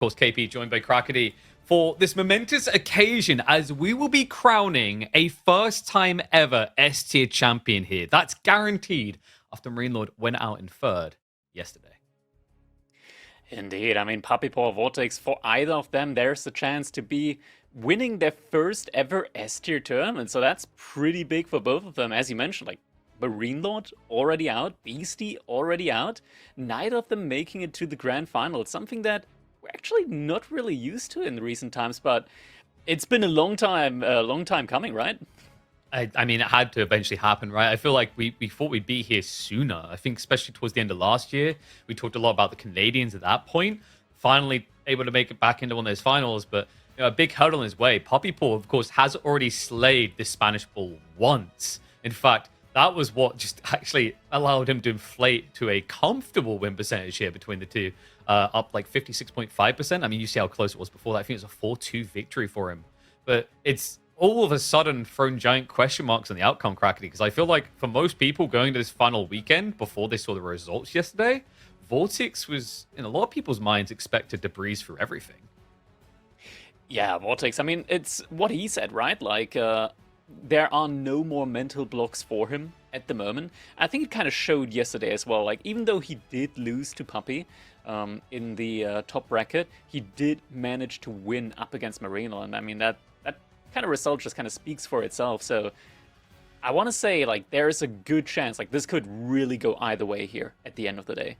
course, KP joined by Krakedy for this momentous occasion as we will be crowning a first time ever S tier champion here. That's guaranteed after Marine Lord went out in third yesterday. Indeed. I mean, Puppypaw, VortiX, for either of them, there's the chance to be winning their first ever S tier tournament. So that's pretty big for both of them. As you mentioned, like Marine Lord already out, Beastie already out, neither of them making it to the grand final. It's something that we're actually not really used to in recent times, but it's been a long time coming, right? I mean, it had to eventually happen, right? I feel like we thought we'd be here sooner. I think especially towards the end of last year, we talked a lot about the Canadians at that point. Finally able to make it back into one of those finals, but a big hurdle in his way. Puppypaw, of course, has already slayed the Spanish Bull once. In fact, that was what just actually allowed him to inflate to a comfortable win percentage here between the two, up like 56.5%. I mean, you see how close it was before that. I think it was a 4-2 victory for him. But it's all of a sudden thrown giant question marks on the outcome, Krakedy, because I feel like for most people going to this final weekend before they saw the results yesterday, VortiX was, in a lot of people's minds, expected to breeze through everything. Yeah, VortiX. I mean, it's what he said, right? Like, there are no more mental blocks for him at the moment. I think it kind of showed yesterday as well. Like, even though he did lose to Puppy in the top bracket, he did manage to win up against Marino. And I mean, that kind of result just kind of speaks for itself. So I want to say, like, there's a good chance, like, this could really go either way here at the end of the day.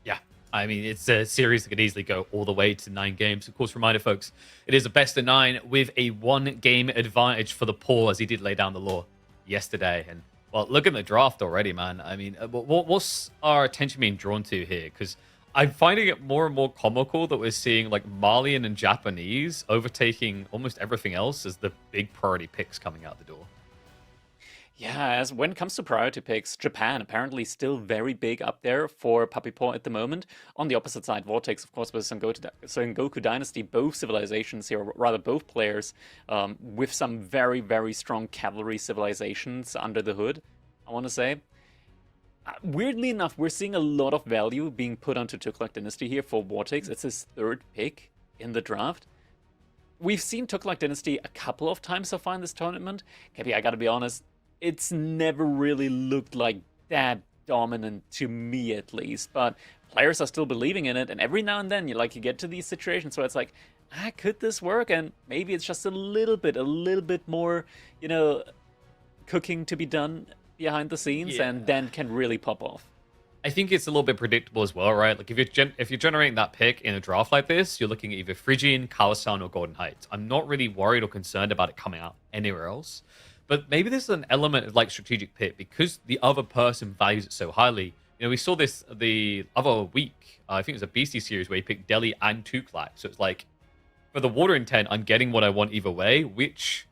Yeah. I mean, it's a series that could easily go all the way to 9 games. Of course, reminder, folks, it is a best of 9 with a 1-game advantage for the Paul, as he did lay down the law yesterday. And, well, look at the draft already, man. I mean, what's our attention being drawn to here? Because I'm finding it more and more comical that we're seeing, like, Malian and Japanese overtaking almost everything else as the big priority picks coming out the door. Yeah, as when it comes to priority picks, Japan apparently still very big up there for Puppypaw at the moment. On the opposite side, VortiX, of course, with Sengoku Dynasty, both civilizations here, or rather both players, with some very, very strong cavalry civilizations under the hood, I want to say. Weirdly enough, we're seeing a lot of value being put onto Tuklak Dynasty here for VortiX. It's his third pick in the draft. We've seen Tuklak Dynasty a couple of times so far in this tournament. Maybe I gotta be honest, it's never really looked like that dominant to me, at least. But players are still believing in it, and every now and then you get to these situations where it's like, could this work? And maybe it's just a little bit more, cooking to be done behind the scenes, and then can really pop off. I think it's a little bit predictable as well, right? Like, if you're generating that pick in a draft like this, you're looking at either Phrygian, Kawasan, or Golden Heights. I'm not really worried or concerned about it coming out anywhere else. But maybe this is an element of, like, strategic pick because the other person values it so highly. We saw this the other week. I think it was a Beastie series where he picked Delhi and Tuklak. So it's like, for the water intent, I'm getting what I want either way. Which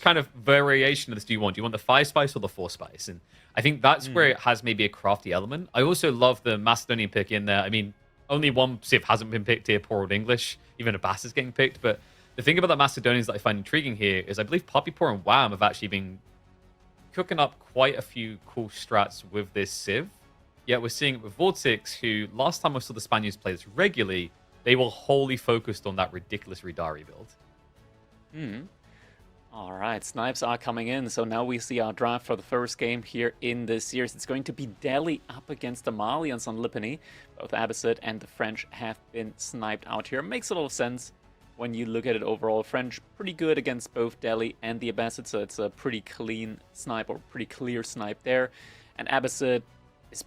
kind of variation of this do you want? Do you want the 5 spice or the 4 spice? And I think that's where it has maybe a crafty element. I also love the Macedonian pick in there. I mean, only one Civ hasn't been picked here, poor old English. Even Abbas is getting picked, but the thing about the Macedonians that I find intriguing here is I believe Puppypaw and Wham have actually been cooking up quite a few cool strats with this Civ. Yet we're seeing it with VortiX, who last time I saw the Spaniards play this regularly, they were wholly focused on that ridiculous Ridari build. All right, snipes are coming in. So now we see our draft for the first game here in this series. It's going to be Delhi up against the Malians on Lipany. Both Abbasid and the French have been sniped out here. Makes a lot of sense when you look at it overall. French pretty good against both Delhi and the Abbasid, so it's a pretty clean snipe, or pretty clear snipe there. And Abbasid is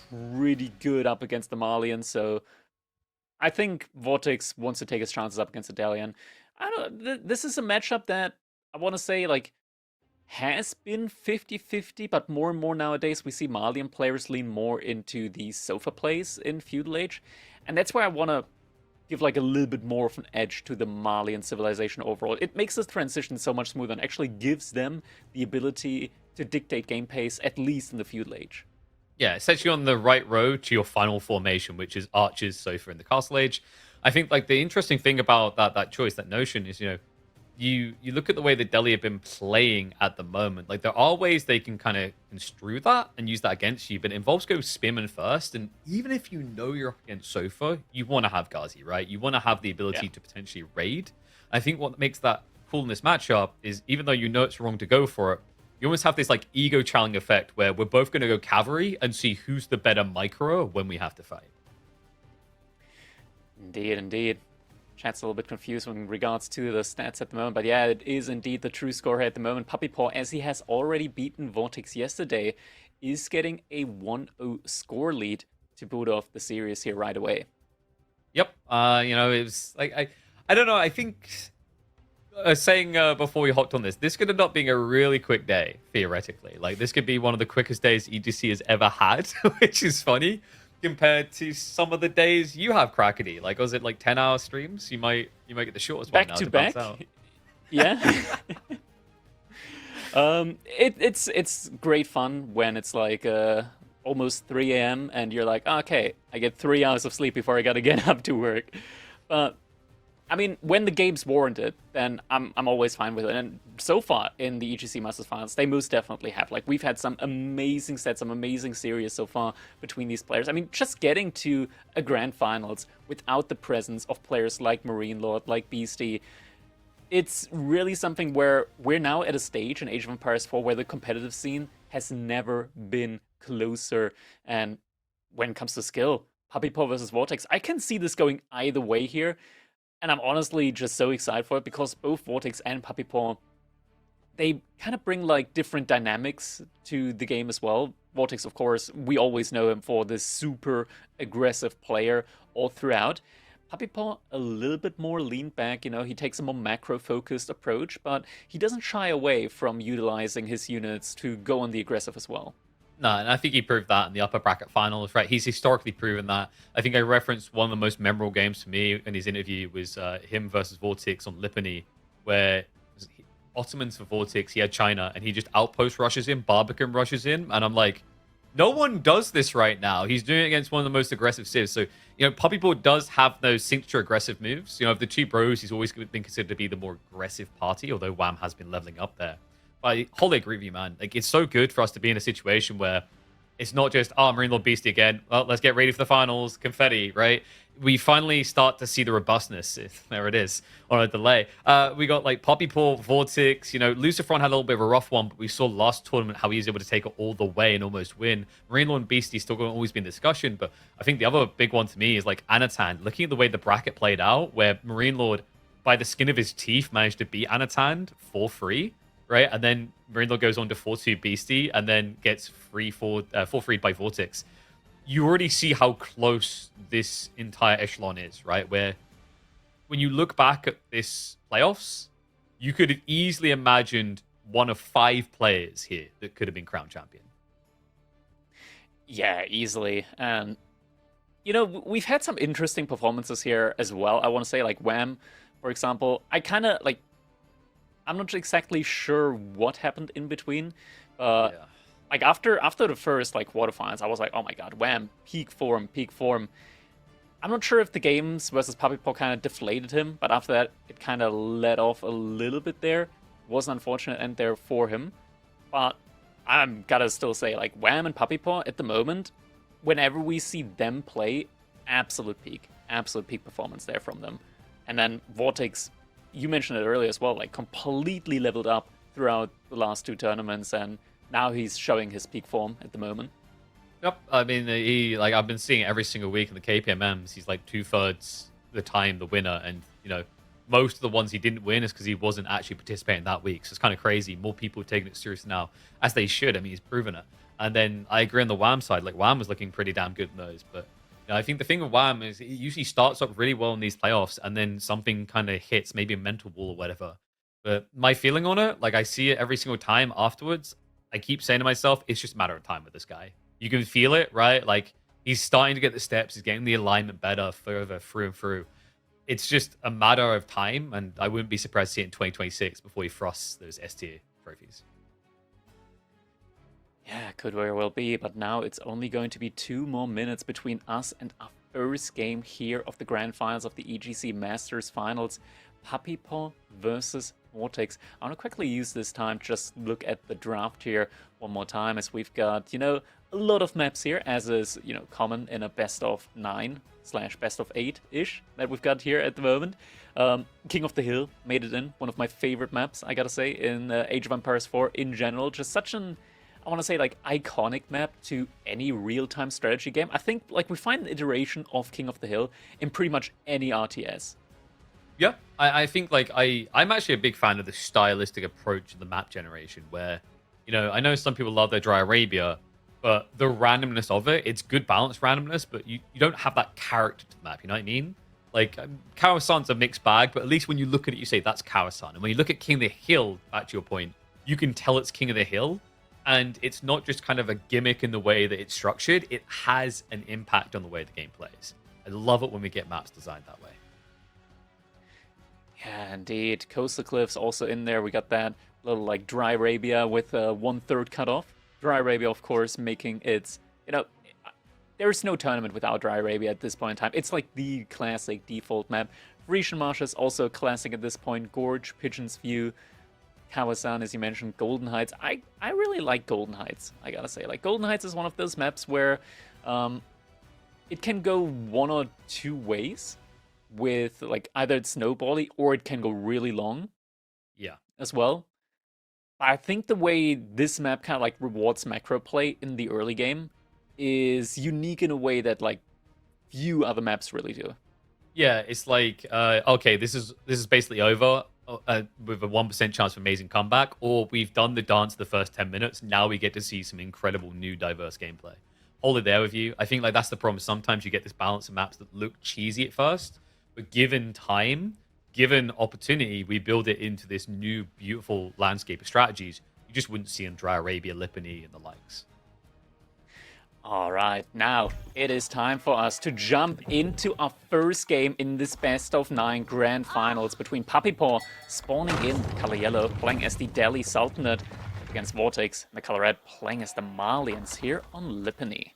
pretty good up against the Malians, so I think VortiX wants to take his chances up against the Delian. I don't. This is a matchup that I want to say, like, has been 50-50, but more and more nowadays we see Malian players lean more into the sofa plays in Feudal Age, and that's where I want to give, like, a little bit more of an edge to the Malian civilization overall. It makes this transition so much smoother and actually gives them the ability to dictate game pace, at least in the Feudal Age. Yeah, it sets you on the right road to your final formation, which is Archers, Sofa, in the Castle Age. I think, like, the interesting thing about that choice, that notion is, you look at the way that Delhi have been playing at the moment. Like there are ways they can kind of construe that and use that against you, but it involves go Spearman first. And even if you know you're up against Sofa, you want to have Ghazi, right? You want to have the ability to potentially raid. I think what makes that cool in this matchup is even though you know it's wrong to go for it, you almost have this like ego challenge effect where we're both going to go cavalry and see who's the better micro when we have to fight. Indeed, indeed. Chat's a little bit confused in regards to the stats at the moment, but yeah, it is indeed the true score here at the moment. Puppypaw, as he has already beaten VortiX yesterday, is getting a 1-0 score lead to boot off the series here right away. Yep. You know, it was like I don't know. I think saying before we hopped on this could end up being a really quick day theoretically. Like this could be one of the quickest days EGC has ever had, which is funny compared to some of the days you have, Crackety. Like, was it like 10-hour streams? You might get the shortest one now to bounce out. Yeah. It's great fun when it's like almost 3 a.m. and you're like, okay, I get 3 hours of sleep before I gotta get up to work. But I mean, when the game's warranted, then I'm always fine with it. And so far in the EGC Masters Finals, they most definitely have. Like, we've had some amazing sets, some amazing series so far between these players. I mean, just getting to a grand finals without the presence of players like Marine Lord, like Beastie, it's really something where we're now at a stage in Age of Empires 4 where the competitive scene has never been closer. And when it comes to skill, Puppypaw versus VortiX, I can see this going either way here. And I'm honestly just so excited for it because both VortiX and Puppypaw, they kind of bring like different dynamics to the game as well. VortiX, of course, we always know him for this super aggressive player all throughout. Puppypaw, a little bit more lean back, you know, he takes a more macro-focused approach, but he doesn't shy away from utilizing his units to go on the aggressive as well. No, and I think he proved that in the upper bracket finals, right? He's historically proven that. I think I referenced one of the most memorable games for me in his interview was him versus VortiX on Lipany, where Ottomans for VortiX, he had China, and he just outpost rushes in, Barbican rushes in, and I'm like, no one does this right now. He's doing it against one of the most aggressive civs. So, you know, Puppypaw does have those signature aggressive moves. You know, of the two bros, he's always been considered to be the more aggressive party, although Wham has been leveling up there. I wholly agree with you, man. Like, it's so good for us to be in a situation where it's not just, oh, Marine Lord Beastie again. Well, let's get ready for the finals. Confetti, right? We finally start to see the robustness. There it is, on a delay. We got, like, Puppypaw, VortiX. You know, Lucifron had a little bit of a rough one, but we saw last tournament how he was able to take it all the way and almost win. Marine Lord Beastie still going to always be in discussion, but I think the other big one to me is, like, Anatan. Looking at the way the bracket played out, where Marine Lord, by the skin of his teeth, managed to beat Anatan for free. Right, and then Marine Lord goes on to 4-2 Beastie, and then gets 4-3'd by VortiX. You already see how close this entire echelon is, right? Where when you look back at this playoffs, you could have easily imagined one of 5 players here that could have been crowned champion. Yeah, easily. And, you know, we've had some interesting performances here as well. I want to say, like, Wham, for example. I'm not exactly sure what happened in between. Like after the first like quarterfinals, I was like, oh my god, Wham, peak form. I'm not sure if the games versus Puppypaw kind of deflated him, but after that, it kind of let off a little bit there. It was an unfortunate end there for him. But I'm gotta still say, like, Wham and Puppypaw at the moment, whenever we see them play, absolute peak performance there from them. And then VortiX, you mentioned it earlier as well, like completely leveled up throughout the last 2 tournaments, and now he's showing his peak form at the moment. Yep, I mean, I've been seeing it every single week in the KPMMs. He's like 2/3 the time the winner, and you know, most of the ones he didn't win is because he wasn't actually participating that week. So it's kind of crazy. More people are taking it serious now, as they should. I mean, he's proven it. And then I agree on the Wham side. Like, Wham was looking pretty damn good in those, but I think the thing with Wham is it usually starts up really well in these playoffs, and then something kind of hits, maybe a mental wall or whatever. But my feeling on it, like I see it every single time afterwards, I keep saying to myself, it's just a matter of time with this guy. You can feel it, right? Like he's starting to get the steps, he's getting the alignment better further through and through. It's just a matter of time, and I wouldn't be surprised to see it in 2026 before he thrusts those S tier trophies. Yeah, could very well be, but now it's only going to be 2 more minutes between us and our first game here of the Grand Finals of the EGC Masters Finals. Puppypaw versus VortiX. I want to quickly use this time, just look at the draft here one more time, as we've got, a lot of maps here, as is, common in a best of 9 / best of 8-ish that we've got here at the moment. King of the Hill made it in, one of my favorite maps, I gotta say, in Age of Empires 4 in general. Just such an, I want to say, like, iconic map to any real-time strategy game. I think, like, we find an iteration of King of the Hill in pretty much any RTS. Yeah, I think, like, I'm actually a big fan of the stylistic approach of the map generation, where, I know some people love their Dry Arabia, but the randomness of it, it's good balanced randomness, but you don't have that character to the map, you know what I mean? Like, Kawasan's a mixed bag, but at least when you look at it, you say, that's Kawasan. And when you look at King of the Hill, back to your point, you can tell it's King of the Hill, and it's not just kind of a gimmick in the way that it's structured, it has an impact on the way the game plays. I love it when we get maps designed that way. Yeah, indeed. Coastal Cliffs also in there. We got that little, like, Dry Arabia with a 1/3 cutoff. Dry Arabia, of course, making its, there's no tournament without Dry Arabia at this point in time. It's like the classic default map. Grecian Marshes, also a classic at this point. Gorge, Pigeon's View, Kawasan, as you mentioned, Golden Heights. I really like Golden Heights, I gotta say. Like, Golden Heights is one of those maps where it can go one or two ways with, like, either it's snowbally or it can go really long. Yeah. As well. I think the way this map kind of, like, rewards macro play in the early game is unique in a way that, like, few other maps really do. Yeah, it's like, okay, this is basically over with a 1% chance for amazing comeback, or we've done the dance the first 10 minutes. Now we get to see some incredible new diverse gameplay. Hold it there with you. I think, like, that's the problem. Sometimes you get this balance of maps that look cheesy at first, but given time, given opportunity, we build it into this new, beautiful landscape of strategies you just wouldn't see in Dry Arabia, Lipany, and the likes. All right, now it is time for us to jump into our first game in this best of 9 grand finals between Puppypaw, spawning in the color yellow, playing as the Delhi Sultanate, against VortiX, and the color red, playing as the Malians here on Lipany.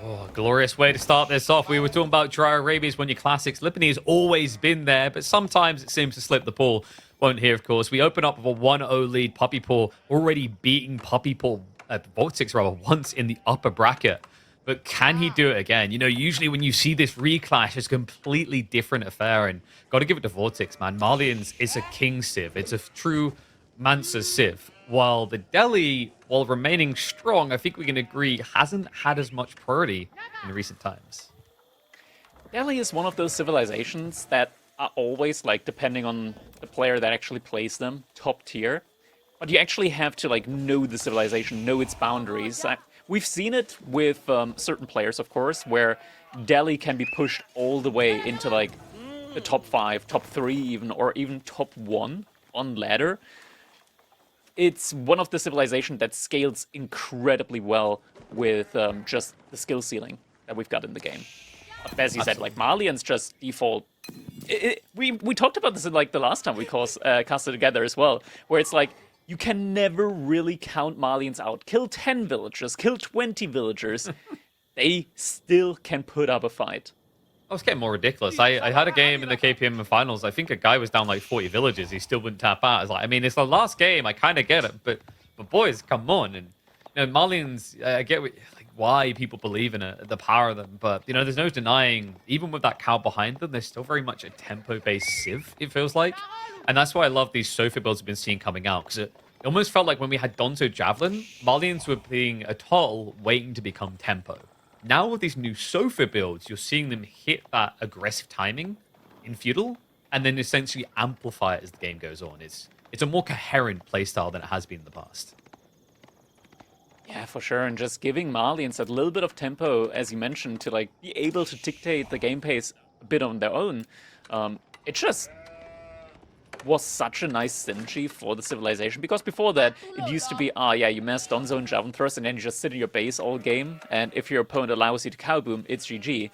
Oh, glorious way to start this off. We were talking about Dry Arabia's one of your classics. Lipany has always been there, but sometimes it seems to slip the ball. Won't here, of course. We open up with a 1-0 lead. Puppypaw already beating VortiX once in the upper bracket. But can he do it again? Usually when you see this reclash, it's a completely different affair. And got to give it to VortiX, man. Malians is a king civ. It's a true Mansa civ. While the Delhi, while remaining strong, I think we can agree, hasn't had as much priority in recent times. Delhi is one of those civilizations that are always, like, depending on the player that actually plays them, top tier. But you actually have to, like, know the civilization, know its boundaries. We've seen it with certain players, of course, where Delhi can be pushed all the way into, like, the top 5, top 3 even, or even top 1 on ladder. It's one of the civilizations that scales incredibly well with just the skill ceiling that we've got in the game. But as you said, like, Malians just default. We talked about this in, like, the last time we casted together as well, where it's like, you can never really count Malians out. Kill 10 villagers, kill 20 villagers. They still can put up a fight. Oh, it's getting more ridiculous. I had a game in the KPM finals. I think a guy was down like 40 villages. He still wouldn't tap out. I mean, it's the last game. I kind of get it. But boys, come on. And Malians, I get why people believe in it, the power of them. But, there's no denying, even with that cow behind them, they're still very much a tempo-based civ, it feels like. And that's why I love these Sofa builds we've been seeing coming out. Because it almost felt like when we had Donto Javelin, Malians were being a total waiting to become tempo. Now with these new Sofa builds, you're seeing them hit that aggressive timing in Feudal, and then essentially amplify it as the game goes on. It's a more coherent playstyle than it has been in the past. Yeah, for sure. And just giving Malians a little bit of tempo, as you mentioned, to, like, be able to dictate the game pace a bit on their own. It just was such a nice synergy for the civilization, because before that it used to be, you mass Donzo and Javelin thrust, and then you just sit in your base all game, and if your opponent allows you to cow boom, it's GG.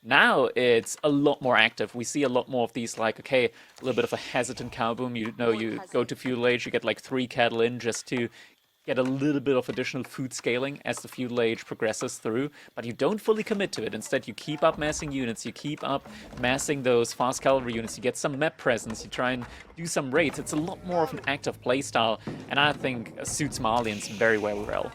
Now it's a lot more active. We see a lot more of these, like, okay, a little bit of a hesitant cow boom. You go to feudal age, you get like 3 cattle in just to get a little bit of additional food scaling as the feudal age progresses through, but you don't fully commit to it. Instead, you keep up massing units, you keep up massing those fast cavalry units, you get some map presence, you try and do some raids. It's a lot more of an active playstyle, and I think suits Malians very well.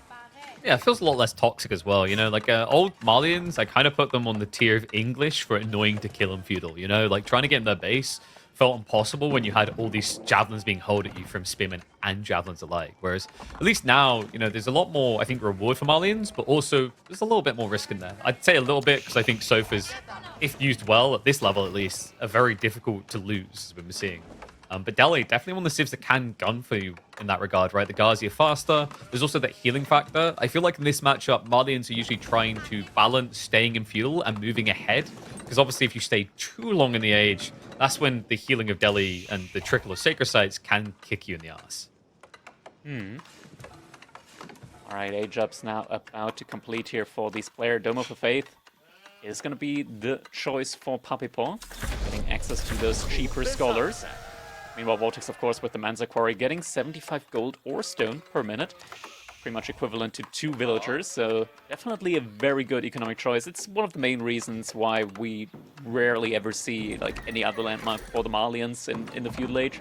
Yeah, it feels a lot less toxic as well, you know, like old Malians, I kind of put them on the tier of English for annoying to kill in feudal, you know, like trying to get in their base felt impossible when you had all these javelins being hurled at you from spearmen and javelins alike. Whereas at least now, you know, there's a lot more, I think, reward for Malians, but also there's a little bit more risk in there. I'd say a little bit because I think Sofas, if used well at this level at least, are very difficult to lose, as we've been seeing. But Delhi, definitely one of the civs that can gun for you in that regard, right? The Ghazi are faster. There's also that healing factor. I feel like in this matchup, Malians are usually trying to balance staying in feudal and moving ahead. Because obviously if you stay too long in the age, that's when the healing of Delhi and the trickle of sacred sites can kick you in the ass. All right, age up's now about to complete here for this player. Dome of the Faith is going to be the choice for Puppypaw, getting access to those cheaper scholars. Meanwhile, VortiX, of course, with the Manza Quarry, getting 75 gold or stone per minute. Pretty much equivalent to 2 villagers, so definitely a very good economic choice. It's one of the main reasons why we rarely ever see like any other landmark for the Malians in the feudal age.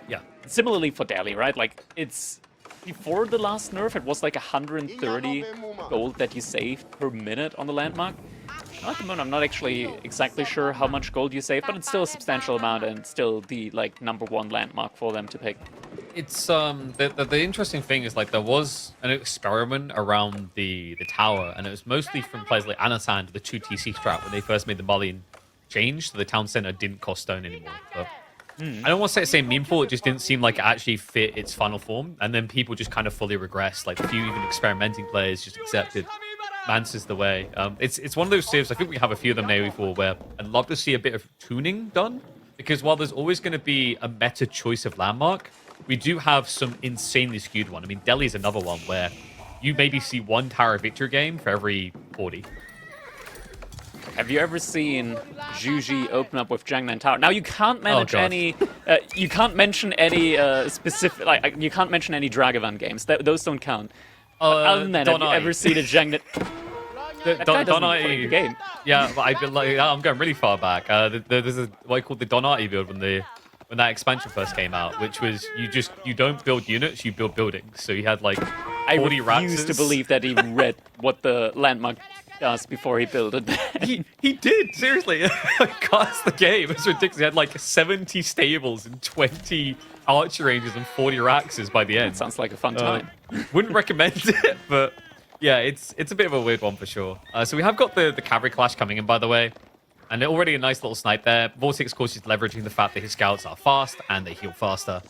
Yeah. Similarly for Delhi, right? Like, it's before the last nerf, it was like 130 gold that you saved per minute on the landmark. Now at the moment, I'm not actually exactly sure how much gold you save, but it's still a substantial amount and still the like #1 landmark for them to pick. It's the interesting thing is like there was an experiment around the tower, and it was mostly from players like Anatan, the 2 TC strat when they first made the Malian change, so the town center didn't cost stone anymore. But I don't want to say it's the same meme for it just didn't seem like it actually fit its final form, and then people just kind of fully regressed. Like a few even experimenting players just accepted Mance is the way. It's one of those saves. I think we have a few of them now before where I'd love to see a bit of tuning done, because while there's always going to be a meta choice of landmark, we do have some insanely skewed one. I mean, Delhi is another one where you maybe see 1 tower victory game for every 40. Have you ever seen Juji open up with Jiangnan Tower? Now you can't manage any. You can't mention any specific. Like you can't mention any Dragavan games. Those don't count. Other than that, have you ever seen a Jiangnan? That guy doesn't play the game. Yeah, but I'm going really far back. There's a what I call the Donati build when that expansion first came out, which was you don't build units, you build buildings. So you had like 40 I refuse to believe that he read what the landmark does before he built it. he did, seriously. Across the game, it's ridiculous. He had like 70 stables and 20 archer ranges and 40 Raxes by the end. That sounds like a fun time. Wouldn't recommend it, but yeah, it's a bit of a weird one for sure. So we have got the cavalry clash coming in, by the way. And already a nice little snipe there. VortiX, of course, is leveraging the fact that his scouts are fast and they heal faster.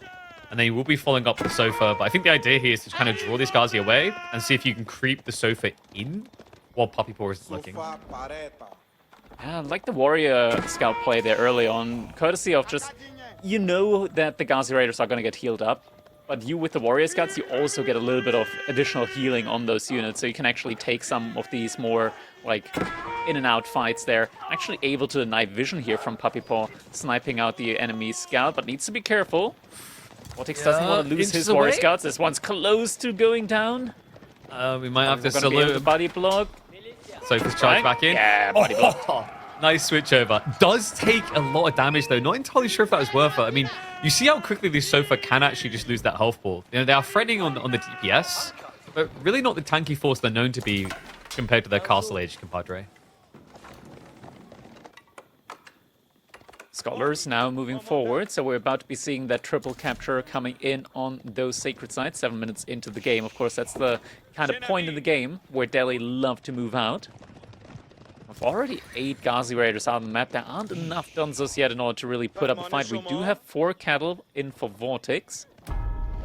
And then he will be following up the sofa. But I think the idea here is to kind of draw this Ghazi away and see if you can creep the sofa in while Puppypaw is looking. Yeah, like the warrior scout play there early on, courtesy of just, you know that the Ghazi Raiders are going to get healed up. But you, with the warrior scouts, you also get a little bit of additional healing on those units, so you can actually take some of these more, like, in-and-out fights there. Actually able to night vision here from Puppypaw, sniping out the enemy scout, but needs to be careful. VortiX doesn't want to lose his warrior scouts. This one's close to going down. We might have to salute the body block. So just charge back in. Yeah, body block. Nice switch over. Does take a lot of damage though. Not entirely sure if that was worth it. I mean, you see how quickly this sofa can actually just lose that health ball. You know, they are threatening on the DPS, but really not the tanky force they're known to be compared to their Castle Age compadre. Scholars now moving forward, so we're about to be seeing that triple capture coming in on those sacred sites 7 minutes into the game. Of course, that's the kind of point in the game where Delhi love to move out. We've already 8 Ghazi Raiders out on the map. There aren't enough Dunzos yet in order to really put up a fight. We do have 4 cattle in for VortiX.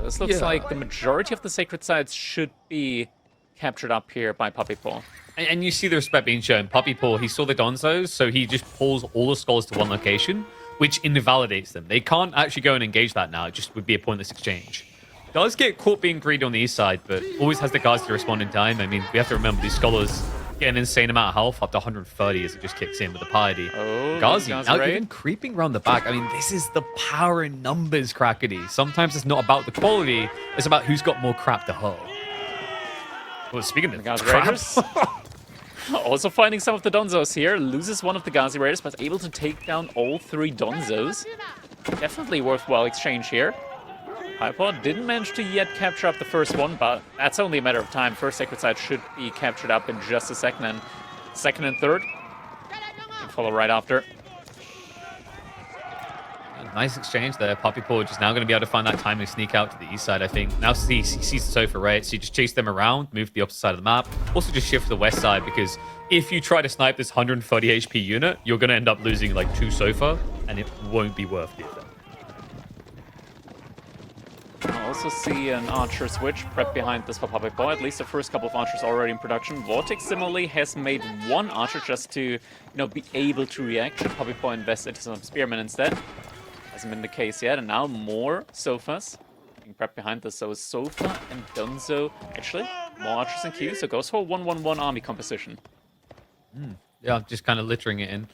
This looks like the majority of the sacred sites should be captured up here by Puppypaw. And you see the respect being shown. Puppypaw, he saw the Donzos, so he just pulls all the scholars to one location, which invalidates them. They can't actually go and engage that now. It just would be a pointless exchange. Does get caught being greedy on the east side, but always has the guards to respond in time. I mean, we have to remember these scholars get an insane amount of health, up to 130 as it just kicks in with the piety. Oh, Ghazi, now even creeping around the back. I mean, this is the power in numbers, Crackety. Sometimes it's not about the quality, it's about who's got more crap to hurl. Well, speaking of Gazi traps, Raiders. Also finding some of the Donzos here. Loses one of the Gazi Raiders, but able to take down all 3 Donzos. Definitely worthwhile exchange here. Puppypaw didn't manage to yet capture up the first one, but that's only a matter of time. First Sacred Site should be captured up in just a second, and second and third can follow right after. nice exchange there. Puppypaw just now going to be able to find that timely sneak out to the east side, I think. Now he sees the sofa, right? So you just chase them around, move to the opposite side of the map. Also just shift to the west side, because if you try to snipe this 130 HP unit, you're going to end up losing like 2 sofa, and it won't be worth it. I also see an archer switch prep behind this for Puppypaw. At least the first couple of archers already in production. VortiX similarly has made 1 archer just to, be able to react. Should Puppypaw invest into some spearmen instead? Hasn't been the case yet. And now more sofas being prepped behind this. So sofa and Dunzo. Actually, more archers in queue. So goes for 1-1-1 army composition. Yeah, just kind of littering it in.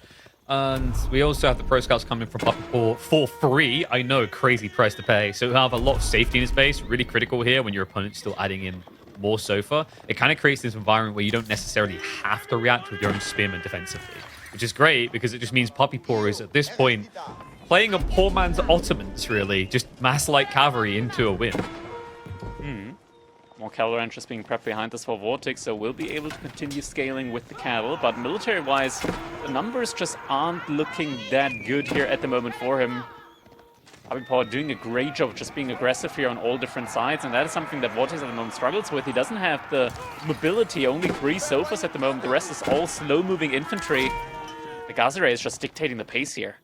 And we also have the Pro Scouts coming from Puppypaw for free. I know, crazy price to pay. So he'll have a lot of safety in his base. Really critical here when your opponent's still adding in more sofa. It kind of creates this environment where you don't necessarily have to react with your own spearmen defensively, which is great because it just means Puppypaw is, at this point, playing a poor man's Ottomans, really. Just mass light cavalry into a win. More cavalry ranchers being prepped behind this for VortiX, so we'll be able to continue scaling with the cattle. But military-wise, the numbers just aren't looking that good here at the moment for him. Puppypaw doing a great job of just being aggressive here on all different sides, and that is something that VortiX at the moment struggles with. He doesn't have the mobility, only 3 sofas at the moment. The rest is all slow-moving infantry. The Gazi Ray is just dictating the pace here.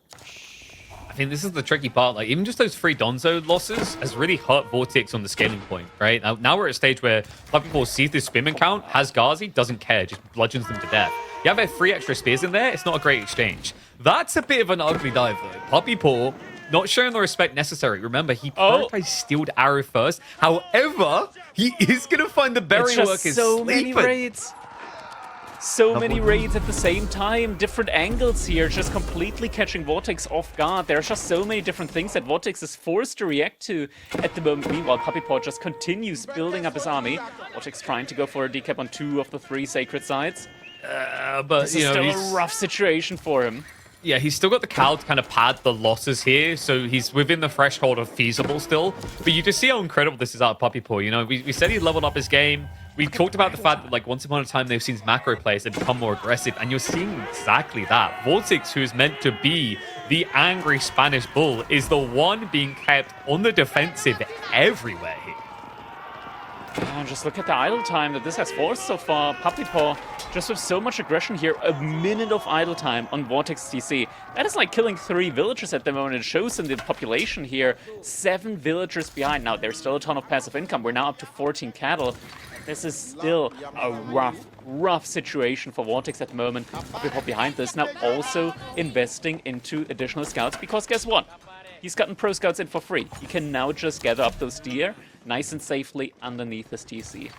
I think this is the tricky part. Like, even just those 3 Donzo losses has really hurt VortiX on the scaling point, right? Now we're at a stage where Puppypaw sees this spearman count, has Gazi, doesn't care, just bludgeons them to death. You have 3 extra spears in there, it's not a great exchange. That's a bit of an ugly dive, though. Puppypaw not showing the respect necessary. Remember, he prioritized Steeled Arrow first. However, he is going to find the berry workers so many raids. So many raids at the same time, different angles here, just completely catching VortiX off guard. There's just so many different things that VortiX is forced to react to at the moment. Meanwhile, Puppypaw just continues building up his army. VortiX trying to go for a decap on 2 of the 3 sacred sites. But this is still a rough situation for him. Yeah, he's still got the Cal to kind of pad the losses here, so he's within the threshold of feasible still. But you just see how incredible this is out of Puppypaw. We said he leveled up his game. We talked about the fact that, like, once upon a time they've seen macro players, they've become more aggressive, and you're seeing exactly that. VortiX, who is meant to be the angry Spanish bull, is the one being kept on the defensive everywhere here. And just look at the idle time that this has forced so far. Puppypaw, just with so much aggression here, a minute of idle time on VortiX TC. That is like killing 3 villagers at the moment. It shows in the population here, 7 villagers behind. Now, there's still a ton of passive income. We're now up to 14 cattle. This is still a rough situation for VortiX at the moment. Puppypaw behind this, now also investing into additional scouts, because guess what? He's gotten Pro Scouts in for free. He can now just gather up those deer nice and safely underneath his TC.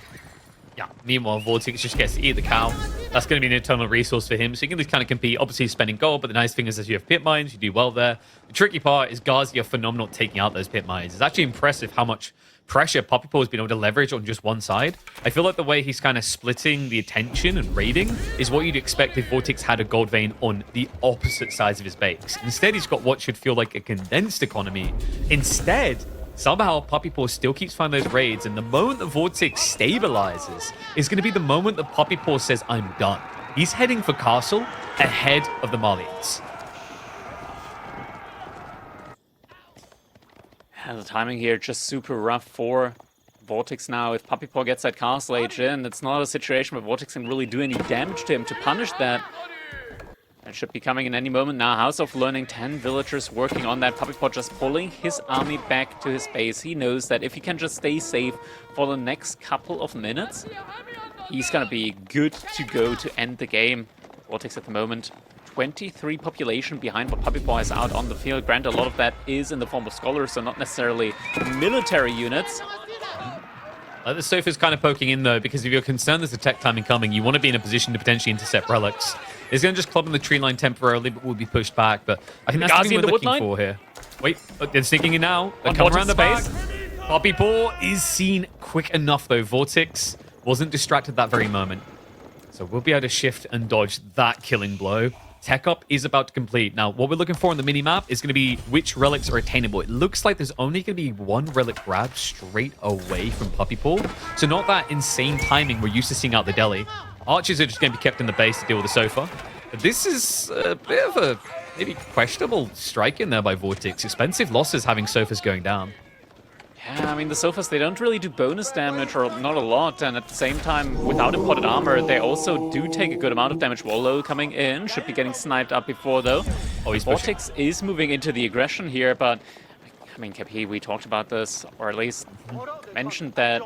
Yeah, meanwhile, VortiX just gets to eat the cow. That's going to be an internal resource for him, so he can just kind of compete. Obviously, he's spending gold, but the nice thing is as you have pit mines, you do well there. The tricky part is Gazi are phenomenal at taking out those pit mines. It's actually impressive how much pressure Puppypaw has been able to leverage on just one side. I feel like the way he's kind of splitting the attention and raiding is what you'd expect if VortiX had a gold vein on the opposite sides of his base. Instead, he's got what should feel like a condensed economy. Instead, somehow Puppypaw still keeps finding those raids, and the moment that VortiX stabilizes is going to be the moment that Puppypaw says, I'm done. He's heading for castle ahead of the Malians. And the timing here just super rough for VortiX now. If Puppypaw gets that castle age in, it's not a situation where VortiX can really do any damage to him to punish that. That should be coming in any moment now. House of Learning, 10 villagers working on that. Puppypaw just pulling his army back to his base. He knows that if he can just stay safe for the next couple of minutes, he's gonna be good to go to end the game. VortiX at the moment, 23 population behind what Puppypaw is out on the field. Granted, a lot of that is in the form of scholars, so not necessarily military units. The sofa's kind of poking in, though, because if you're concerned there's a tech timing coming, you want to be in a position to potentially intercept relics. It's going to just club in the tree line temporarily, but will be pushed back. But I think that's what we're looking for here. Wait, they're sneaking in now. They're coming around the base. Puppypaw is seen quick enough, though. VortiX Wasn't distracted that very moment. So we'll be able to shift and dodge that killing blow. Tech up is about to complete. Now, what we're looking for on the minimap is going to be which relics are attainable. It looks like there's only going to be one relic grab straight away from Puppypaw. So not that insane timing we're used to seeing out the deli. Archers are just going to be kept in the base to deal with the sofa. But this is a bit of a maybe questionable strike in there by VortiX. Expensive losses having sofas going down. Yeah, I mean, the Sofas, they don't really do bonus damage, or not a lot, and at the same time, without imported armor, they also do take a good amount of damage. Wallow coming in, should be getting sniped up before, though. Oh, he's VortiX is moving into the aggression here, but, I mean, KP, we talked about this, or at least mentioned that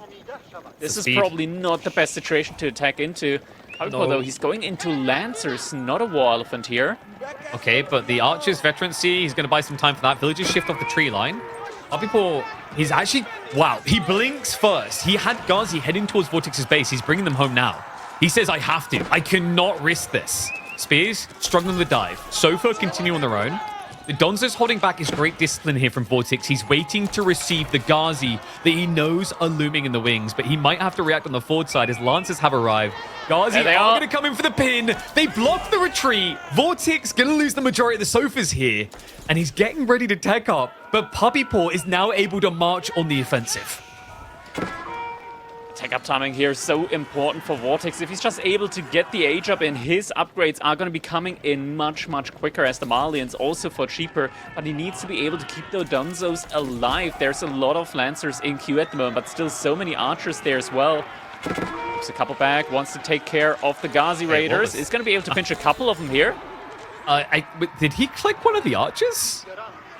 this is probably not the best situation to attack into. However, though, he's going into Lancers, not a War Elephant here. Okay, but the Archer's veterancy, he's going to buy some time for that. Villagers shift off the tree line. Puppypaw, he's actually... Wow, he blinks first. He had Ghazi heading towards VortiX's base. He's bringing them home now. He says, I have to. I cannot risk this. Spears, struggling with the dive. Sofa continue on their own. The Donzo's holding back his great discipline here from VortiX. He's waiting to receive the Ghazi that he knows are looming in the wings, but he might have to react on the forward side as Lancers have arrived. Ghazi are going to come in for the pin. They block the retreat. VortiX going to lose the majority of the sofas here, and he's getting ready to tech up, but Puppypaw is now able to march on the offensive. Tech up timing here is so important for VortiX. If he's just able to get the age up in, his upgrades are going to be coming in much, much quicker as the Malians, also for cheaper. But he needs to be able to keep the Donzos alive. There's a lot of Lancers in queue at the moment, but still so many Archers there as well. Keeps a couple back, wants to take care of the Ghazi Raiders. Is going to be able to pinch a couple of them here. Did he click one of the Archers?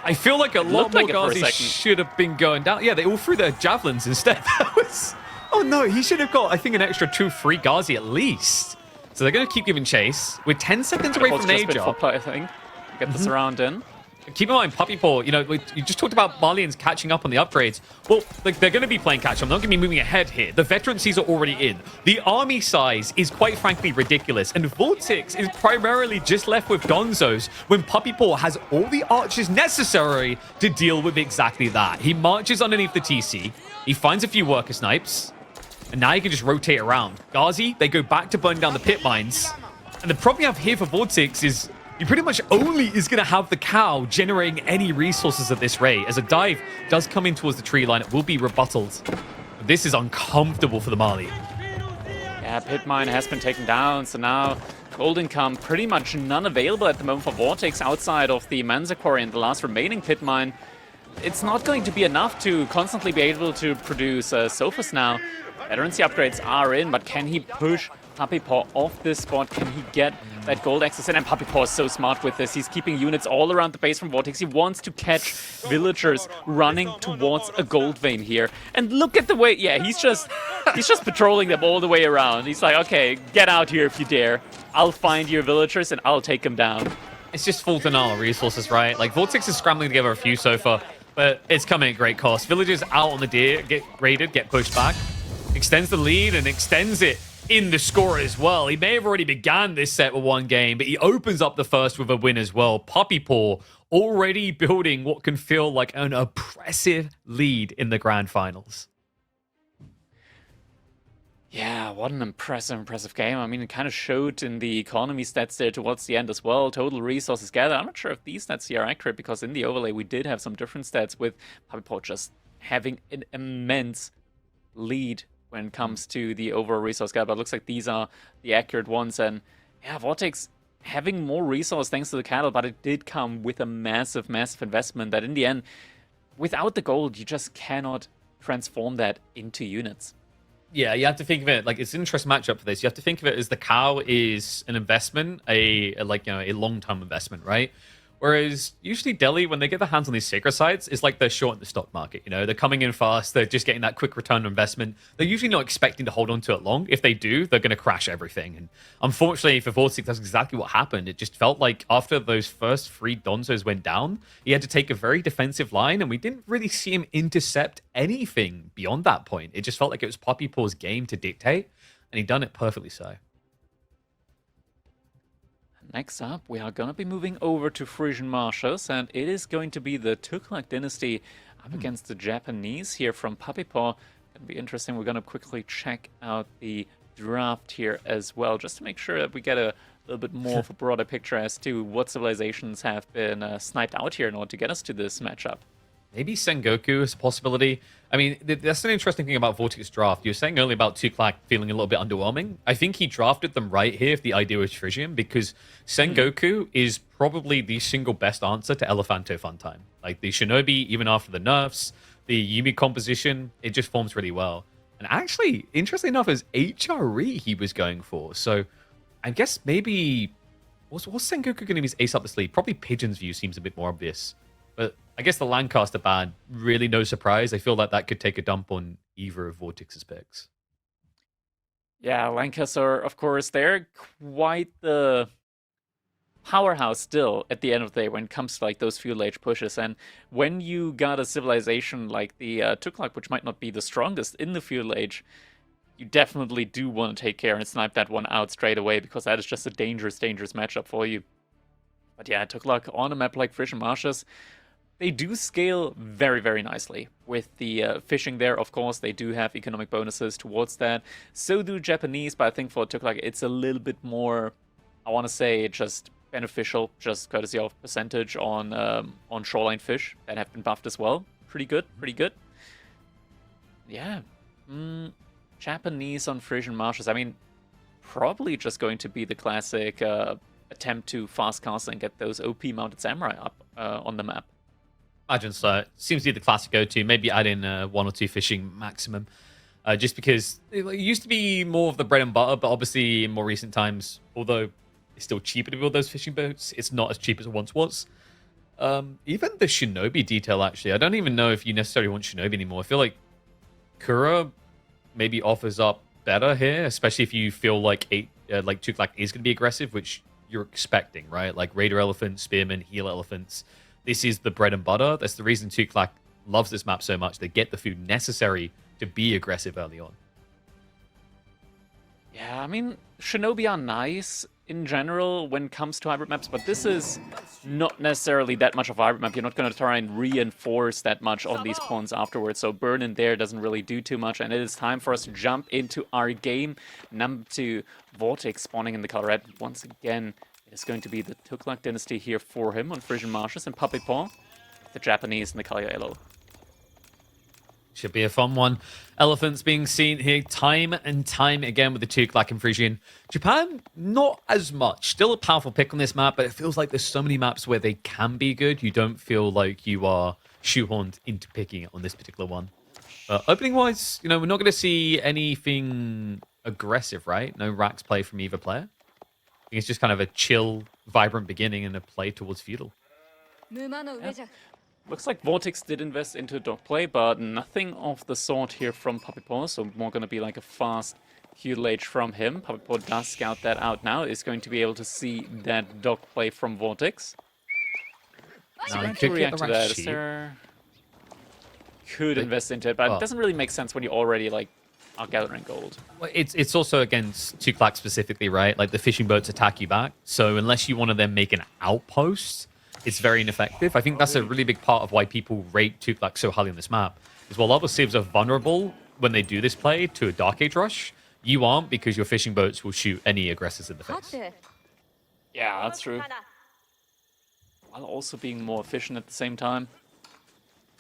I feel like a lot more Ghazi should have been going down. Yeah, they all threw their javelins instead. That was... Oh no, he should have got, I think, an extra 2 free Ghazi at least. So they're going to keep giving chase. We're 10 seconds away from an age up. I think. Get this around in. Keep in mind, Puppypaw, you know, you just talked about Malians catching up on the upgrades. Well, like, they're going to be playing catch-up. They're not going to be moving ahead here. The veterancies are already in. The army size is quite frankly ridiculous. And VortiX is primarily just left with Donzos when Puppypaw has all the archers necessary to deal with exactly that. He marches underneath the TC. He finds a few worker snipes. And now you can just rotate around. Ghazi, they go back to burn down the pit mines. And the problem you have here for VortiX is he pretty much only is going to have the cow generating any resources at this rate. As a dive does come in towards the tree line, it will be rebutted. This is uncomfortable for the Mali. Yeah, pit mine has been taken down, so now gold income pretty much none available at the moment for VortiX outside of the Manza Quarry and the last remaining pit mine. It's not going to be enough to constantly be able to produce sofas now. Veterancy upgrades are in, but can he push Puppypaw off this spot? Can he get that gold access in? And Puppypaw is so smart with this. He's keeping units all around the base from VortiX. He wants to catch villagers running towards a gold vein here. And look at the way, yeah, he's just patrolling them all the way around. He's like, okay, get out here if you dare. I'll find your villagers and I'll take them down. It's just full denial of resources, right? Like, VortiX is scrambling together a few so far, but it's coming at great cost. Villagers out on the deer, get raided, get pushed back. Extends the lead and extends it in the score as well. He may have already began this set with 1 game, but he opens up the first with a win as well. Puppypaw already building what can feel like an oppressive lead in the grand finals. Yeah, what an impressive game. I mean, it kind of showed in the economy stats there towards the end as well. Total resources gathered. I'm not sure if these stats here are accurate, because in the overlay we did have some different stats with Puppypaw just having an immense lead when it comes to the overall resource gather, but it looks like these are the accurate ones. And yeah, VortiX having more resource thanks to the cattle, but it did come with a massive investment that in the end, without the gold, you just cannot transform that into units. Yeah, you have to think of it like it's an interesting matchup for this. You have to think of it as the cow is an investment, a long-term investment, right? Whereas usually Delhi, when they get their hands on these sacred sites, it's like they're short in the stock market. You know, they're coming in fast. They're just getting that quick return on investment. They're usually not expecting to hold on to it long. If they do, they're going to crash everything. And unfortunately for VortiX, that's exactly what happened. It just felt like after those first 3 Donzos went down, he had to take a very defensive line, and we didn't really see him intercept anything beyond that point. It just felt like it was Puppypaw's game to dictate, and he'd done it perfectly so. Next up, we are going to be moving over to Frisian Marshes, and it is going to be the Tughlaq dynasty up against the Japanese here from Puppypaw. Going Gonna be interesting. We're gonna quickly check out the draft here as well, just to make sure that we get a little bit more of a broader picture as to what civilizations have been sniped out here in order to get us to this matchup. Maybe Sengoku is a possibility. I mean, that's an interesting thing about VortiX draft. You were saying earlier about Tuklak feeling a little bit underwhelming. I think he drafted them right here if the idea was Frisian, because Sengoku is probably the single best answer to Elephanto Funtime. Like, the Shinobi, even after the nerfs, the Yumi composition, it just forms really well. And actually, interestingly enough, is HRE he was going for. So I guess maybe... What's Sengoku going to be his ace up the sleeve? Probably Pigeon's View seems a bit more obvious. But I guess the Lancaster ban, really no surprise. I feel like that could take a dump on either of Vortix's picks. Yeah, Lancaster, of course, they're quite the powerhouse still at the end of the day when it comes to like those fuel age pushes. And when you got a civilization like the Tuklak, which might not be the strongest in the fuel age, you definitely do want to take care and snipe that one out straight away, because that is just a dangerous, dangerous matchup for you. But yeah, Tuklak on a map like Frisian Marshes, they do scale very, very nicely. With the fishing there, of course, they do have economic bonuses towards that. So do Japanese, but I think for Tuklak, it's a little bit more, I want to say, just beneficial, just courtesy of percentage on shoreline fish that have been buffed as well. Pretty good, pretty good. Yeah. Japanese on Frisian Marshes, I mean, probably just going to be the classic attempt to fast castle and get those OP mounted samurai up on the map. Imagine so. Seems to be the classic go-to. Maybe add in one or two fishing maximum. Just because it used to be more of the bread and butter, but obviously in more recent times, although it's still cheaper to build those fishing boats, it's not as cheap as it once was. Even the Shinobi detail, actually, I don't even know if you necessarily want Shinobi anymore. I feel like Kura maybe offers up better here, especially if you feel like Tuklak is going to be aggressive, which you're expecting, right? Like Raider Elephants, Spearmen, Heel Elephants. This is the bread and butter. That's the reason Tuklak loves this map so much. They get the food necessary to be aggressive early on. Yeah, I mean, Shinobi are nice in general when it comes to hybrid maps, but this is not necessarily that much of a hybrid map. You're not going to try and reinforce that much on these pawns afterwards, so burn in there doesn't really do too much, and it is time for us to jump into our game. Number 2, VortiX spawning in the color red. Once again, it is going to be the Tuklak dynasty here for him on Frisian Marshes, and Puppypaw, the Japanese in the color yellow. Should be a fun one. Elephants being seen here time and time again with the Tuklak and Frisian. Japan, not as much. Still a powerful pick on this map, but it feels like there's so many maps where they can be good. You don't feel like you are shoehorned into picking it on this particular one. Opening-wise, we're not going to see anything aggressive, right? No racks play from either player. I think it's just kind of a chill, vibrant beginning and a play towards feudal. Yeah. Looks like VortiX did invest into dog play, but nothing of the sort here from Puppypaw, so more going to be like a fast feudal age from him. Puppypaw does scout that out now, is going to be able to see that dog play from VortiX. Now, going to react to that. Is there... Could invest into it, but it doesn't really make sense when you already are gathering gold. Well, it's also against Tuklak specifically, right? Like the fishing boats attack you back, so unless you want to then make an outpost, it's very ineffective. I think that's a really big part of why people rate Tuklak so highly on this map. Is while other civs are vulnerable when they do this play to a Dark Age rush, you aren't, because your fishing boats will shoot any aggressors in the face. Yeah, that's true. While also being more efficient at the same time.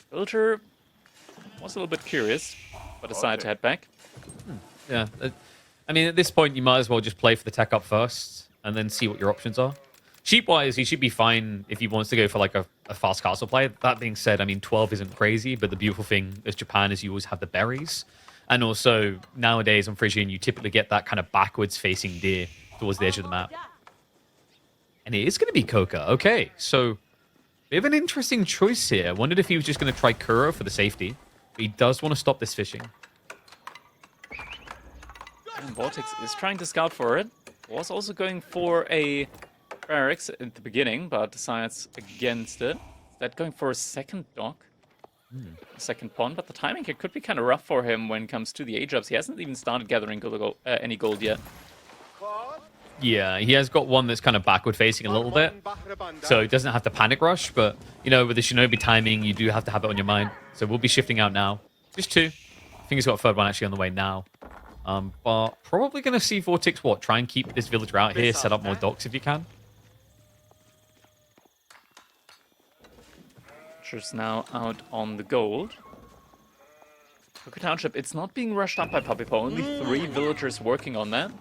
Villager was a little bit curious, but decided to head back. Yeah, I mean, at this point, you might as well just play for the tech up first and then see what your options are. Sheep-wise, he should be fine if he wants to go for like a fast castle play. That being said, I mean, 12 isn't crazy, but the beautiful thing as Japan is you always have the berries. And also, nowadays on Frisian, you typically get that kind of backwards-facing deer towards the edge of the map. And it is going to be Koka. Okay, so we have an interesting choice here. I wondered if he was just going to try Kuro for the safety. But he does want to stop this fishing. And VortiX is trying to scout for it. Was also going for a barracks at the beginning, but decides against it. Is that going for a second dock? A second pond, but the timing here could be kind of rough for him when it comes to the age-ups. He hasn't even started gathering any gold yet. Yeah, he has got one that's kind of backward-facing a little bit, so he doesn't have to panic rush, but, with the Shinobi timing, you do have to have it on your mind. So we'll be shifting out now. Just 2. think he's got a third one actually on the way now. But probably going to see VortiX, what? Try and keep this villager out here, set up more docks if you can. Just now out on the gold. Cooker Township, it's not being rushed up by Puppypaw. Only 3 villagers working on that.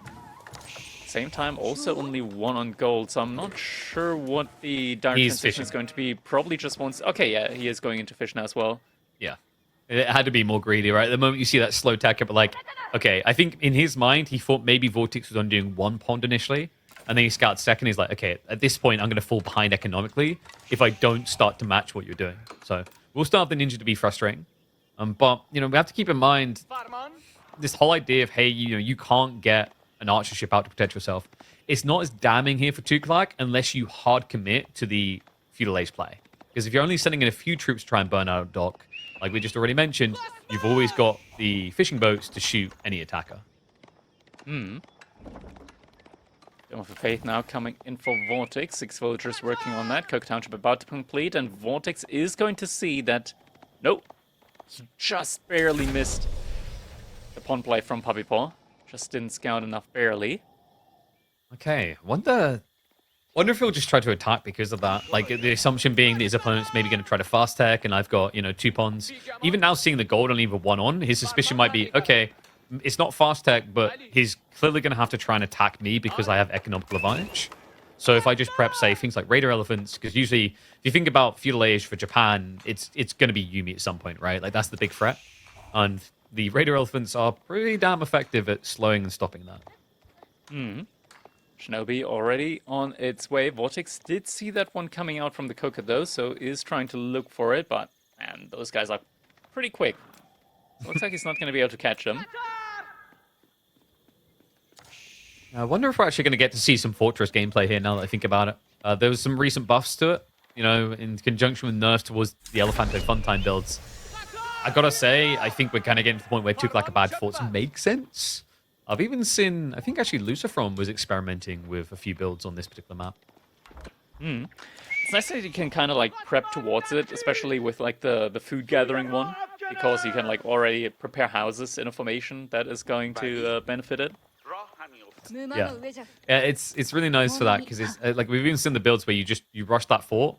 Same time, also only 1 on gold, so I'm not sure what the direct transition is going to be. Probably just once. Okay, yeah, he is going into fish now as well. Yeah. It had to be more greedy, right? The moment you see that slow tacker, but like, okay, I think in his mind, he thought maybe VortiX was on doing 1 pond initially, and then he scouted second. He's like, okay, at this point, I'm going to fall behind economically if I don't start to match what you're doing. So we'll start the ninja to be frustrating. But, you know, we have to keep in mind this whole idea of, hey, you know, you can't get an archer ship out to protect yourself. It's not as damning here for Tuklak unless you hard commit to the feudal age play. Because if you're only sending in a few troops to try and burn out a dock, like we just already mentioned, you've always got the fishing boats to shoot any attacker. Dome of Faith now coming in for VortiX. 6 villagers working on that. Cook Township about to complete, and VortiX is going to see that... Nope. He just barely missed the pond play from Puppypaw. Just didn't scout enough, barely. Okay, wonder if he'll just try to attack because of that. Like, the assumption being that his opponent's maybe going to try to fast tech, and I've got, you know, 2 ponds. Even now seeing the gold and even 1 on, his suspicion might be, okay, it's not fast tech, but he's clearly going to have to try and attack me because I have economical advantage. So if I just prep, say, things like Raider Elephants, because usually, if you think about feudal age for Japan, it's going to be Yumi at some point, right? Like, that's the big threat. And the Raider Elephants are pretty damn effective at slowing and stopping that. Shinobi already on its way. VortiX did see that one coming out from the Coca though, so is trying to look for it, but man, those guys are pretty quick. Looks like he's not going to be able to catch them. I wonder if we're actually going to get to see some Fortress gameplay here now that I think about it. There was some recent buffs to it, you know, in conjunction with nerfs towards the Elefanto Funtime builds. I gotta say, I think we're kind of getting to the point where Tuklak Bad Forts make sense. I've even seen, I think actually Lucifron was experimenting with a few builds on this particular map. It's nice that you can kind of like prep towards it, especially with like the food gathering one, because you can like already prepare houses in a formation that is going to benefit it. Yeah, it's really nice for that because it's like we've even seen the builds where you rush that fort,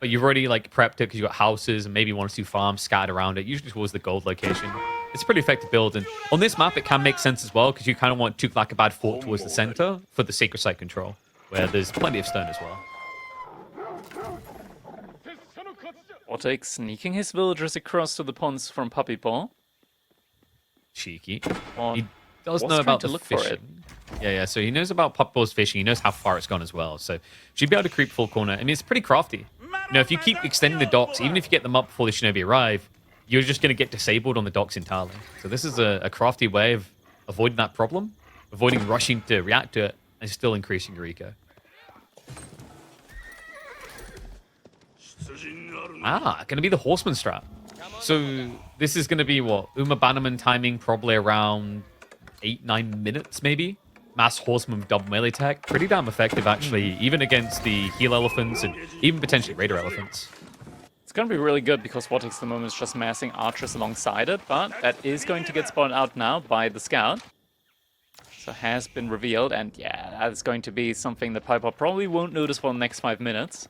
but you've already like prepped it because you've got houses and maybe 1 or 2 farms scattered around it, usually towards the gold location. It's a pretty effective build, and on this map it can make sense as well because you kind of want Tuklak Bad Fort towards the center for the sacred site control, where there's plenty of stone as well. VortiX sneaking his villagers across to the ponds from Puppypaw. Cheeky. Well, he does know about the for it. fishing. Yeah, so he knows about Puppypaw's fishing. He knows how far it's gone as well. So should be able to creep full corner. I mean, it's pretty crafty. You know, if you keep extending the docks, even if you get them up before the shinobi arrive, you're just going to get disabled on the docks entirely. So this is a crafty way of avoiding that problem, avoiding rushing to react to it, and still increasing your eco. Going to be the Horseman strat. So this is going to be what? Uma Bannerman timing probably around 8-9 minutes maybe. Mass Horseman with double melee tech. Pretty damn effective actually, even against the heal elephants and even potentially Raider elephants. It's going to be really good because VortiX at the moment is just massing archers alongside it, but that is going to get spotted out now by the scout. So has been revealed, and yeah, that is going to be something that Piper probably won't notice for the next 5 minutes.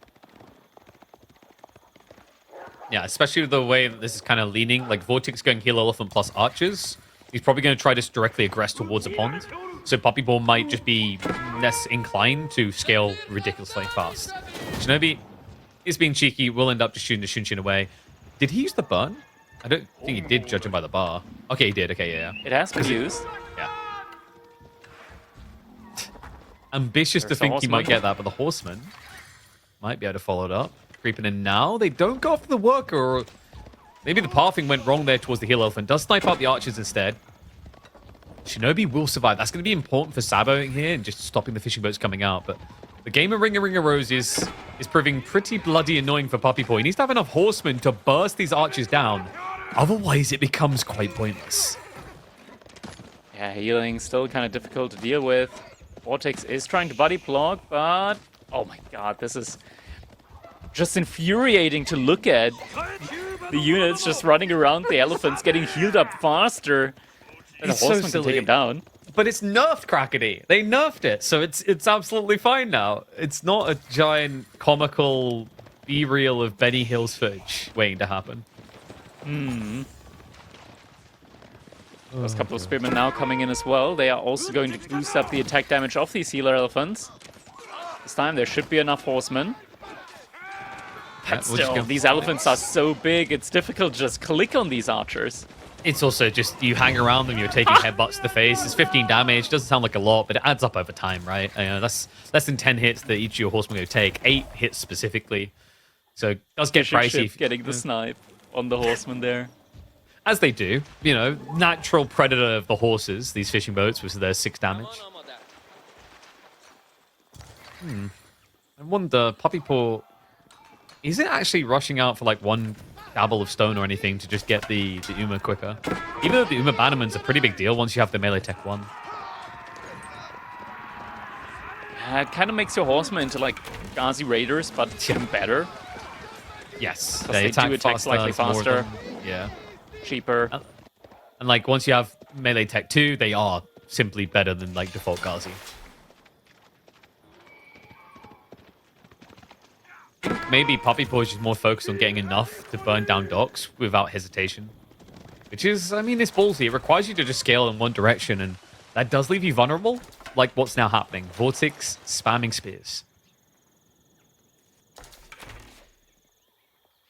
Yeah, especially the way that this is kind of leaning. Like, VortiX going heal elephant plus archers. He's probably going to try to directly aggress towards a pond. So Puppypaw might just be less inclined to scale ridiculously fast. Shinobi is being cheeky. Will end up just shooting the Shunshin away. Did he use the burn? I don't think he did, judging by the bar. Okay, he did. Okay, yeah. It has been used. Yeah. Ambitious to think he might get that, but the Horseman might be able to follow it up. Creeping in now. They don't go for the worker, or maybe the pathing went wrong there towards the heal elephant. Does snipe out the archers instead. Shinobi will survive. That's going to be important for Saboing here and just stopping the fishing boats coming out. But the game of Ring of Roses is proving pretty bloody annoying for Puppypaw. He needs to have enough horsemen to burst these archers down. Otherwise, it becomes quite pointless. Yeah, healing still kind of difficult to deal with. VortiX is trying to buddy block, but oh my god, this is just infuriating to look at. The units just running around the elephants, getting healed up faster. And the It's so horseman can take silly. him down. But it's nerfed, Crackety. They nerfed it, so it's absolutely fine now. It's not a giant comical B-reel of Benny Hill's footage waiting to happen. There's a couple of spearmen now coming in as well. They are also going to boost up the attack damage of these healer elephants. This time there should be enough horsemen. But still, these elephants are so big, it's difficult to just click on these archers. It's also just you hang around them, you're taking headbutts to the face. It's 15 damage. Doesn't sound like a lot, but it adds up over time, right? That's less than 10 hits that each of your horsemen go take. 8 hits specifically. So it does get pricey. Getting the snipe on the horseman there. As they do. You know, natural predator of the horses, these fishing boats, which is their 6 damage. I wonder, Puppypaw, is it actually rushing out for like one dabble of stone or anything to just get the Uma quicker? Even though the Uma Bannerman's a pretty big deal once you have the melee tech 1. It kind of makes your horsemen into like Ghazi Raiders, but even better. Yes, They do attack slightly faster. Yeah. Cheaper. And like once you have melee tech 2, they are simply better than like default Ghazi. I think maybe Puppypaw is just more focused on getting enough to burn down docks without hesitation. Which is, I mean, it's ballsy. It requires you to just scale in one direction, and that does leave you vulnerable. Like what's now happening. VortiX spamming spears.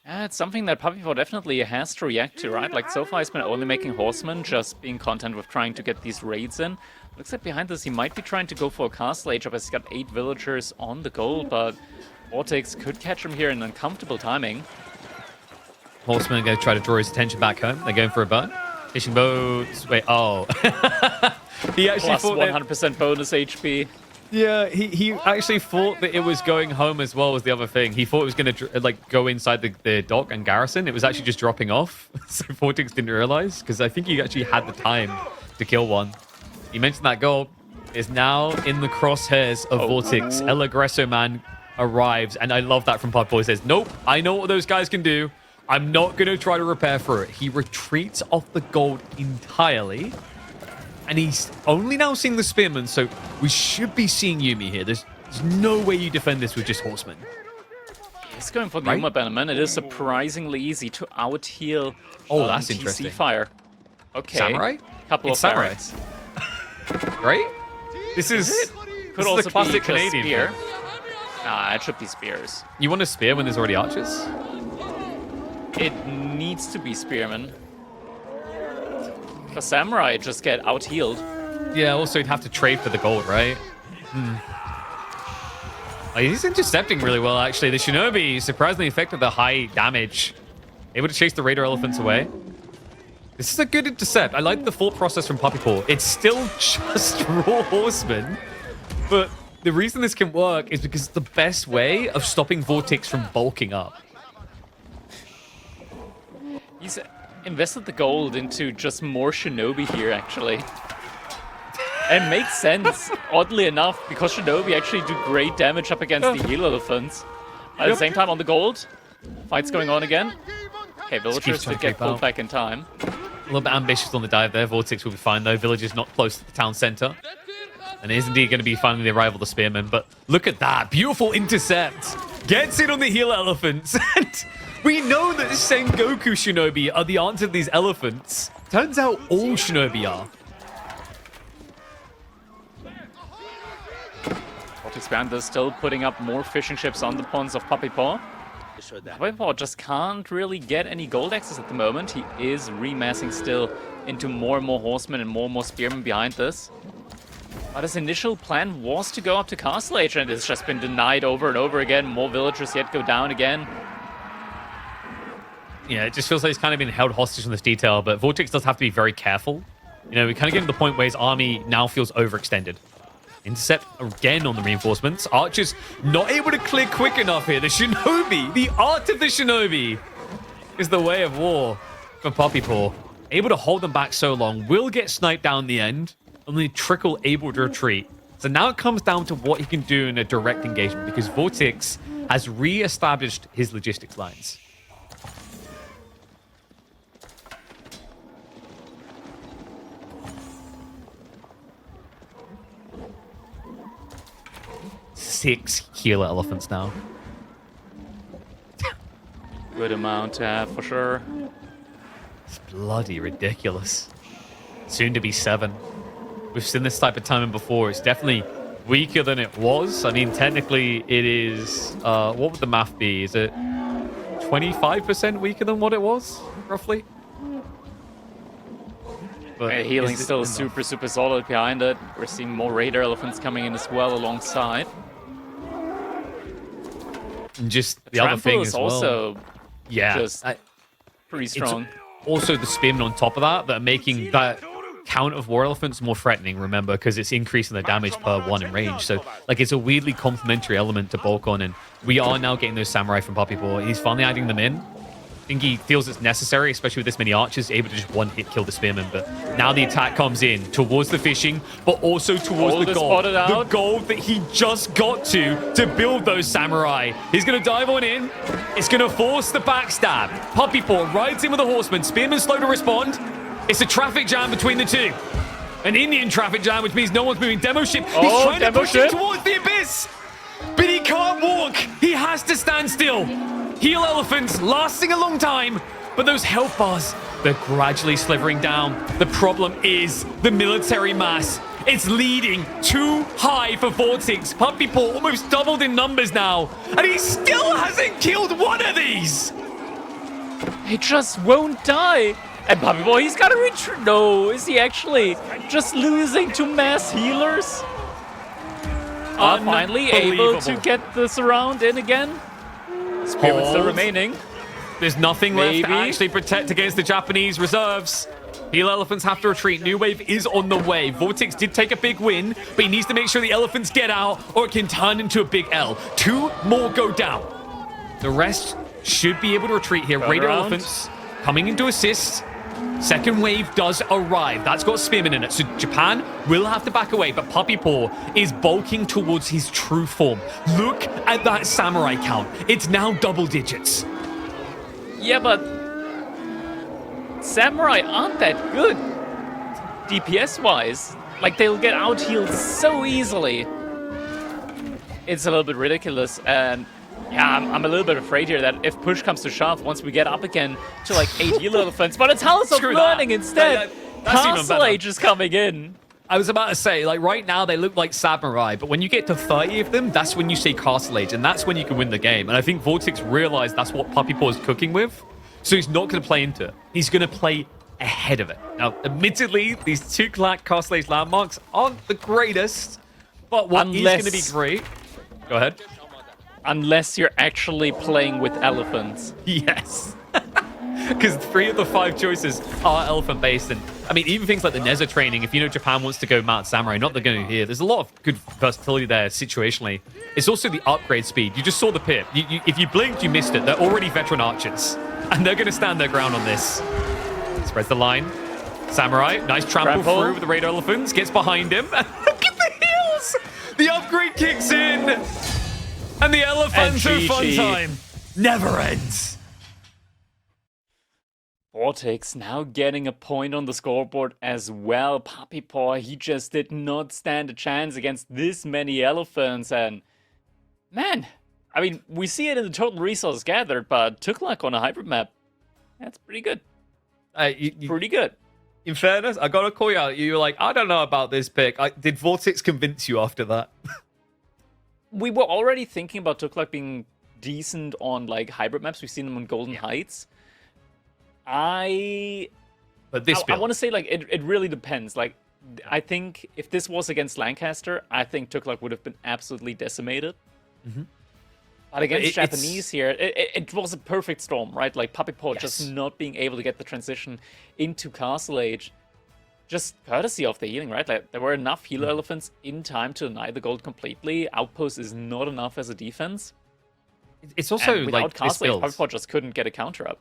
It's something that Puppypaw definitely has to react to, right? Like, so far he's been only making horsemen, just being content with trying to get these raids in. Looks like behind this he might be trying to go for a castle age up as he's got 8 villagers on the goal, but VortiX could catch him here in uncomfortable timing. Horsemen are going to try to draw his attention back home. They're going for a burn. Fishing boats. Wait, oh. He actually Plus thought 100% bonus HP. Yeah, he actually thought that it was going home as well as the other thing. He thought it was going to like go inside the dock and garrison. It was actually just dropping off. So VortiX didn't realize because I think he actually had the time to kill one. He mentioned that goal is now in the crosshairs of VortiX. El Aggresso Man arrives, and I love that from Puppypaw. He says, "Nope, I know what those guys can do. I'm not going to try to repair for it." He retreats off the gold entirely. And he's only now seeing the spearmen, so we should be seeing Yumi here. There's no way you defend this with just horsemen. He's going for the Uma Bannerman. It is surprisingly easy to out-heal that's TC interesting. fire. Okay. Samurai? Couple It's of samurai. barracks. Right? This is Could a also classic be just Canadian spear. thing. Nah, it should be spears. You want a spear when there's already archers? It needs to be spearmen. The samurai just get out-healed. Yeah, also you'd have to trade for the gold, right? Oh, he's intercepting really well, actually. The Shinobi surprisingly effective, the high damage. Able to chase the Raider Elephants away. This is a good intercept. I like the thought process from Puppypaw. It's still just raw horsemen, but the reason this can work is because it's the best way of stopping VortiX from bulking up. He's invested the gold into just more Shinobi here, actually. And makes sense, oddly enough, because Shinobi actually do great damage up against the heal elephants. At the same time, on the gold, fight's going on again. Okay, villagers did get pulled back in time. A little bit ambitious on the dive there. VortiX will be fine, though. Village is not close to the town center. And it is indeed going to be finally the arrival of the spearmen. But look at that. Beautiful intercept. Gets in on the heal elephants. And we know that Sengoku Shinobi are the answer to these elephants. Turns out all Shinobi are. VortiX Panther still putting up more fishing ships on the ponds of Puppypaw. Puppypaw just can't really get any gold access at the moment. He is remassing still into more and more horsemen and more spearmen behind this. But his initial plan was to go up to Castle Age, and it's just been denied over and over again. More villagers yet go down again. Yeah, it just feels like he's kind of been held hostage on this detail, but VortiX does have to be very careful. You know, we kind of get to the point where his army now feels overextended. Intercept again on the reinforcements. Archers not able to clear quick enough here. The Shinobi, the art of the Shinobi, is the way of war for Puppypaw. Able to hold them back so long, will get sniped down the end, only Trickle able to retreat. So now it comes down to what he can do in a direct engagement, because VortiX has re-established his logistics lines. 6 healer elephants now. Good amount to have for sure. It's bloody ridiculous. Soon to be 7. We've seen this type of timing before. It's definitely weaker than it was. I mean, technically, it is... what would the math be? Is it 25% weaker than what it was, roughly? But Healing's still enough? super solid behind it. We're seeing more Raider Elephants coming in as well alongside. And just the other thing is as well. also just I, pretty strong. It's also the spin on top of that are making that count of war elephants more threatening, remember, because it's increasing the damage per 1 in range. So, like, it's a weirdly complementary element to bulk on, and we are now getting those samurai from Puppypaw. He's finally adding them in. I think he feels it's necessary, especially with this many archers, able to just one-hit kill the spearmen. But now the attack comes in towards the fishing, but also towards the gold. The gold that he just got to build those samurai. He's going to dive on in. It's going to force the backstab. Puppypaw rides in with a horseman. Spearman slow to respond. It's a traffic jam between the two. An Indian traffic jam, which means no one's moving. Demo ship. He's trying to push him towards the abyss. But he can't walk. He has to stand still. Heal elephants lasting a long time, but those health bars, they're gradually slithering down. The problem is the military mass. It's leading too high for VortiX. Puppypaw almost doubled in numbers now, and he still hasn't killed one of these. He just won't die. And Puppypaw, he's got to retreat. No, is he actually just losing to mass healers? Finally able to get the surround in again. Spearman still remaining. There's nothing left to actually protect against the Japanese reserves. Heal elephants have to retreat. New wave is on the way. VortiX did take a big win, but he needs to make sure the elephants get out or it can turn into a big L. 2 more go down. The rest should be able to retreat here. Raider elephants coming in to assist. Second wave does arrive. That's got spearmen in it. So Japan will have to back away, but Puppypaw is bulking towards his true form. Look at that samurai count. It's now double digits. Yeah, but samurai aren't that good DPS-wise. Like, they'll get out-healed so easily. It's a little bit ridiculous, and yeah, I'm a little bit afraid here that if push comes to shove, once we get up again to like 8 heal elephants, but it's House of Learning instead. Castle Age is coming in. I was about to say, like, right now they look like samurai, but when you get to 30 of them, that's when you say Castle Age, and that's when you can win the game. And I think VortiX realized that's what Puppypaw is cooking with, so he's not going to play into it. He's going to play ahead of it. Now, admittedly, these 2 Castle Age landmarks aren't the greatest, but what is going to be great... Go ahead. Unless you're actually playing with elephants. Yes. Because 3 of the 5 choices are elephant-based. And, I mean, even things like the Neza training, if you know Japan wants to go Mount Samurai, not they're going to here. There's a lot of good versatility there situationally. It's also the upgrade speed. You just saw the pip. If you blinked, you missed it. They're already veteran archers. And they're going to stand their ground on this. Spreads the line. Samurai, nice trample through with the Raider elephants. Gets behind him. And look at the heals! The upgrade kicks in! And the elephants are fun time. Never ends. VortiX now getting a point on the scoreboard as well. Puppypaw, he just did not stand a chance against this many elephants. And man, I mean, we see it in the total resources gathered, but Tuklak on a hybrid map, that's pretty good. Pretty good. In fairness, I got to call you out. You were like, I don't know about this pick. Did VortiX convince you after that? We were already thinking about Tuklak being decent on like hybrid maps. We've seen them on Golden Heights. But this I want to say like it really depends. Like I think if this was against Lancaster, I think Tuklak would have been absolutely decimated. Mm-hmm. But against Japanese here, it was a perfect storm, right? Like Puppypaw just not being able to get the transition into Castle Age. Just courtesy of the healing, right? Like, there were enough healer elephants in time to deny the gold completely. Outpost is not enough as a defense. It's also and without like Castle Age, Puppypaw just couldn't get a counter up.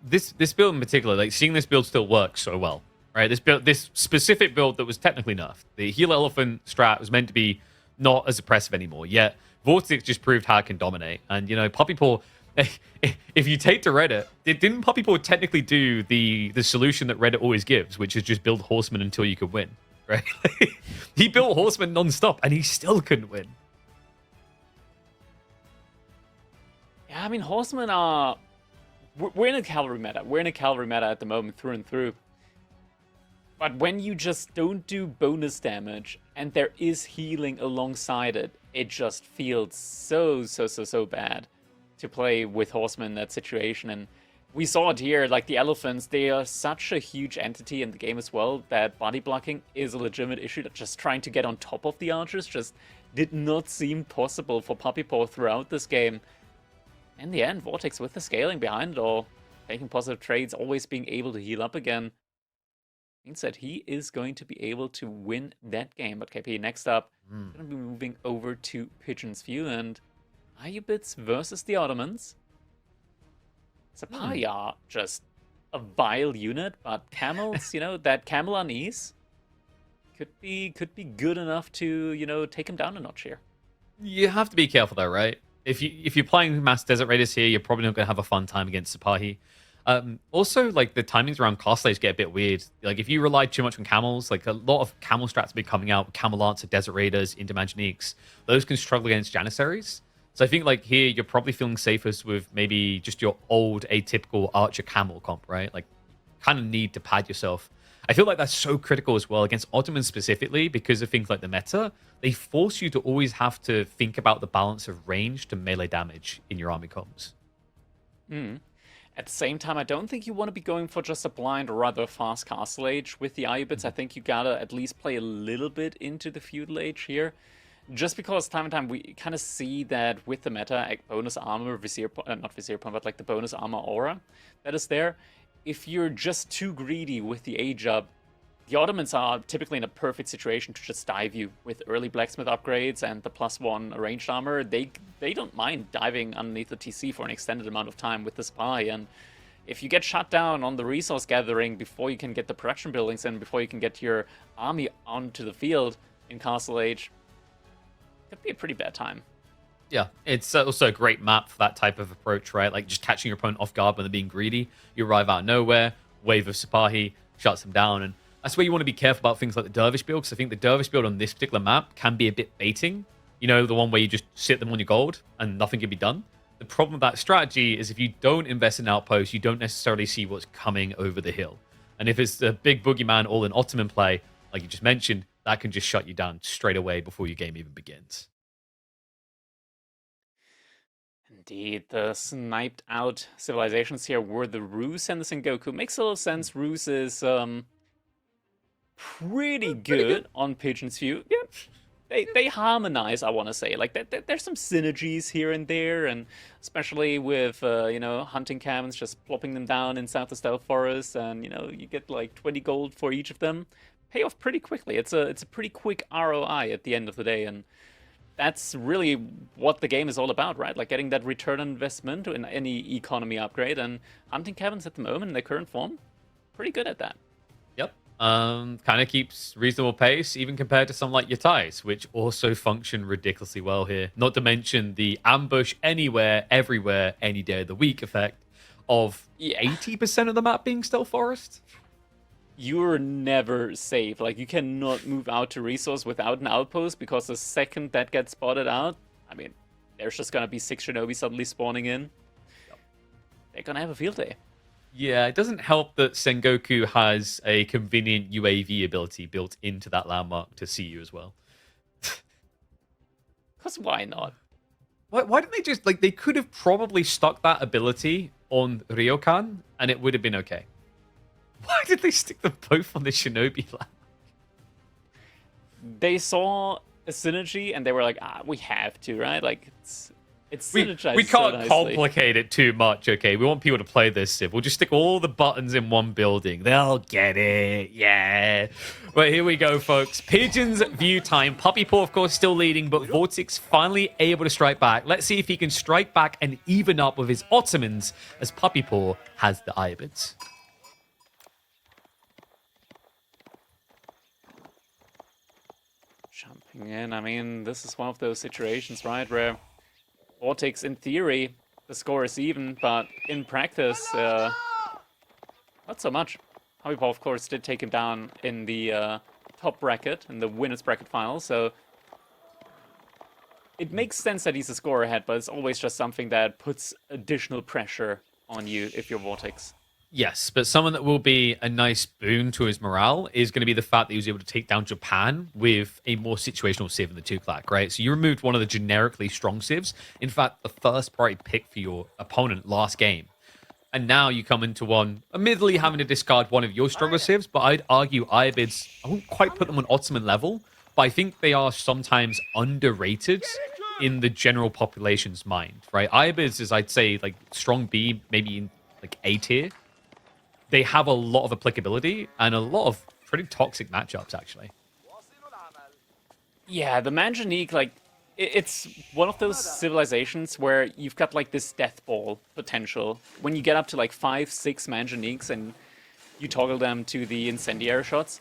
This build in particular, like seeing this build still work so well, right? This specific build that was technically nerfed. The healer elephant strat was meant to be not as oppressive anymore. Yet VortiX just proved how it can dominate. And you know, Puppypaw. If you take to Reddit, didn't Puppypaw technically do the solution that Reddit always gives, which is just build horsemen until you could win, right? He built horsemen non-stop, and he still couldn't win. Yeah, I mean, horsemen are... We're in a cavalry meta. We're in a cavalry meta at the moment, through and through. But when you just don't do bonus damage, and there is healing alongside it, it just feels so bad to play with horsemen in that situation. And we saw it here, like the elephants, they are such a huge entity in the game as well, that body blocking is a legitimate issue. That just trying to get on top of the archers just did not seem possible for Puppypaw throughout this game. In the end, VortiX with the scaling behind it all, making positive trades, always being able to heal up again, means that he is going to be able to win that game. But KP, next up, going to be moving over to Pigeon's View, and Ayubits versus the Ottomans. Sipahi are just a vile unit, but camels, you know, that camel unease could be good enough to, you know, take him down a notch here. You have to be careful though, right? If you're playing Mass Desert Raiders here, you're probably not going to have a fun time against Sipahi. Also, like, the timings around castles get a bit weird. Like, if you rely too much on camels, like, a lot of camel strats have been coming out, Camel Lancer, Desert Raiders, Intermaginiques. Those can struggle against Janissaries. So I think, like, here, you're probably feeling safest with maybe just your old, atypical Archer Camel comp, right? Like, kind of need to pad yourself. I feel like that's so critical as well against Ottomans specifically because of things like the meta. They force you to always have to think about the balance of range to melee damage in your army comps. At the same time, I don't think you want to be going for just a blind or rather fast castle age with the Ayubits. I think you gotta at least play a little bit into the feudal age here. Just because time and time we kind of see that with the meta, like bonus armor, not Vizier Point, but like the bonus armor aura that is there. If you're just too greedy with the age up, the Ottomans are typically in a perfect situation to just dive you with early blacksmith upgrades and the +1 ranged armor. They don't mind diving underneath the TC for an extended amount of time with the spy. And if you get shut down on the resource gathering before you can get the production buildings in, before you can get your army onto the field in Castle Age, it could be a pretty bad time. Yeah, it's also a great map for that type of approach, right? Like just catching your opponent off guard when they're being greedy. You arrive out of nowhere, wave of Sipahi, shuts them down, and that's where you want to be careful about things like the Dervish build, because I think the Dervish build on this particular map can be a bit baiting. You know, the one where you just sit them on your gold and nothing can be done. The problem with that strategy is if you don't invest in outposts, you don't necessarily see what's coming over the hill. And if it's the big boogeyman all in Ottoman play, like you just mentioned, that can just shut you down straight away before your game even begins. Indeed, the sniped out civilizations here were the Rus and the Sengoku. Makes a little sense. Rus is pretty good on Pigeon's View. Yeah, they harmonize, I want to say. Like, there's some synergies here and there, and especially with, you know, hunting cabins, just plopping them down in South of Stealth Forest, and, you know, you get like 20 gold for each of them. Pay off pretty quickly. It's a pretty quick ROI at the end of the day, and that's really what the game is all about, right? Like getting that return on investment in any economy upgrade, and hunting cabins at the moment in their current form, pretty good at that. Yep. Kind of keeps reasonable pace, even compared to some like Yatais, which also function ridiculously well here. Not to mention the ambush anywhere, everywhere, any day of the week effect of 80% of the map being stealth forest. You're never safe. Like, you cannot move out to resource without an outpost, because the second that gets spotted out, I mean, there's just gonna be 6 shinobi suddenly spawning in. Yep. They're gonna have a field day. Yeah, it doesn't help that Sengoku has a convenient UAV ability built into that landmark to see you as well. Because why not? Why didn't they just, like, they could have probably stuck that ability on Ryokan and it would have been okay. Why did they stick them both on the shinobi land? They saw a synergy and they were like, we have to, right? Like, it's synergized. We can't complicate it too much, okay? We want people to play this Civ. We'll just stick all the buttons in one building. They'll get it, yeah. But here we go, folks. Pigeon's View time. Puppypaw, of course, still leading, but VortiX finally able to strike back. Let's see if he can strike back and even up with his Ottomans, as Puppypaw has the Ayubits. Jumping in, I mean, this is one of those situations, right, where VortiX, in theory, the score is even, but in practice, not so much. Puppypaw, of course, did take him down in the top bracket, in the winners bracket final, so it makes sense that he's a score ahead, but it's always just something that puts additional pressure on you if you're VortiX. Yes, but someone that will be a nice boon to his morale is going to be the fact that he was able to take down Japan with a more situational civ in the 2-clack, right? So you removed one of the generically strong civs. In fact, the first priority pick for your opponent last game. And now you come into one, admittedly having to discard one of your stronger civs, but I'd argue Iobids, I won't quite put them on Ottoman level, but I think they are sometimes underrated in the general population's mind, right? Iobids is, I'd say, like strong B, maybe in like A tier. They have a lot of applicability and a lot of pretty toxic matchups, actually. Yeah, the Manjanique, like, it's one of those civilizations where you've got, like, this death ball potential. When you get up to, like, 5, 6 Manjaniques and you toggle them to the incendiary shots,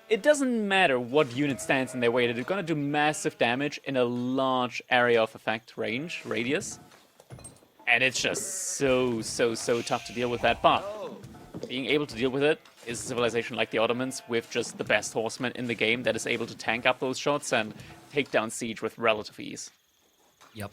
it doesn't matter what unit stands in their way, they're gonna do massive damage in a large area of effect range, radius. And it's just so tough to deal with that, but being able to deal with it is a civilization like the Ottomans with just the best horsemen in the game that is able to tank up those shots and take down siege with relative ease. Yep.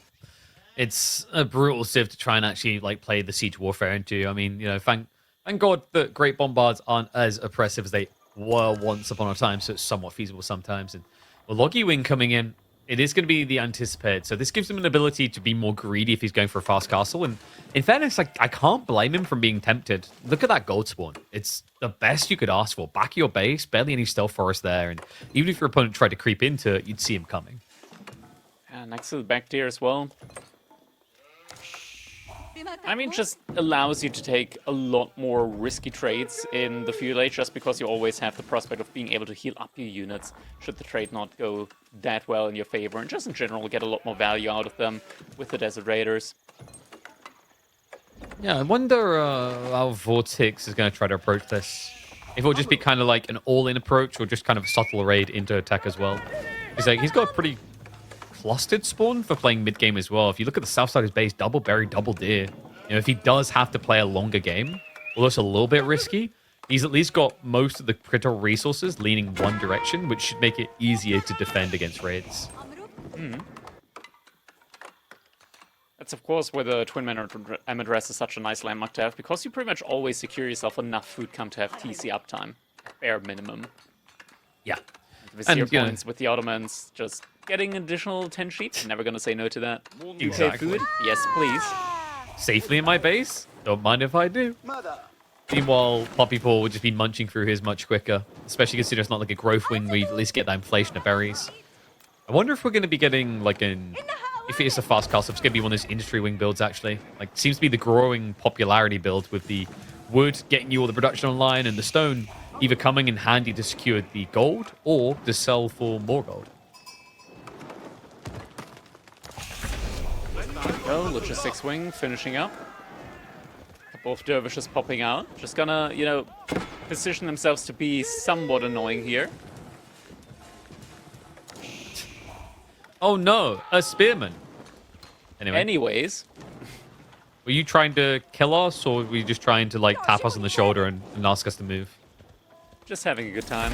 It's a brutal civ to try and actually like play the siege warfare into. I mean, you know, thank God that Great Bombards aren't as oppressive as they were once upon a time, so it's somewhat feasible sometimes. And with Loggy Wing coming in, it is going to be the anticipated. So this gives him an ability to be more greedy if he's going for a fast castle. And in fairness, like, I can't blame him from being tempted. Look at that gold spawn. It's the best you could ask for. Back of your base, barely any stealth forest there. And even if your opponent tried to creep into it, you'd see him coming. Next to the back tier as well. I mean, just allows you to take a lot more risky trades in the feudal age just because you always have the prospect of being able to heal up your units should the trade not go that well in your favor, and just in general get a lot more value out of them with the Desert Raiders. Yeah, I wonder how VortiX is going to try to approach this. If it'll just be kind of like an all-in approach or just kind of a subtle raid into attack as well. He's got a pretty clustered spawn for playing mid-game as well. If you look at the south side of his base, double berry, double deer. You know, if he does have to play a longer game, although it's a little bit risky, he's at least got most of the critical resources leaning one direction, which should make it easier to defend against raids. That's of course where the Twin Man Amadress is such a nice landmark to have, because you pretty much always secure yourself enough food come to have TC uptime, bare minimum. Yeah. With your points with the Ottomans, just getting additional 10 sheep, never gonna say no to that. Exactly. UK food? Yes, please. Safely in my base? Don't mind if I do. Meanwhile, Puppypaw would just be munching through his much quicker, especially considering it's not like a growth wing where you at least get that inflation of berries. I wonder if we're going to be getting like if it is a fast castle, it's going to be one of those industry wing builds actually. Like, seems to be the growing popularity build with the wood getting you all the production online and the stone either coming in handy to secure the gold or to sell for more gold. Go, Logistics Wing finishing up. Couple of dervishes popping out. Just gonna, you know, position themselves to be somewhat annoying here. Oh no, a spearman. Anyways. Were you trying to kill us, or were you just trying to like tap us on the shoulder and ask us to move? Just having a good time.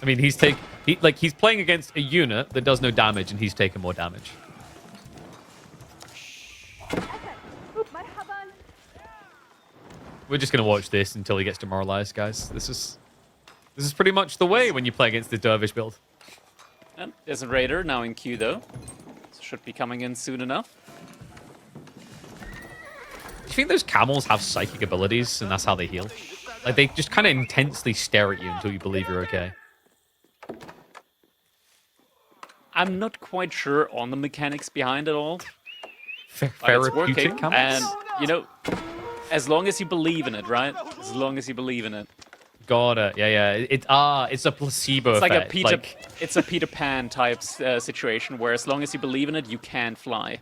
I mean, he's playing against a unit that does no damage, and he's taking more damage. We're just gonna watch this until he gets demoralized, guys. This is pretty much the way when you play against the dervish build. And there's a raider now in queue though. So should be coming in soon enough. Do you think those camels have psychic abilities, and that's how they heal? Like, they just kind of intensely stare at you until you believe you're okay. I'm not quite sure on the mechanics behind it all. Therapeutic camels? And, you know, as long as you believe in it, right? As long as you believe in it. Got it. Yeah. It's a placebo effect. effect. It's a Peter Pan type situation where as long as you believe in it, you can fly.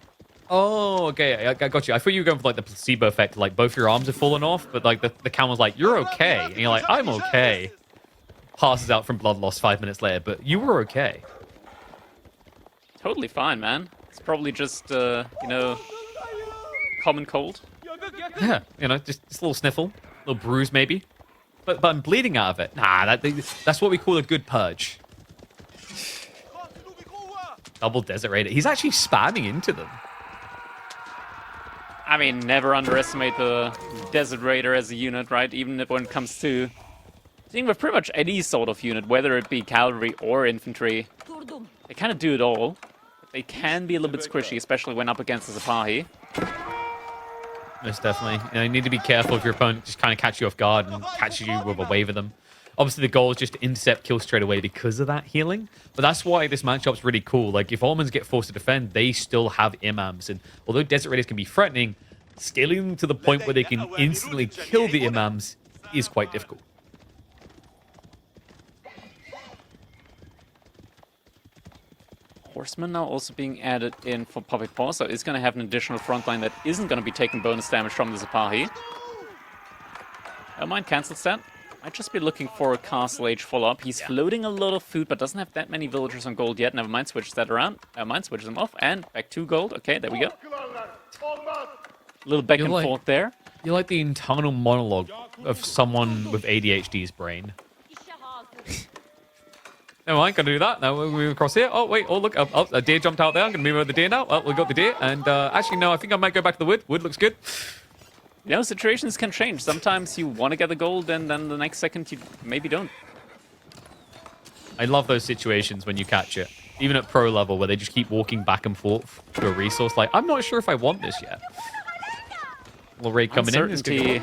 Oh, okay. I got you. I thought you were going for like the placebo effect, like both your arms have fallen off, but like the camel's like, you're okay. And you're like, I'm okay. Passes out from blood loss 5 minutes later, but you were okay. Totally fine, man. It's probably just, you know, common cold. Yeah, you know, just a little sniffle, a little bruise maybe. But I'm bleeding out of it. Nah, that's what we call a good purge. double Desert Raider. He's actually spamming into them. I mean, never underestimate the Desert Raider as a unit, right? Even when it comes to dealing with pretty much any sort of unit, whether it be cavalry or infantry. They kind of do it all. But they can be a little bit squishy, especially when up against the Zapahi. Most definitely. You need to be careful if your opponent just kind of catch you off guard and catches you with a wave of them. Obviously, the goal is just to intercept, kill straight away because of that healing. But that's why this matchup's really cool. Like, if Almonds get forced to defend, they still have imams. And although Desert Raiders can be threatening, scaling them to the point where they can instantly kill the imams is quite difficult. Horseman now also being added in for Puppypaw, so it's going to have an additional front line that isn't going to be taking bonus damage from the Zapahi. Don't mind, cancels that. Might just be looking for a Castle Age follow-up. He's floating a lot of food, but doesn't have that many villagers on gold yet. Never mind, switches that around. Never mind, switches them off, and back to gold. Okay, there we go. A little back and forth there. You're like the internal monologue of someone with ADHD's brain. No, I ain't gonna do that. Now we'll move across here. Oh, wait. Oh, look. Oh, a deer jumped out there. I'm gonna move over the deer now. Oh, we got the deer. And actually, no, I think I might go back to the wood. Wood looks good. You know, situations can change. Sometimes you want to get the gold, and then the next second you maybe don't. I love those situations when you catch it. Even at pro level, where they just keep walking back and forth to a resource. Like, I'm not sure if I want this yet. Little raid coming in. Uncertainty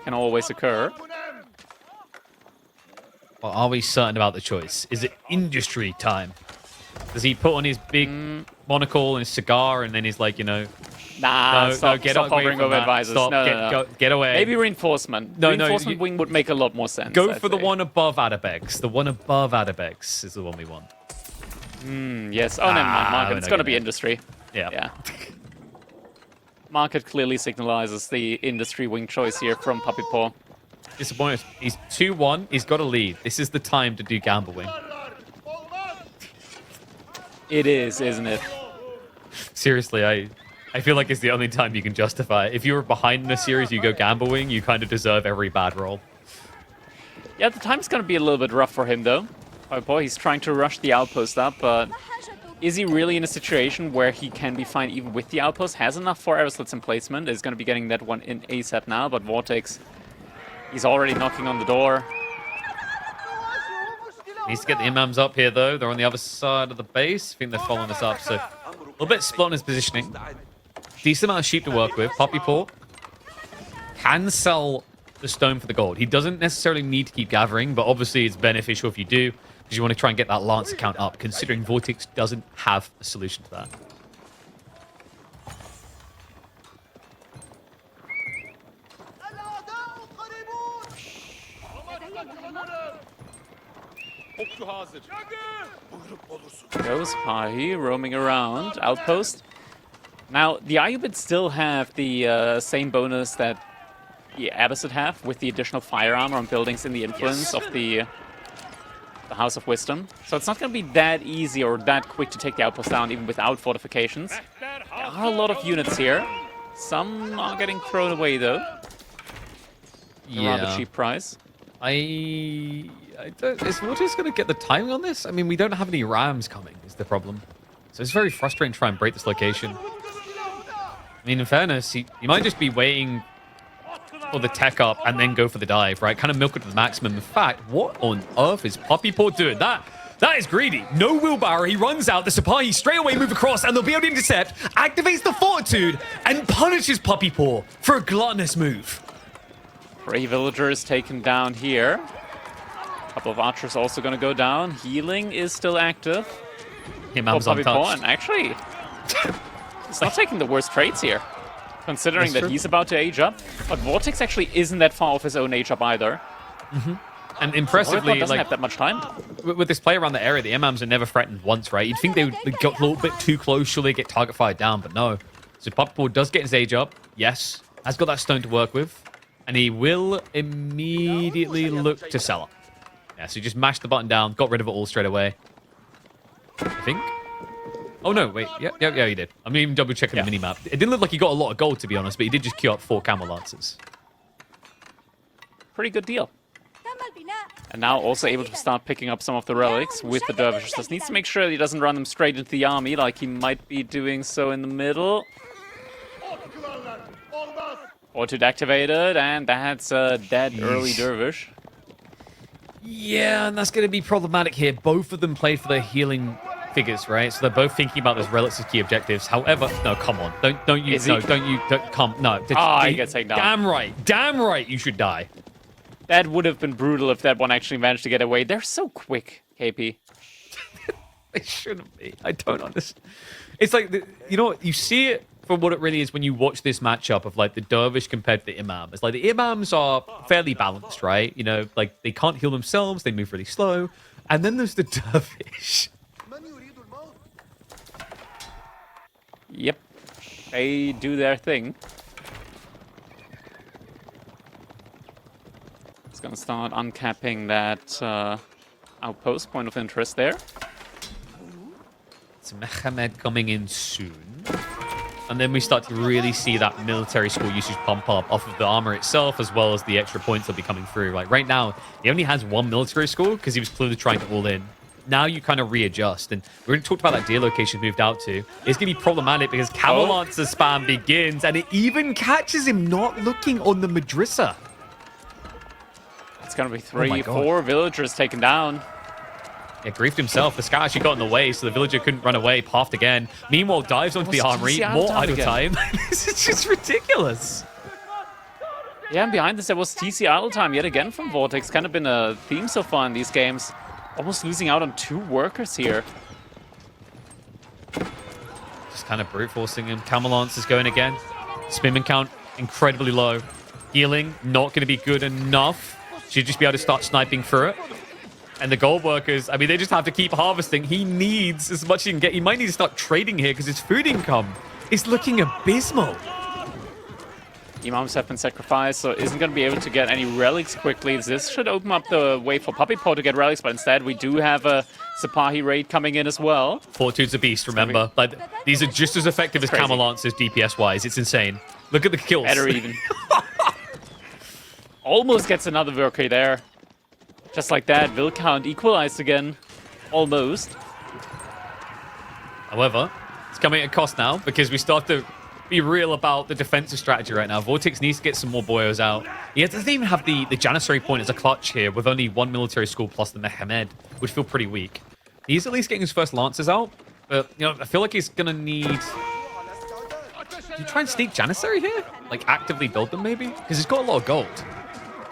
can always occur. Well, are we certain about the choice? Is it industry time? Does he put on his big monocle and his cigar, and then he's like, you know... Nah, no, stop hovering over advisors. Stop, No. get away. Maybe reinforcement. Reinforcement wing would make a lot more sense. Go for the one above Adabegs. The one above Adabegs is the one we want. Yes. Oh, never mind. Market. It's going to be industry. Yeah. Market clearly signalizes the industry wing choice here from Puppypaw. Disappointed. He's 2-1. He's got to lead. This is the time to do gambling. It is, isn't it? Seriously, I feel like it's the only time you can justify it. If you were behind in a series, you go gambling, you kind of deserve every bad roll. Yeah, the time's going to be a little bit rough for him, though. Oh boy, he's trying to rush the outpost up, but is he really in a situation where he can be fine even with the outpost? Has enough for arrow slits in placement. Is going to be getting that one in ASAP now, but VortiX, he's already knocking on the door. Needs to get the imams up here, though. They're on the other side of the base. I think they're following us up, so a little bit split on his positioning. Decent amount of sheep to work with. Puppypaw can sell the stone for the gold. He doesn't necessarily need to keep gathering, but obviously it's beneficial if you do, because you want to try and get that Lancer count up, considering VortiX doesn't have a solution to that. Goes Zapahi roaming around. Outpost. Now, the Ayubids still have the same bonus that the Abbas would have, with the additional fire armor on buildings in the influence of the House of Wisdom. So it's not going to be that easy or that quick to take the outpost down, even without fortifications. There are a lot of units here. Some are getting thrown away, though. Around a cheap price. Is VortiX going to get the timing on this? I mean, we don't have any rams coming, is the problem. So it's very frustrating to try and break this location. I mean, in fairness, he might just be waiting for the tech up and then go for the dive, right? Kind of milk it to the maximum. In fact, what on earth is Puppypaw doing? That is greedy. No wheelbarrow. He runs out. The Zapahi straight away move across, and they'll be able to intercept, activates the Fortitude, and punishes Puppypaw for a gluttonous move. 3 villagers taken down here. A couple of archers also going to go down. Healing is still active. Imam's untouched. And actually, he's not taking the worst trades here, considering that he's about to age up. But VortiX actually isn't that far off his own age up either. And impressively, doesn't have that much time. With this play around the area, the imams are never threatened once, right? You'd think they would get a little bit too close, surely get target fired down, but no. So Puppypaw does get his age up, yes, has got that stone to work with, and he will immediately look to sell it. Yeah, so he just mashed the button down, got rid of it all straight away. I think. Oh no, wait, yeah, he did. I'm even double checking the minimap. It didn't look like he got a lot of gold, to be honest, but he did just queue up 4 camel lancers. Pretty good deal. And now also able to start picking up some of the relics with the dervishes. Just needs to make sure that he doesn't run them straight into the army like he might be doing so in the middle. Fortitude activated, and that's a dead early dervish. Yeah, and that's going to be problematic here. Both of them played for their healing figures, right? So they're both thinking about those relics as key objectives. However, no, come on, don't you, no. He gets taken down. Damn right, you should die. That would have been brutal if that one actually managed to get away. They're so quick, KP. They shouldn't be. I don't understand. It's like, you know what? You see it for what it really is when you watch this matchup of like the dervish compared to the imam. It's like the imams are fairly balanced, right? You know, like they can't heal themselves, they move really slow. And then there's the dervish. Yep. They do their thing. It's gonna start uncapping that outpost point of interest there. It's Mehmet coming in soon. And then we start to really see that military school usage pump up off of the armor itself, as well as the extra points that'll be coming through. Like right now, he only has one military school because he was clearly trying to all in. Now you kind of readjust. And we already talked about that deer location moved out to. It's going to be problematic because Camelancer spam begins, and it even catches him not looking on the Madrissa. It's going to be 3, 4 villagers taken down. Yeah, griefed himself. The scout actually got in the way, so the villager couldn't run away. Paffed again. Meanwhile, dives onto the armory. More idle time. This is just ridiculous. Yeah, and behind this, there was TC idle time yet again from VortiX. Kind of been a theme so far in these games. Almost losing out on 2 workers here. Just kind of brute forcing him. Camelance is going again. Spinman count incredibly low. Healing not going to be good enough. Should just be able to start sniping through it. And the gold workers, I mean, they just have to keep harvesting. He needs as much as he can get. He might need to start trading here because his food income is looking abysmal. Imams have been sacrificed, so isn't going to be able to get any relics quickly. This should open up the way for Puppypaw to get relics, but instead we do have a Sipahi raid coming in as well. Fortitude's a beast, remember. Like, these are just as effective as Camelance's DPS-wise. It's insane. Look at the kills. Better even. Almost gets another worker there. Just like that, Will count equalized again. Almost. However, it's coming at a cost now because we start to be real about the defensive strategy right now. VortiX needs to get some more boyos out. He doesn't even have the Janissary point as a clutch here with only 1 military school plus the Mehmed, which feel pretty weak. He's at least getting his first Lancers out, but you know, I feel like he's going to need... Do you try and sneak Janissary here? Like actively build them maybe? Because he's got a lot of gold.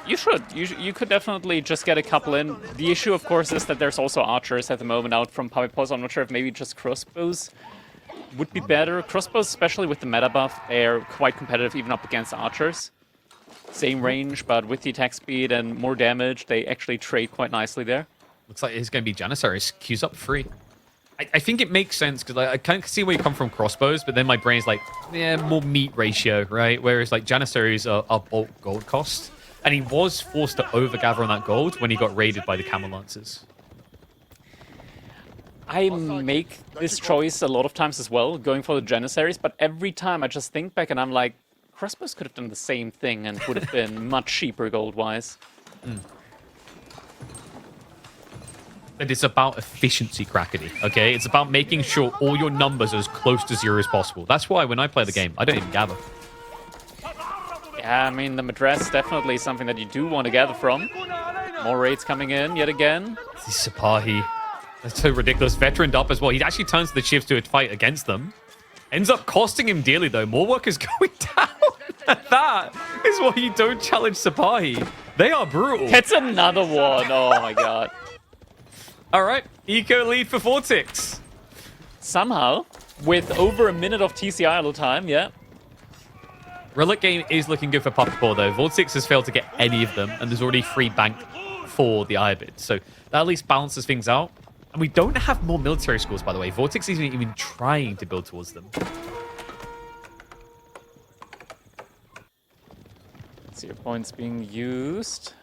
You should. You could definitely just get a couple in. The issue, of course, is that there's also archers at the moment out from Puppypaw, so I'm not sure if maybe just crossbows would be better. Crossbows, especially with the meta buff, they're quite competitive even up against archers. Same range, but with the attack speed and more damage, they actually trade quite nicely there. Looks like it's going to be Janissaries. Queues up free. I think it makes sense because I can't see where you come from crossbows, but then my brain's like, yeah, more meat ratio, right? Whereas like Janissaries are bulk gold cost. And he was forced to overgather on that gold when he got raided by the Camel Lancers. I make this choice a lot of times as well, going for the Janissaries, but every time I just think back and I'm like, crossbows could have done the same thing and would have been much cheaper gold-wise. But it's about efficiency, Crackety, okay? It's about making sure all your numbers are as close to 0 as possible. That's why when I play the game, I don't even gather. Yeah, I mean, the Madras definitely something that you do want to gather from. More raids coming in yet again. This is Sipahi. That's so ridiculous. Veteraned up as well. He actually turns the shifts to a fight against them. Ends up costing him dearly, though. More workers going down. That is why you don't challenge Sipahi. They are brutal. It's another one. Oh, my God. All right. Eco lead for VortiX. Somehow, with over a minute of TC idle time, yeah. Relic game is looking good for Puppypaw, though. VortiX has failed to get any of them, and there's already 3 banked for the Ibid. So that at least balances things out. And we don't have more military schools, by the way. VortiX isn't even trying to build towards them. Zero points being used.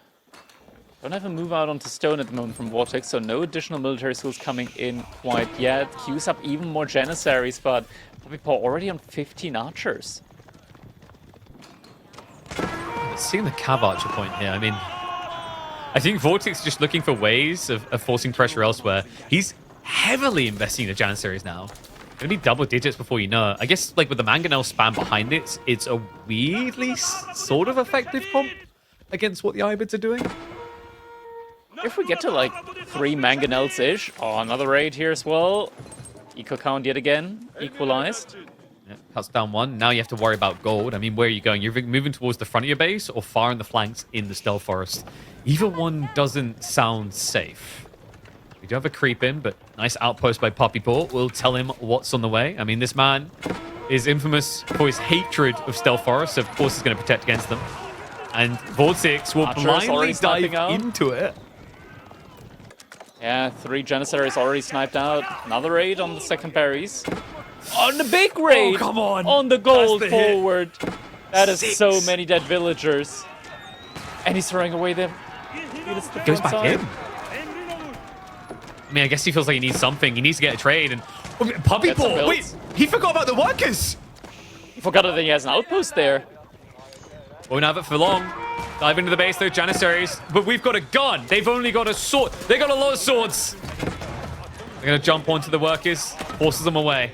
Don't have a move out onto stone at the moment from VortiX, so no additional military schools coming in quite yet. Queues up even more Janissaries, but Puppypaw already on 15 archers. Seeing the Cav Archer point here, I mean, I think VortiX is just looking for ways of forcing pressure elsewhere. He's heavily investing in the Janissaries now. Gonna be double digits before you know it. I guess like with the Mangonel spam behind it, it's a weirdly sort of effective comp against what the Ibids are doing. If we get to like 3 Mangonels-ish, oh, another raid here as well. Eco count yet again, equalized. Yeah, cuts down one. Now you have to worry about gold. I mean, where are you going? You're moving towards the front of your base or far in the flanks in the stealth forest. Either one doesn't sound safe. We do have a creep in, but nice outpost by Puppypaw will tell him what's on the way. I mean, this man is infamous for his hatred of stealth forests, so of course he's going to protect against them. And VortiX will blindly dive into it. Yeah, 3 Janissaries already sniped out. Another raid on the secondaries. On the big raid! Oh, come on! On the gold the forward. That is 6. so many dead villagers. And he's throwing away them. Goes back in. I mean, I guess he feels like he needs something. He needs to get a trade. And Puppypaw, wait, he forgot about the workers. He forgot that he has an outpost there. Won't have it for long. Dive into the base, though, Janissaries. But we've got a gun. They've only got a sword. They got a lot of swords. They're going to jump onto the workers, forces them away.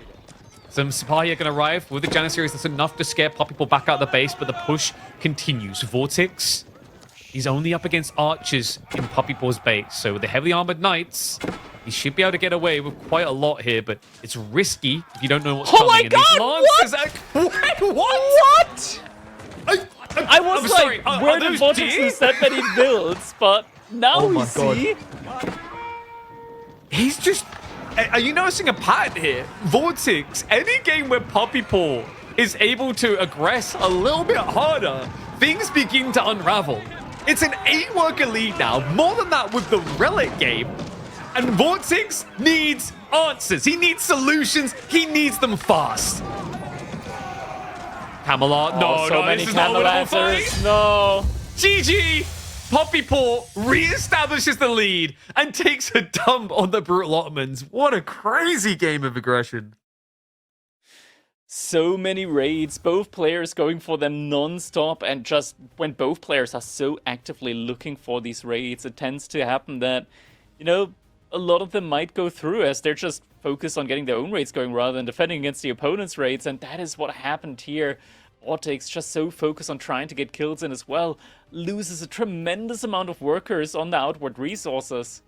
Some supply are going to arrive with the Janissaries. That's enough to scare Puppypaw back out of the base, but the push continues. VortiX, he's only up against archers in Puppypaw's base. So with the heavily armored knights, he should be able to get away with quite a lot here, but it's risky if you don't know what's coming. Oh my god, what? What? I was I'm like, sorry, where did VortiX lose that many builds? But now we see. He's just... Are you noticing a pattern here? VortiX, any game where Puppypaw is able to aggress a little bit harder, things begin to unravel. It's an 8-worker lead now, more than that with the Relic game. And VortiX needs answers. He needs solutions. He needs them fast. Camelot. No, so no, many this is not winnable Camelancers. fight. No. GG. Puppypaw reestablishes the lead and takes a dump on the Brutal Ottomans. What a crazy game of aggression. So many raids, both players going for them non-stop, and just when both players are so actively looking for these raids, it tends to happen that, you know, a lot of them might go through as they're just focused on getting their own raids going rather than defending against the opponent's raids, and that is what happened here. VortiX, just so focused on trying to get kills in as well, loses a tremendous amount of workers on the outward resources.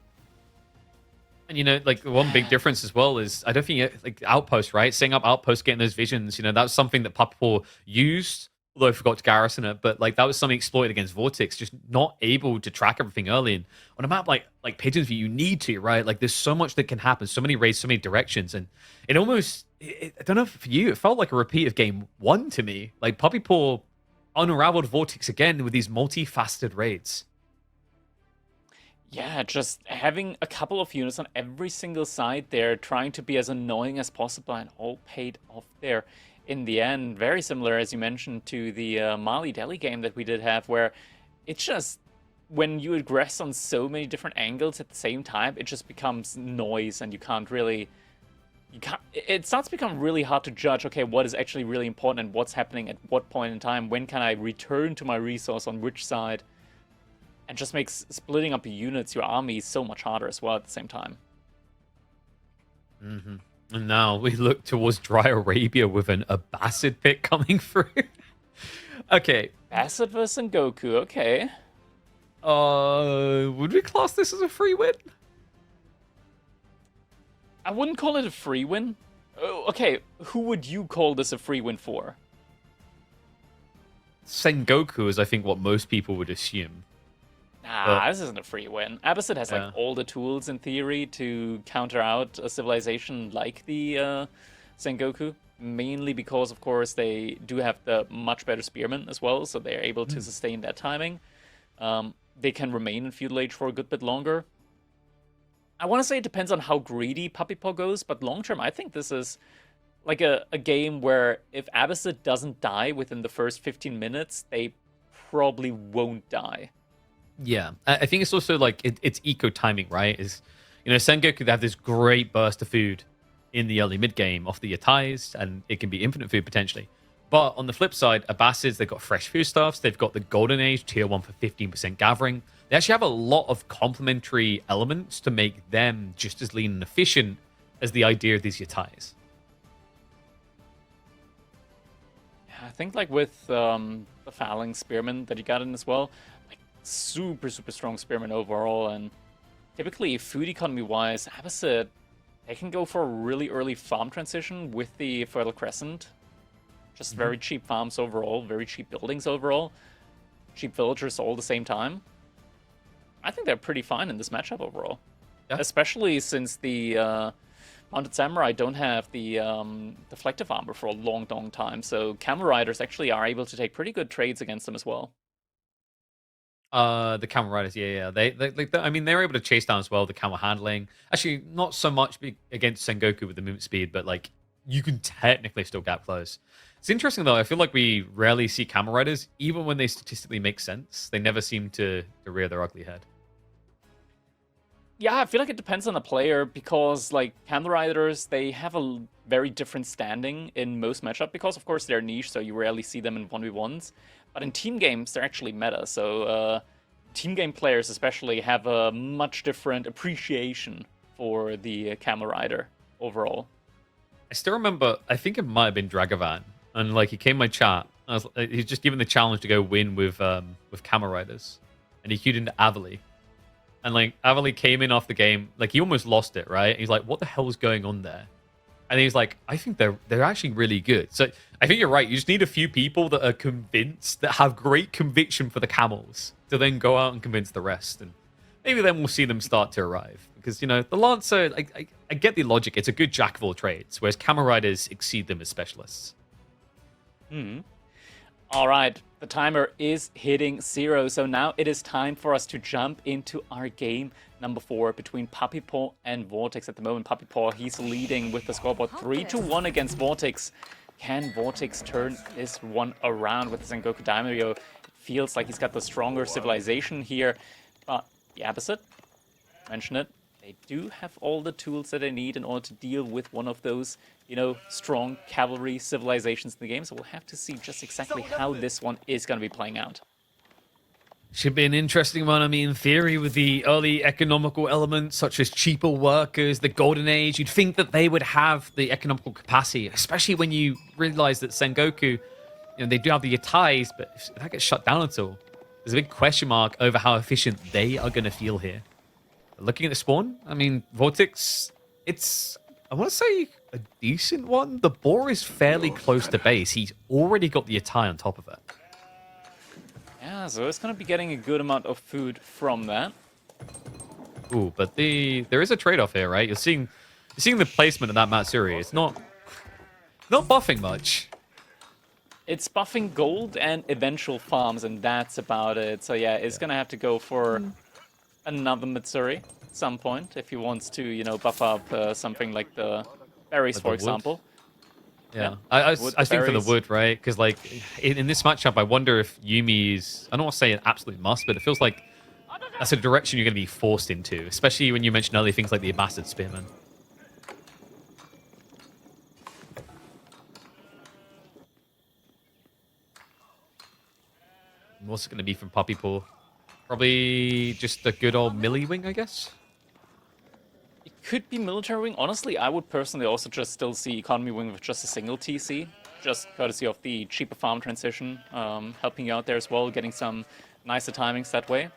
And, you know, like, the one big difference as well is, I don't think, like, Outpost, right? Setting up Outpost, getting those visions, you know, that was something that Puppypaw used, although I forgot to garrison it, but, like, that was something exploited against VortiX, just not able to track everything early. And on a map like Pigeons View, you need to, right? Like, there's so much that can happen, so many raids, so many directions, and it almost, I don't know if for you, it felt like a repeat of game 1 to me. Like, Puppypaw unraveled VortiX again with these multifaceted raids. Yeah, just having a couple of units on every single side there, trying to be as annoying as possible, and all paid off there in the end. Very similar, as you mentioned, to the Mali Delhi game that we did have, where it's just, when you aggress on so many different angles at the same time, it just becomes noise, and you can't really... it starts to become really hard to judge, okay, what is actually really important and what's happening at what point in time, when can I return to my resource on which side. And just makes splitting up units, your army, so much harder as well at the same time. Mm-hmm. And now we look towards Dry Arabia with an Abbasid pick coming through. Okay. Abbasid versus Goku, okay. Would we class this as a free win? I wouldn't call it a free win. Oh, okay, who would you call this a free win for? Sengoku is, I think, what most people would assume. Nah, this isn't a free win. Abbasid has like all the tools in theory to counter out a civilization like the Sengoku, mainly because, of course, they do have the much better spearmen as well, so they're able to sustain that timing. They can remain in feudal age for a good bit longer. I want to say it depends on how greedy Puppypaw goes, but long term, I think this is like a game where if Abbasid doesn't die within the first 15 minutes, they probably won't die. Yeah, I think it's also like it's eco timing, right? Is, you know, Sengoku could have this great burst of food in the early mid game off the Yatais, and it can be infinite food potentially. But on the flip side, Abbasids, they've got fresh foodstuffs. They've got the Golden Age tier 1 for 15% gathering. They actually have a lot of complementary elements to make them just as lean and efficient as the idea of these yatais. Yeah, I think like with the Phalanx Spearman that you got in as well, like super strong Spearman overall, and typically food economy wise, Abbasid, they can go for a really early farm transition with the Fertile Crescent. Just very cheap farms overall, very cheap buildings overall, cheap villagers all at the same time. I think they're pretty fine in this matchup overall. Yeah. Especially since the Mounted Samurai don't have the deflective armor for a long time, so Camel Riders actually are able to take pretty good trades against them as well. The Camel Riders, yeah. I mean, they're able to chase down as well the camel handling. Actually, not so much against Sengoku with the movement speed, but like you can technically still gap close. It's interesting though. I feel like we rarely see Camel Riders, even when they statistically make sense. They never seem to rear their ugly head. Yeah, I feel like it depends on the player because, like, Camel Riders, they have a very different standing in most matchups because, of course, they're niche, so you rarely see them in 1v1s. But in team games, they're actually meta, so team game players especially have a much different appreciation for the Camel Rider overall. I still remember, I think it might have been Dragavan, and like he came in my chat. He's just given the challenge to go win with Camel Riders, and he queued into Avali. And like Avali came in off the game, like he almost lost it, right? He's like, "What the hell is going on there?" And he's like, "I think they're actually really good." So I think you're right. You just need a few people that are convinced, that have great conviction for the camels, to then go out and convince the rest, and maybe then we'll see them start to arrive. Because the Lancer, I get the logic. It's a good jack of all trades, whereas Camel Riders exceed them as specialists. All right, the timer is hitting 0, so now it is time for us to jump into our game number 4 between Puppypaw and VortiX. At the moment, Puppypaw, he's leading with the scoreboard 3-1 against VortiX. Can VortiX turn this one around with the Sengoku Daimyo? It feels like he's got the stronger civilization here, but the opposite, mention it, they do have all the tools that they need in order to deal with one of those, strong cavalry civilizations in the game. So we'll have to see just exactly how this one is going to be playing out. Should be an interesting one. I mean, in theory, with the early economical elements, such as cheaper workers, the Golden Age, you'd think that they would have the economical capacity, especially when you realize that Sengoku, they do have the yatais, but if that gets shut down at all, there's a big question mark over how efficient they are going to feel here. Looking at the spawn, I mean, VortiX, it's, I want to say, a decent one. The boar is fairly close to base. He's already got the yatai on top of it. Yeah, so it's going to be getting a good amount of food from that. Ooh, but there is a trade-off here, right? You're seeing the placement of that Matsuri. It's not buffing much. It's buffing gold and eventual farms, and that's about it. So yeah, it's going to have to go for another Matsuri at some point if he wants to, buff up something like the berries, like for example. Yeah, I think for the wood, right? Because like in this matchup, I wonder if Yumi's, I don't want to say an absolute must, but it feels like that's a direction you're going to be forced into, especially when you mention early things like the Bastard Spearman. What's it going to be from Puppypaw? Probably just a good old melee wing, I guess. It could be military wing. Honestly, I would personally also just still see economy wing with just a single TC, just courtesy of the cheaper farm transition, helping you out there as well, getting some nicer timings that way.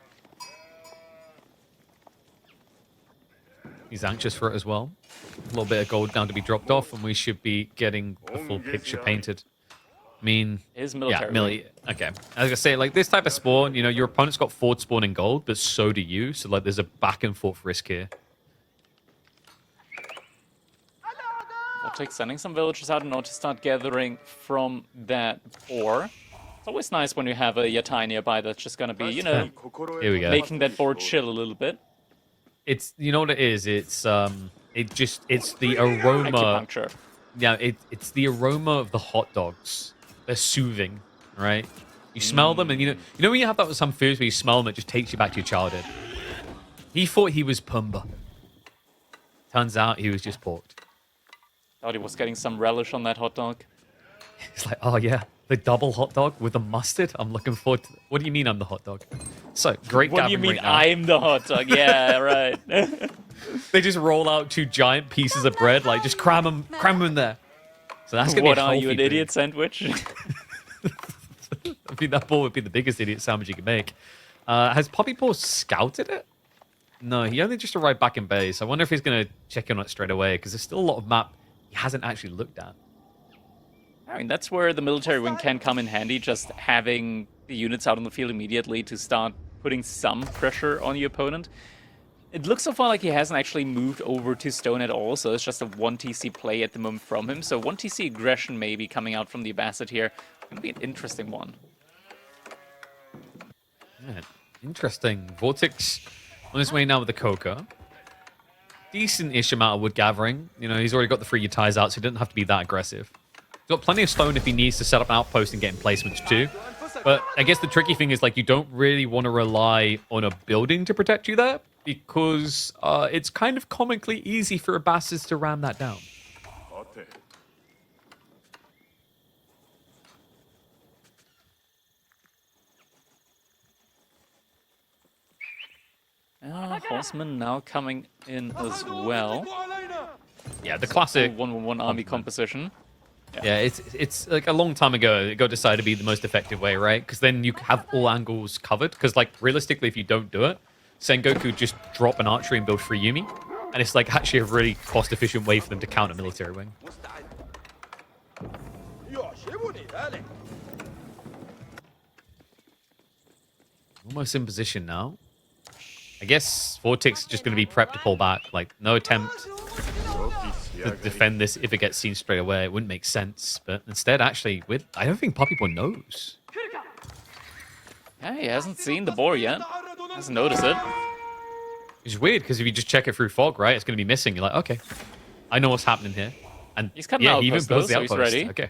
He's anxious for it as well. A little bit of gold down to be dropped off, and we should be getting a full picture painted. I mean, is military. Yeah, melee. Okay. I was gonna say, like this type of spawn, your opponent's got forward spawn in gold, but so do you. So like, there's a back and forth risk here. VortiX sending some villagers out in order to start gathering from that boar. It's always nice when you have a yatai nearby that's just gonna be, Here we go. making that board chill a little bit. It's, what it is. It's it's the aroma. Acupuncture. Yeah, it's the aroma of the hot dogs. They're soothing, right? You smell them, and you know when you have that with some foods where you smell them, it just takes you back to your childhood. He thought he was Pumbaa. Turns out he was just porked. Thought he was getting some relish on that hot dog. He's like, oh yeah, the double hot dog with the mustard. I'm looking forward to. What do you mean I'm the hot dog? So great. What do you mean right now. I'm the hot dog? Yeah, right. They just roll out 2 giant pieces of bread, like just cram them in there. So that's gonna What be a are you, healthy an food. idiot sandwich? I mean, that ball would be the biggest idiot sandwich you can make. Has Puppypaw scouted it? No, he only just arrived back in base. I wonder if he's going to check in on it straight away, because there's still a lot of map he hasn't actually looked at. I mean, that's where the military wing can come in handy, just having the units out on the field immediately to start putting some pressure on your opponent. It looks so far like he hasn't actually moved over to stone at all, so it's just a 1 TC play at the moment from him. So 1 TC aggression maybe coming out from the Abbasid here. It's going to be an interesting one. Yeah, interesting. VortiX on his way now with the Coca. Decent-ish amount of wood gathering. You know, he's already got the 3 ties out, so he doesn't have to be that aggressive. He's got plenty of stone if he needs to set up an outpost and get in placements too. But I guess the tricky thing is, like, you don't really want to rely on a building to protect you there, because it's kind of comically easy for Abbasid to ram that down. Horseman now coming in as well. Yeah, the classic 1-1-1 army composition. Yeah, it's like a long time ago it got decided to be the most effective way, right? Because then you have all angles covered. Because like realistically, if you don't do it, Sengoku just drop an archery and build 3 Yumi, and it's like actually a really cost-efficient way for them to counter military wing. Almost in position now. I guess VortiX is just going to be prepped to pull back. Like, no attempt to defend this if it gets seen straight away. It wouldn't make sense. But instead, actually, I don't think Puppypaw knows. Yeah, he hasn't seen the boar yet. Hasn't noticed it. It's weird, because if you just check it through fog, right, it's going to be missing. You're like, okay, I know what's happening here. And he's cutting yeah, out he even outpost, builds though, the so he's outpost. ready. Okay.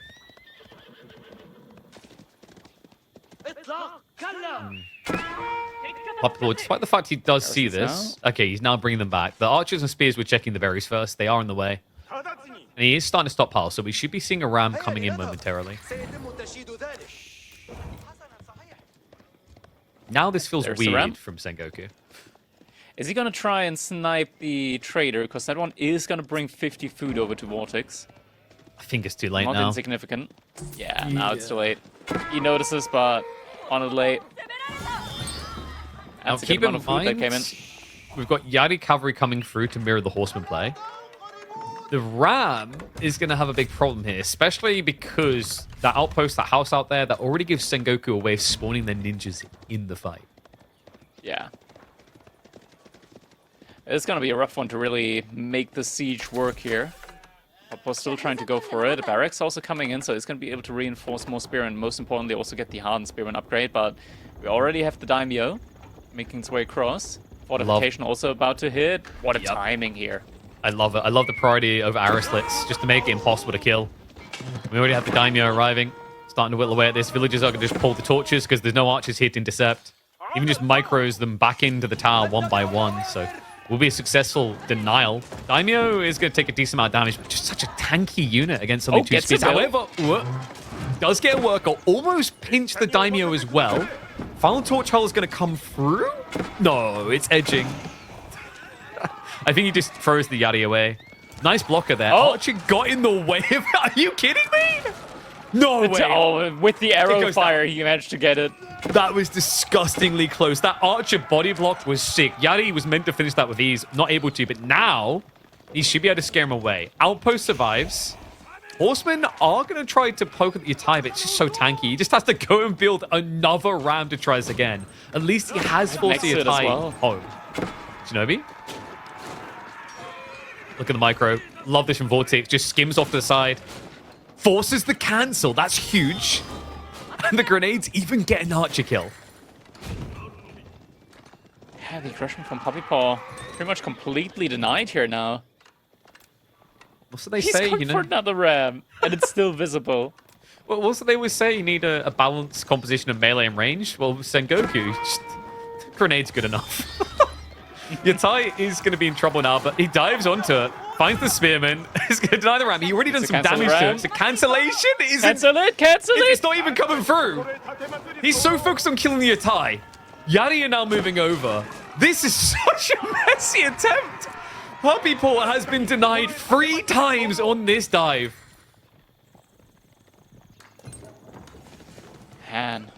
Puppypaw, despite the fact he does see this, okay, he's now bringing them back. The archers and spears were checking the berries first. They are in the way. And he is starting to stockpile, so we should be seeing a ram coming in momentarily. Now this feels weird from Sengoku. Is he going to try and snipe the trader? Because that one is going to bring 50 food over to VortiX. I think it's too late Not now. insignificant. Yeah, now it's too late. He notices, but on it late. Now That's a keep good in amount of food that came in. mind, we've got Yari cavalry coming through to mirror the horseman play. The ram is going to have a big problem here, especially because that outpost, that house out there, that already gives Sengoku a way of spawning their ninjas in the fight. Yeah. It's going to be a rough one to really make the siege work here. Puppypaw still trying to go for it. Barracks also coming in, so it's going to be able to reinforce more spear, and most importantly also get the hardened spearman upgrade. But we already have the daimyo making its way across. Fortification also about to hit. What a timing here. I love it. I love the priority over arrow slits, just to make it impossible to kill. We already have the daimyo arriving, starting to whittle away at this. Villagers are going to just pull the torches because there's no archers here to intercept. Even just micros them back into the tower one by one, so will be a successful denial. Daimyo is going to take a decent amount of damage, but just such a tanky unit against only 2 spears. However, does get a worker, almost pinch the daimyo as well. Final torch hull is going to come through? No, it's edging. I think he just throws the Yari away. Nice blocker there. Archer got in the way of it. Are you kidding me? No way. Oh, with the arrow fire, he managed to get it. That was disgustingly close. That Archer body block was sick. Yari was meant to finish that with ease. Not able to, but now he should be able to scare him away. Outpost survives. Horsemen are going to try to poke at the Yatai, but it's just so tanky. He just has to go and build another ram to try this again. At least he has forced the Yatai home. Shinobi? Look at the micro. Love this from VortiX. Just skims off to the side. Forces the cancel. That's huge. And the grenades even get an archer kill. Yeah, the aggression from Puppypaw pretty much completely denied here now. What's what they say, you know? For another ram, and it's still visible. Well, what's what they always say? You need a balanced composition of melee and range. Well, Sengoku, just grenade's good enough. Yatai is going to be in trouble now, but he dives onto it. finds the Spearman. He's going to deny the ram. He already done some damage to it. So cancellation is Cancel it, cancel it! It's not even coming through. He's so focused on killing the Atai. Yari are now moving over. This is such a messy attempt. Puppypaw has been denied 3 times on this dive. Man.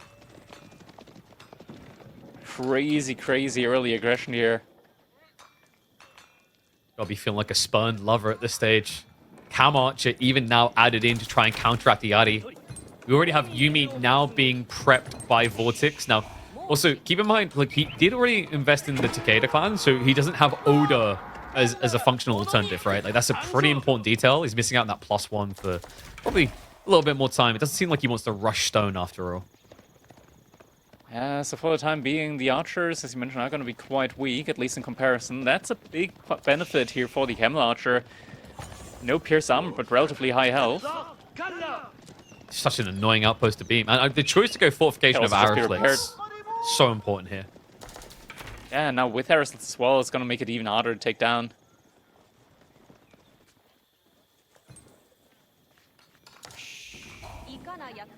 Crazy, crazy early aggression here. Gotta be feeling like a spurned lover at this stage. Cam Archer even now added in to try and counteract the Yari. We already have Yuumi now being prepped by VortiX. Now, also, keep in mind, like, he did already invest in the Takeda clan, so he doesn't have Oda as a functional alternative, right? Like, that's a pretty important detail. He's missing out on that +1 for probably a little bit more time. It doesn't seem like he wants to rush Stone after all. Yeah, so for the time being, the archers, as you mentioned, are going to be quite weak, at least in comparison. That's a big benefit here for the Camel Archer. No pierce armor, but relatively high health. Such an annoying outpost to beam. And the choice to go fortification of arrow flicks, so important here. Yeah, now with arrows as well, it's going to make it even harder to take down.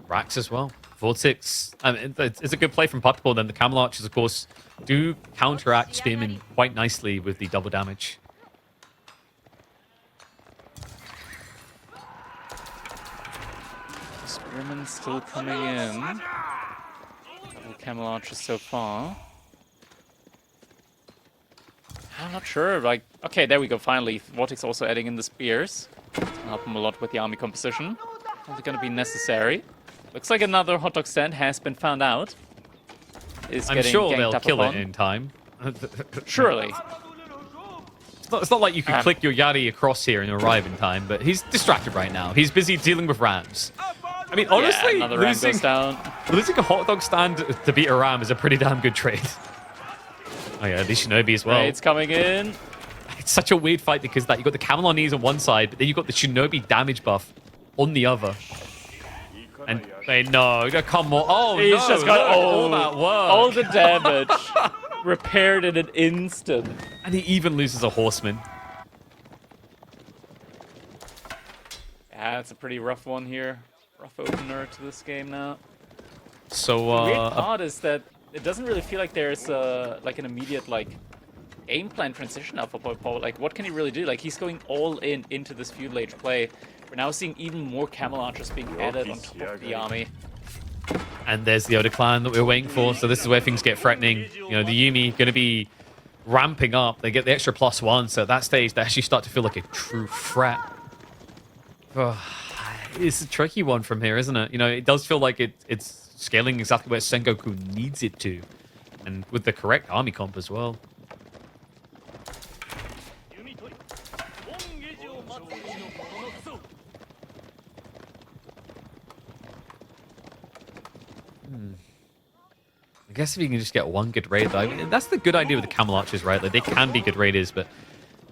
Rax as well. VortiX, I mean, it's a good play from Puppypaw. Then the Camel Archers, of course, do counteract Spearman quite nicely with the double damage. Spearman still coming in. Double Camel Archers so far. I'm not sure, like, okay, there we go, finally. VortiX also adding in the spears. It's gonna help him a lot with the army composition. Probably gonna be necessary. Looks like another hot dog stand has been found out. I'm sure they'll kill it in time. Surely. It's not like you could click your Yari across here and arrive in time, but he's distracted right now. He's busy dealing with rams. I mean, honestly, yeah, ram goes down. Losing a hot dog stand to beat a ram is a pretty damn good trade. Oh yeah, the Shinobi as well. It's coming in. It's such a weird fight because that you got the camel on knees on one side, but then you got the Shinobi damage buff on the other. And no, come on. Oh, He's no, just got all that work. All the damage repaired in an instant. And he even loses a horseman. Yeah, it's a pretty rough one here. Rough opener to this game now. So, the weird part is that it doesn't really feel like there's like an immediate game plan transition now for Puppypaw. Like, what can he really do? Like, he's going all in into this feudal age play. We're now seeing even more Camel Archers being added on top of the army. And there's the Oda clan that we were waiting for. So this is where things get threatening. You know, the Yuumi going to be ramping up. They get the extra +1. So at that stage, they actually start to feel like a true threat. It's a tricky one from here, isn't it? You know, it does feel like it's scaling exactly where Sengoku needs it to. And with the correct army comp as well. I guess if you can just get one good raid, though. I mean, that's the good idea with the Camel Archers, right? Like, they can be good raiders, but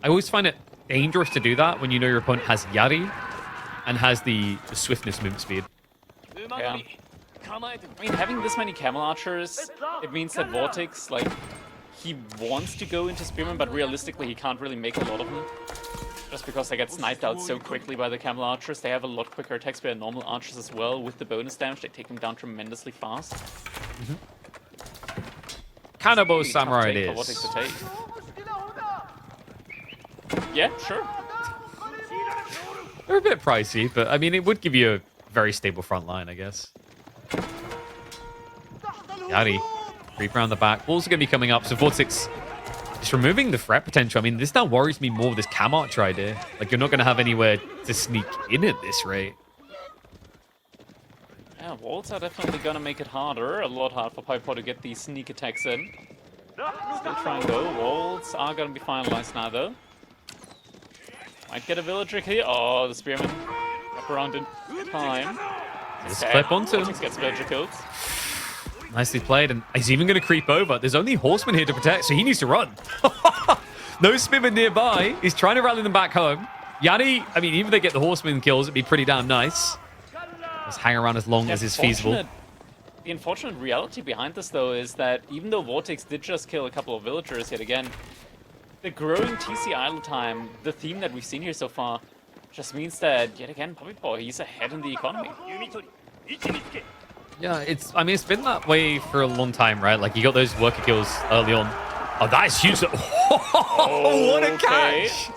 I always find it dangerous to do that when you know your opponent has Yari and has the swiftness movement speed. Yeah. I mean, having this many Camel Archers, it means that VortiX, like, he wants to go into Spearman, but realistically, he can't really make a lot of them. Just because they get sniped out so quickly by the Camel Archers. They have a lot quicker attack speed than normal archers as well. With the bonus damage, they take them down tremendously fast. Cannibal Samurai it is. Yeah, sure. They're a bit pricey, but I mean, it would give you a very stable front line, I guess. Yari, creep around the back. Walls are going to be coming up, so VortiX is removing the threat potential. I mean, this now worries me more with this Cam Archer idea. Like, you're not going to have anywhere to sneak in at this rate. Yeah, walls are definitely going to make it harder. A lot harder for Puppypaw to get these sneak attacks in. Still trying though. Walls are going to be finalized now though. Might get a villager here. Oh, the Spearman up around in time. Just clip onto him. Gets villager killed. Nicely played, and he's even going to creep over. There's only horsemen here to protect, so he needs to run. No Spearman nearby. He's trying to rally them back home. Yari, I mean, even if they get the horseman kills, it'd be pretty damn nice. Just hang around as long as is feasible. The unfortunate reality behind this, though, is that even though VortiX did just kill a couple of villagers yet again, the growing TC idle time, the theme that we've seen here so far, just means that, yet again, Puppypaw, he's ahead in the economy. Yeah, I mean, it's been that way for a long time, right? Like, you got those worker kills early on. Oh, that is huge. Oh, what a catch!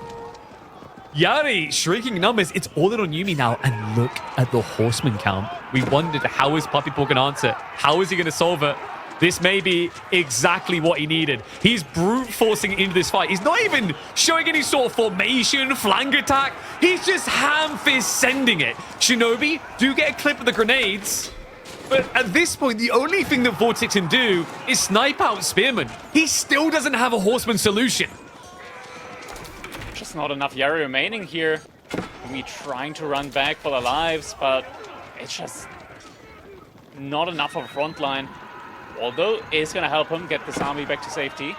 Yari, shrinking numbers. It's all in on Yuumi now. And look at the horseman count. We wondered, how is Puppypaw going to answer? How is he going to solve it? This may be exactly what he needed. He's brute forcing into this fight. He's not even showing any sort of formation, flank attack. He's just ham fist sending it. Shinobi do get a clip of the grenades. But at this point, the only thing that VortiX can do is snipe out Spearman. He still doesn't have a horseman solution. Just not enough Yari remaining here. We trying to run back for their lives, but it's just not enough of a front line. Although it's going to help him get this army back to safety.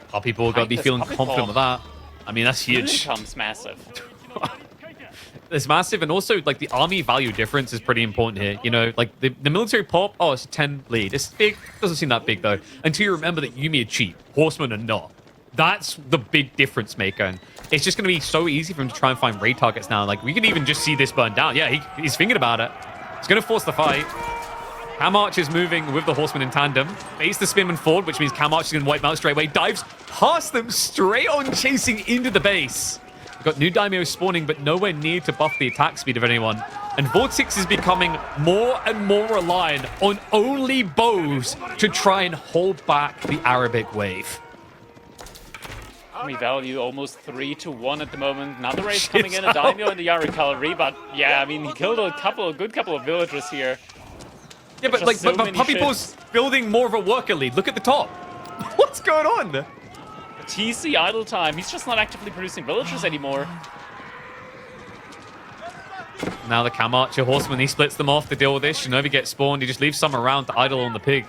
Puppypaw got to be feeling confident with that. I mean, that's huge. Income's massive. It's massive, and also, like, the army value difference is pretty important here. You know, like, the military pop, oh, it's a 10 lead. It's big. Doesn't seem that big, though. Until you remember that Yuumi are cheap. Horsemen are not. That's the big difference maker. And it's just going to be so easy for him to try and find raid targets now. Like, we can even just see this burn down. Yeah, he's thinking about it. He's going to force the fight. Cam Arch is moving with the horseman in tandem. Baits the Spearman forward, which means Cam Arch is going to wipe them out straight away. Dives past them, straight on chasing into the base. We've got new Daimyo spawning, but nowhere near to buff the attack speed of anyone. And VortiX is becoming more and more reliant on only bows to try and hold back the Arabic wave. Army value almost 3-1 at the moment. Another race coming in, a Daimyo and the Yari cavalry, but yeah, I mean, he killed a good couple of villagers here. Yeah, but like, but Puppypaw's building more of a worker lead. Look at the top. What's going on? TC idle time. He's just not actively producing villagers anymore. Now the Cam Archer horseman, he splits them off to deal with this. Shinobi gets spawned. He just leaves some around to idle on the pig.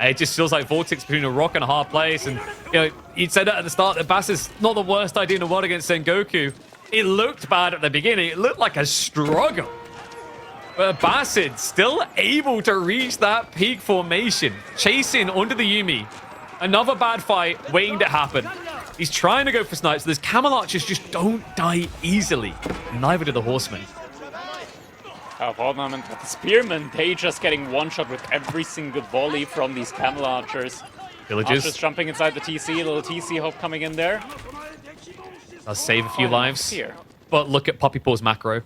It just feels like VortiX between a rock and a hard place. And, you know, he said that at the start that Bass is not the worst idea in the world against Sengoku. It looked bad at the beginning. It looked like a struggle. But Basid still able to reach that peak formation. Chasing onto the Yuumi. Another bad fight waiting to happen. He's trying to go for snipes. Those camel archers just don't die easily. Neither do the horsemen. Hold on, but the spearmen, they just getting one shot with every single volley from these camel archers. Villagers Archers jumping inside the TC, little TC hope coming in there. I'll save a few lives. Here. But look at Puppypaw's macro.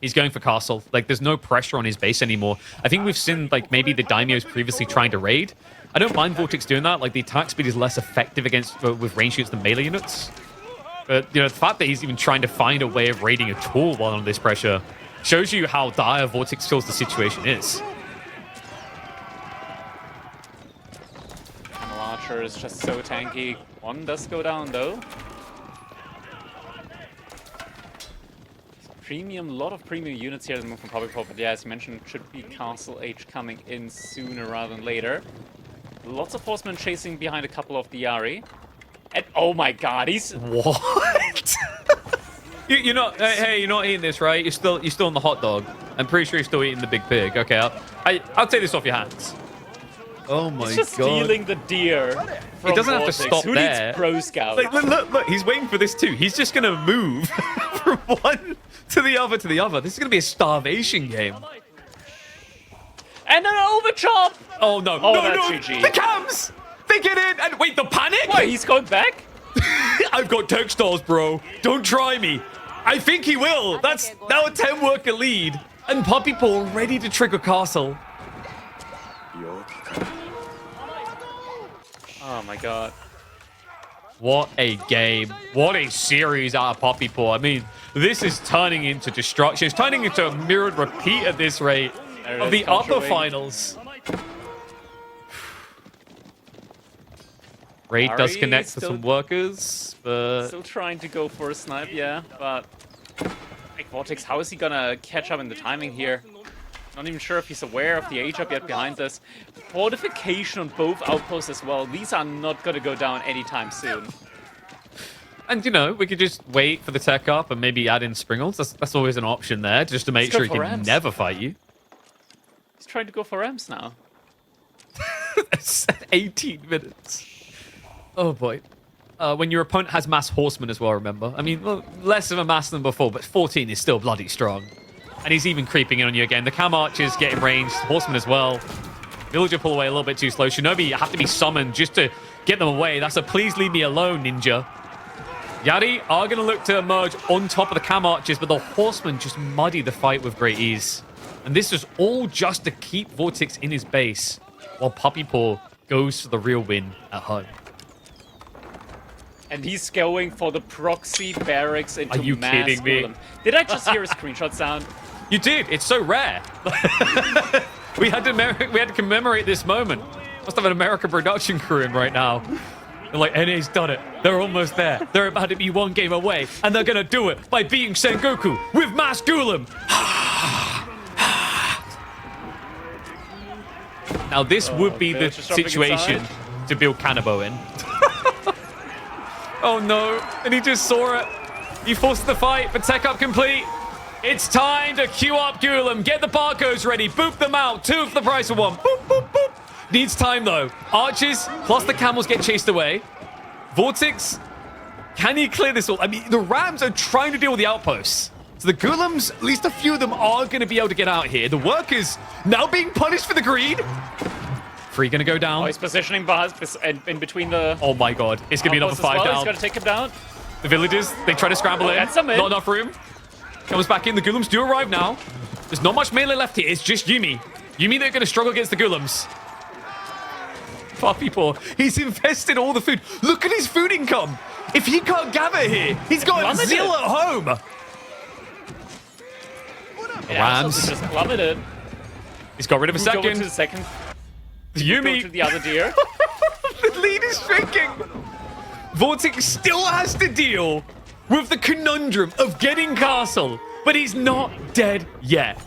He's going for castle. Like, there's no pressure on his base anymore. I think we've seen, like, maybe the Daimyo's previously trying to raid. I don't mind VortiX doing that. Like, the attack speed is less effective against with range units than melee units. But, you know, the fact that he's even trying to find a way of raiding at all while under this pressure shows you how dire VortiX feels the situation is. Camel archer is just so tanky. One does go down, though. Premium, a lot of premium units here that move from Puppypaw, but yeah, as you mentioned, should be Castle H coming in sooner rather than later. Lots of horsemen chasing behind a couple of the Yari. And oh my god, he's... What? you're not... Hey, you're not eating this, right? You're still on the hot dog. I'm pretty sure you're still eating the big pig. Okay, I'll take this off your hands. Oh my god. He's just stealing the deer from He doesn't VortiX. have to stop Who there. Needs Pro Scout? Like, look, he's waiting for this too. He's just gonna move from one to the other to the other. This is gonna be a starvation game. And an overchop! Oh no! Oh, no! that's GG. The cams! They get in and wait. The panic! What? He's going back? I've got textiles, bro. Don't try me. I think he will. That's now a 10 worker lead, and Puppypaw ready to trigger castle. Oh my god. What a game. What a series out of Puppypaw. I mean, this is turning into destruction. It's turning into a mirrored repeat at this rate of the upper finals. Raid does connect to some workers, but... Still trying to go for a snipe, yeah, but... Like, VortiX, how is he gonna catch up in the timing here? Not even sure if he's aware of the H-up yet behind this. Fortification on both outposts as well. These are not gonna go down anytime soon. And, you know, we could just wait for the tech up and maybe add in Springles. That's always an option there, just to make sure he can never fight you. He's trying to go for Rams now. That's 18 minutes. Oh boy. When your opponent has mass horsemen as well, remember? I mean, well, less of a mass than before, but 14 is still bloody strong. And he's even creeping in on you again. The cam archers get in range, horsemen as well. Villager pull away a little bit too slow. Shinobi have to be summoned just to get them away. That's a please leave me alone, ninja. Yari are going to look to emerge on top of the cam archers, but the horsemen just muddy the fight with great ease. And this is all just to keep VortiX in his base, while Puppypaw goes for the real win at home. And he's going for the proxy barracks into Are you mass kidding me? Golem. Did I just hear a screenshot sound? You did. It's so rare. we had to commemorate this moment. Must have an American production crew in right now. They're like, NA's done it. They're almost there. They're about to be one game away, and they're gonna do it by beating Sengoku with Mass Golem. Now this would be the situation to build Kanabo in. Oh no, and he just saw it. He forced the fight, but tech up complete. It's time to queue up Golem. Get the barcodes ready. Boop them out. 2 for the price of 1. Boop, boop, boop. Needs time though. Archers plus the camels get chased away. VortiX, can he clear this all? I mean, the Rams are trying to deal with the outposts. So the Golems, at least a few of them are going to be able to get out here. The workers now being punished for the greed. Free going to go down. Oh, he's positioning Buzz in between the... Oh my god. It's going to be another 5 down. He's going to take him down. The villagers, they try to scramble in. That's a mid. Not enough room. Comes back in. The Golems do arrive now. There's not much melee left here. It's just Yumi. Yumi, they're going to struggle against the Golems. Puppypaw, he's invested all the food. Look at his food income. If he can't gather here, he's got Zeal at home. Rams. Just plummeted. He's got rid of a second. Go into the second. Yumi. Go to the other deer. The lead is shrinking. VortiX still has to deal with the conundrum of getting castle, but he's not dead yet.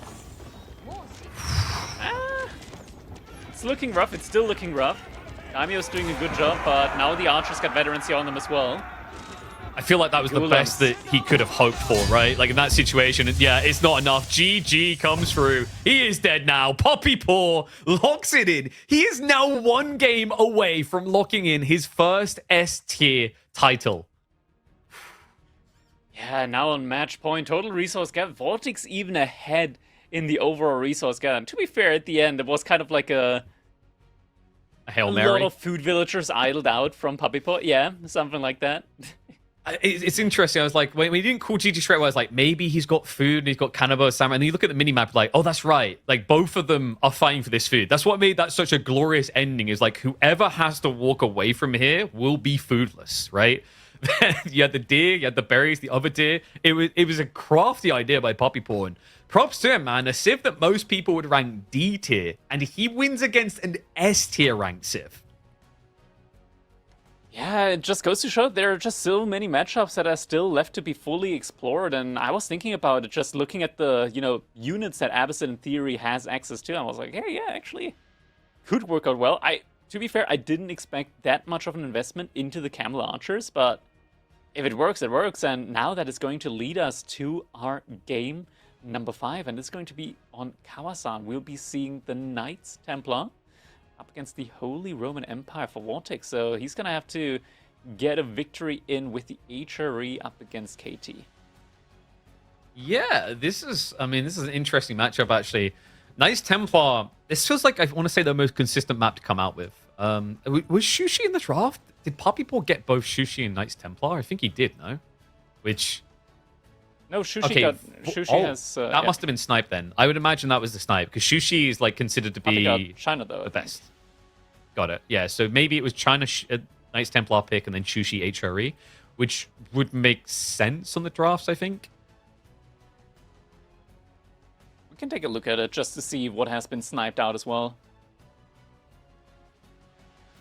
It's looking rough. It's still looking rough. Daimyo's doing a good job, but now the archers got veterancy on them as well. I feel like that was the best that he could have hoped for, right? Like in that situation, yeah, it's not enough. GG comes through. He is dead now. Puppypaw locks it in. He is now 1 game away from locking in his first S-tier title. Yeah, now on match point, total resource gap. VortiX even ahead in the overall resource gap. And to be fair, at the end, it was kind of like a Hail Mary. A lot of food villagers idled out from Puppypaw. Yeah, something like that. It's interesting. I was like, when he didn't call GG straight away, I was like, maybe he's got food and he's got Kanabo, Samurai. And then you look at the minimap, like, oh, that's right. Like, both of them are fighting for this food. That's what made that such a glorious ending, is like, whoever has to walk away from here will be foodless, right? You had the deer, you had the berries, the other deer. It was a crafty idea by Puppypaw. And props to him, man. A Civ that most people would rank D tier, and he wins against an S tier ranked Civ. Yeah, it just goes to show there are just so many matchups that are still left to be fully explored. And I was thinking about it, just looking at the, units that Abyssal in theory has access to. And I was like, hey, yeah, actually, could work out well. To be fair, I didn't expect that much of an investment into the Camel Archers, but if it works, it works. And now that is going to lead us to our game number 5, and it's going to be on Kawasan. We'll be seeing the Knights Templar up against the Holy Roman Empire for VortiX. So he's going to have to get a victory in with the HRE up against KT. Yeah, this is an interesting matchup, actually. Knights Templar, this feels like, I want to say, the most consistent map to come out with. Was Shushi in the draft? Did Puppypaw get both Shushi and Knights Templar? I think he did, no? Which... No, Shushi has... that must have been snipe then. I would imagine that was the snipe, because Shushi is like considered to be China, though, the best. Got it. Yeah, so maybe it was China Knights Templar pick and then Shushi HRE, which would make sense on the drafts, I think. We can take a look at it just to see what has been sniped out as well.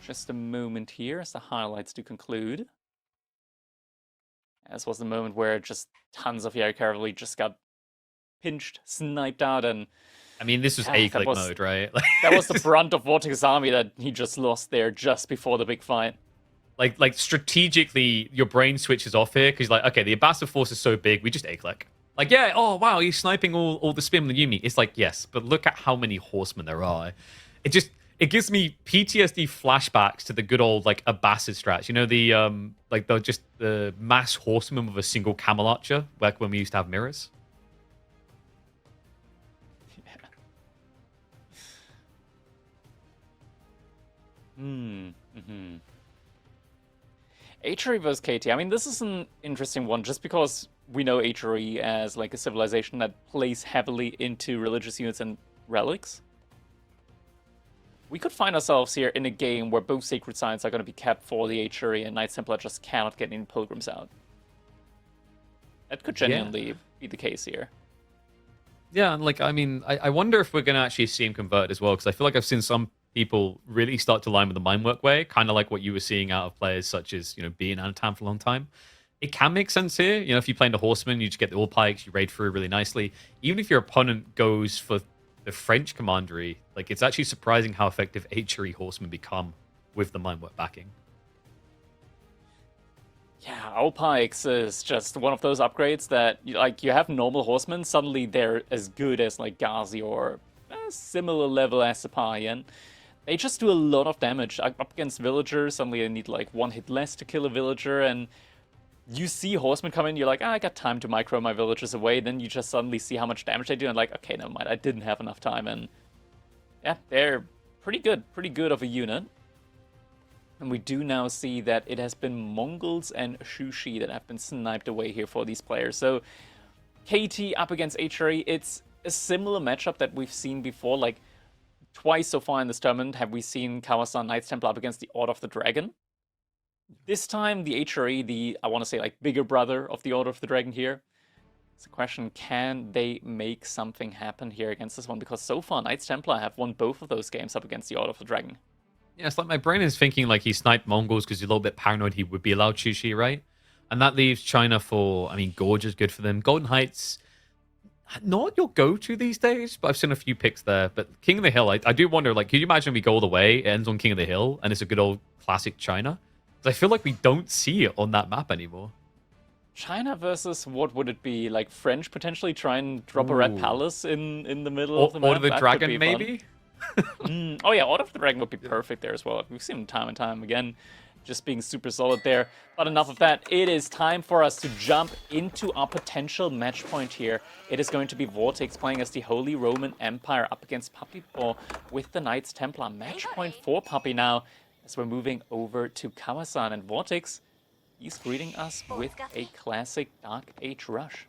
Just a moment here as the highlights do conclude. This was the moment where just tons of Yari cavalry just got pinched, sniped out, and... I mean, this was A-click mode, right? That was the brunt of VortiX's army that he just lost there just before the big fight. Like strategically, your brain switches off here, because like, okay, the Abbasid force is so big, we just A-click. Like, yeah, oh, wow, he's sniping all the spin with the Yumi. It's like, yes, but look at how many horsemen there are. it gives me PTSD flashbacks to the good old like Abbasid strats. You know the like the mass horsemen with a single camel archer, like when we used to have mirrors. HRE versus KT. I mean, this is an interesting one just because we know HRE as like a civilization that plays heavily into religious units and relics. We could find ourselves here in a game where both sacred signs are going to be kept for the HRE and Knights Templar just cannot get any pilgrims out. That could genuinely be the case here. Yeah, and like I mean, I wonder if we're gonna actually see him convert as well, because I feel like I've seen some people really start to line with the Mindwork way, kind of like what you were seeing out of players such as, you know, B and Anatan for a long time. It can make sense here. You know, if you play into Horseman, you just get the all pikes, you raid through really nicely. Even if your opponent goes for the French commandery, like it's actually surprising how effective HRE Horsemen become with the Mindwork backing. Yeah, all pikes is just one of those upgrades that, like, you have normal horsemen, suddenly they're as good as, like, Ghazi or a similar level as Sipahi, and they just do a lot of damage. Up against villagers, suddenly they need, like, one hit less to kill a villager, and you see horsemen come in, you're like, I got time to micro my villagers away, then you just suddenly see how much damage they do, and like, okay, never mind, I didn't have enough time, and yeah, they're pretty good of a unit. And we do now see that it has been Mongols and Shushi that have been sniped away here for these players. So KT up against HRE, it's a similar matchup that we've seen before. Like twice so far in this tournament have we seen Kawasan Knights Templar up against the Order of the Dragon. This time the HRE, I want to say like bigger brother of the Order of the Dragon here. It's a question, can they make something happen here against this one? Because so far Knights Templar have won both of those games up against the Order of the Dragon. Yeah, it's like my brain is thinking like he sniped Mongols because he's a little bit paranoid he would be allowed Shushi, right? And that leaves China for, I mean, Gorge is good for them. Golden Heights, not your go-to these days, but I've seen a few picks there. But King of the Hill, I do wonder, like, can you imagine we go all the way, it ends on King of the Hill, and it's a good old classic China? Because I feel like we don't see it on that map anymore. China versus, what would it be? Like French potentially try and drop a red palace in the middle of the map? Or the dragon, maybe? Oh yeah, Order of the Dragon would be perfect there as well. We've seen him time and time again, just being super solid there. But enough of that. It is time for us to jump into our potential match point here. It is going to be VortiX playing as the Holy Roman Empire up against Puppypaw with the Knights Templar. Match point for Puppy now as we're moving over to Kawasan. And VortiX, he's greeting us with a classic Dark Age rush.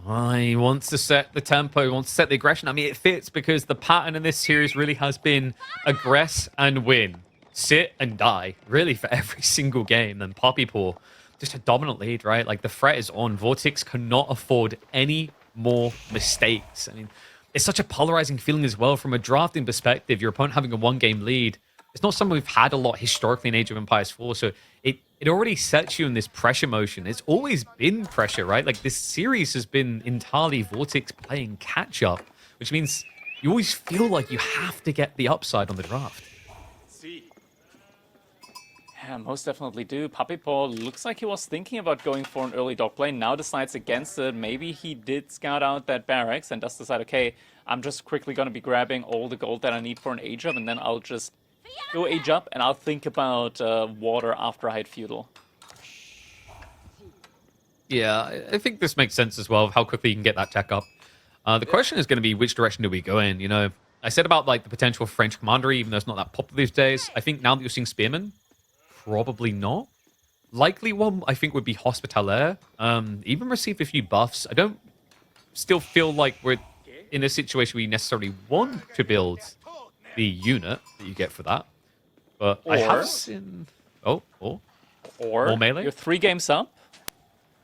He wants to set the tempo, he wants to set the aggression. I mean, it fits because the pattern in this series really has been aggress and win. Sit and die, really, for every single game. And Puppypaw, just a dominant lead, right? Like, the threat is on. VortiX cannot afford any more mistakes. I mean, it's such a polarizing feeling as well from a drafting perspective. Your opponent having a one-game lead, it's not something we've had a lot historically in Age of Empires 4, so it already sets you in this pressure motion. It's always been pressure, right? Like, this series has been entirely VortiX playing catch-up, which means you always feel like you have to get the upside on the draft. Yeah, most definitely do. Puppypaw looks like he was thinking about going for an early dog play, now decides against it. Maybe he did scout out that barracks and does decide, okay, I'm just quickly going to be grabbing all the gold that I need for an age up, and then I'll just go age up, and I'll think about water after I hit feudal. Yeah, I think this makes sense as well, of how quickly you can get that tech up. The question is going to be, which direction do we go in? You know, I said about like the potential French commandery, even though it's not that popular these days. I think now that you're seeing spearmen, probably not. Likely one, I think, would be Hospitaller. Even received a few buffs. I don't still feel like we're in a situation where you necessarily want to build the unit that you get for that. But I have seen... Or more melee? You're 3 games up,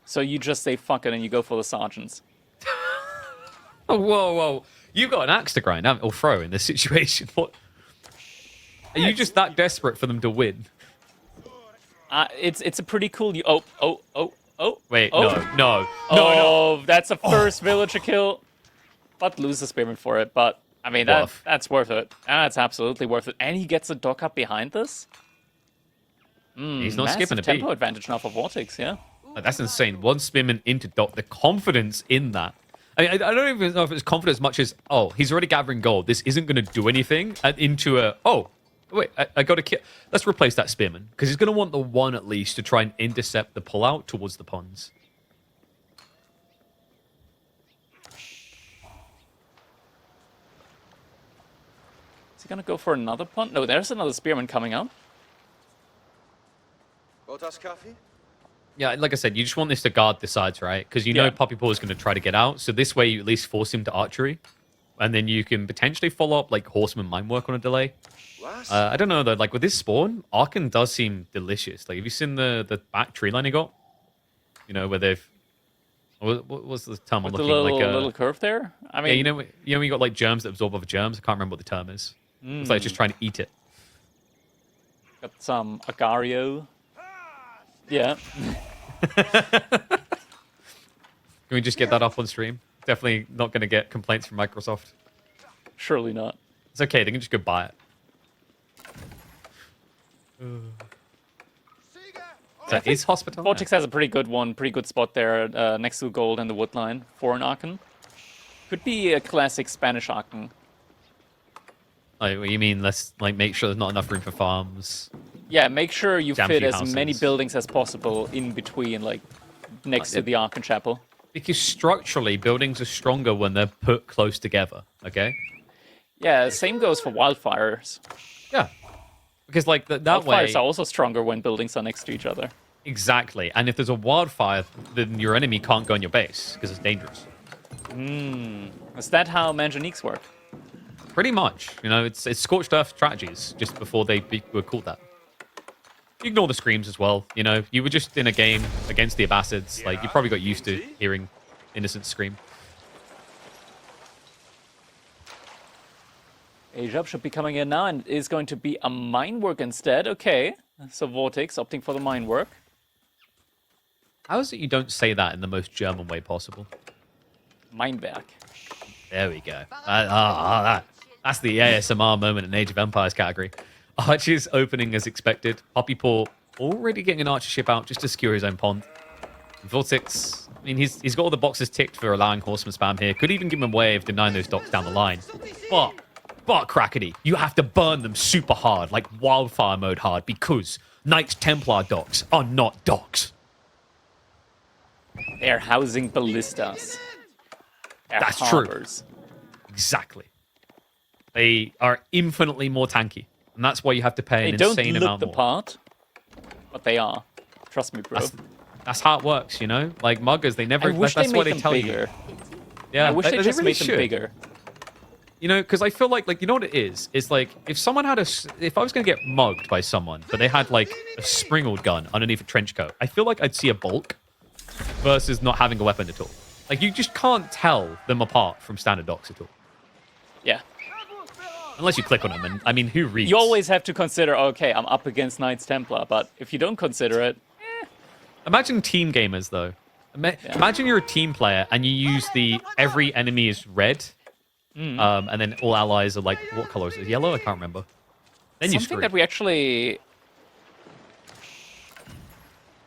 so you just say fuck it and you go for the sergeants. Oh, whoa. You got an axe to grind, or throw in this situation. What? Are you just that desperate for them to win? It's a pretty cool... Wait, oh. No. That's a first villager kill. But lose the spearman for it, but... I mean, that's worth it. That's absolutely worth it. And he gets a dock up behind this. He's not skipping a beat. Tempo advantage now for VortiX, yeah. Like, that's insane. One spearman into dock. The confidence in that. I don't even know if it's confident as much as, oh, he's already gathering gold. This isn't going to do anything. And into a, oh, wait, I got to kill. Let's replace that spearman. Because he's going to want the one at least to try and intercept the pullout towards the ponds. Is he going to go for another pond? No, there's another spearman coming up. coffee? Yeah, like I said, you just want this to guard the sides, right? Because you know Puppypaw is going to try to get out. So this way you at least force him to archery. And then you can potentially follow up like Horseman Mine Work on a delay. I don't know though, like with this spawn, Arkan does seem delicious. Like have you seen the back tree line he got? You know, where they've... What was the term I'm With the looking like? little curve there? I mean... Yeah, you know when you got like germs that absorb other germs? I can't remember what the term is. It's like just trying to eat it. Got some Agario. Yeah. Can we just get that up on stream? Definitely not going to get complaints from Microsoft. Surely not. It's okay, they can just go buy it. So is Hospital? VortiX has a pretty good one, pretty good spot there next to gold and the wood line for an Arkan. Could be a classic Spanish Arkan. Like, what you mean, let's like make sure there's not enough room for farms. Yeah, make sure you Damn fit few as many houses. buildings as possible in between, like next to the Arkan Chapel. Because structurally, buildings are stronger when they're put close together, okay? Yeah, same goes for wildfires. Yeah. Because like that way... Wildfires are also stronger when buildings are next to each other. Exactly. And if there's a wildfire, then your enemy can't go on your base because it's dangerous. Is that how Manganiques work? Pretty much. You know, it's scorched earth strategies just before they were called that. Ignore the screams as well. You know, you were just in a game against the Abbasids. Like, you probably got used to hearing innocent scream. Asia should be coming in now, and it is going to be a mine work instead. Okay, so VortiX opting for the mine work. How is it you don't say that in the most German way possible? Minewerk. There we go. That's the ASMR moment in Age of Empires category. Archer's opening as expected. Puppypaw already getting an archer ship out just to secure his own pond. VortiX, I mean, he's got all the boxes ticked for allowing horseman spam here. Could even give him a way of denying those docks down the line. But Crackety, you have to burn them super hard, like wildfire mode hard, because Knights Templar docks are not docks. They're housing ballistas. They're That's harbors. true. Exactly. They are infinitely more tanky. And that's why you have to pay an insane amount more. They don't look the part, but they are. Trust me, bro. That's how it works, you know? Like muggers, they never... I wish that's they what made they them tell bigger. you. Yeah, I wish they just really made them should. bigger. You know, because I feel like, you know what it is? It's like, if someone had if I was going to get mugged by someone, but they had, like, a springled gun underneath a trench coat, I feel like I'd see a bulk versus not having a weapon at all. Like, you just can't tell them apart from standard docks at all. Yeah. Unless you click on them, and, I mean, who reads? You always have to consider, okay, I'm up against Knights Templar, but if you don't consider it... Imagine team gamers, though. Imagine you're a team player, and you use the every enemy is red, and then all allies are like, what color is it? Yellow? I can't remember. Then you Something screw. that we actually...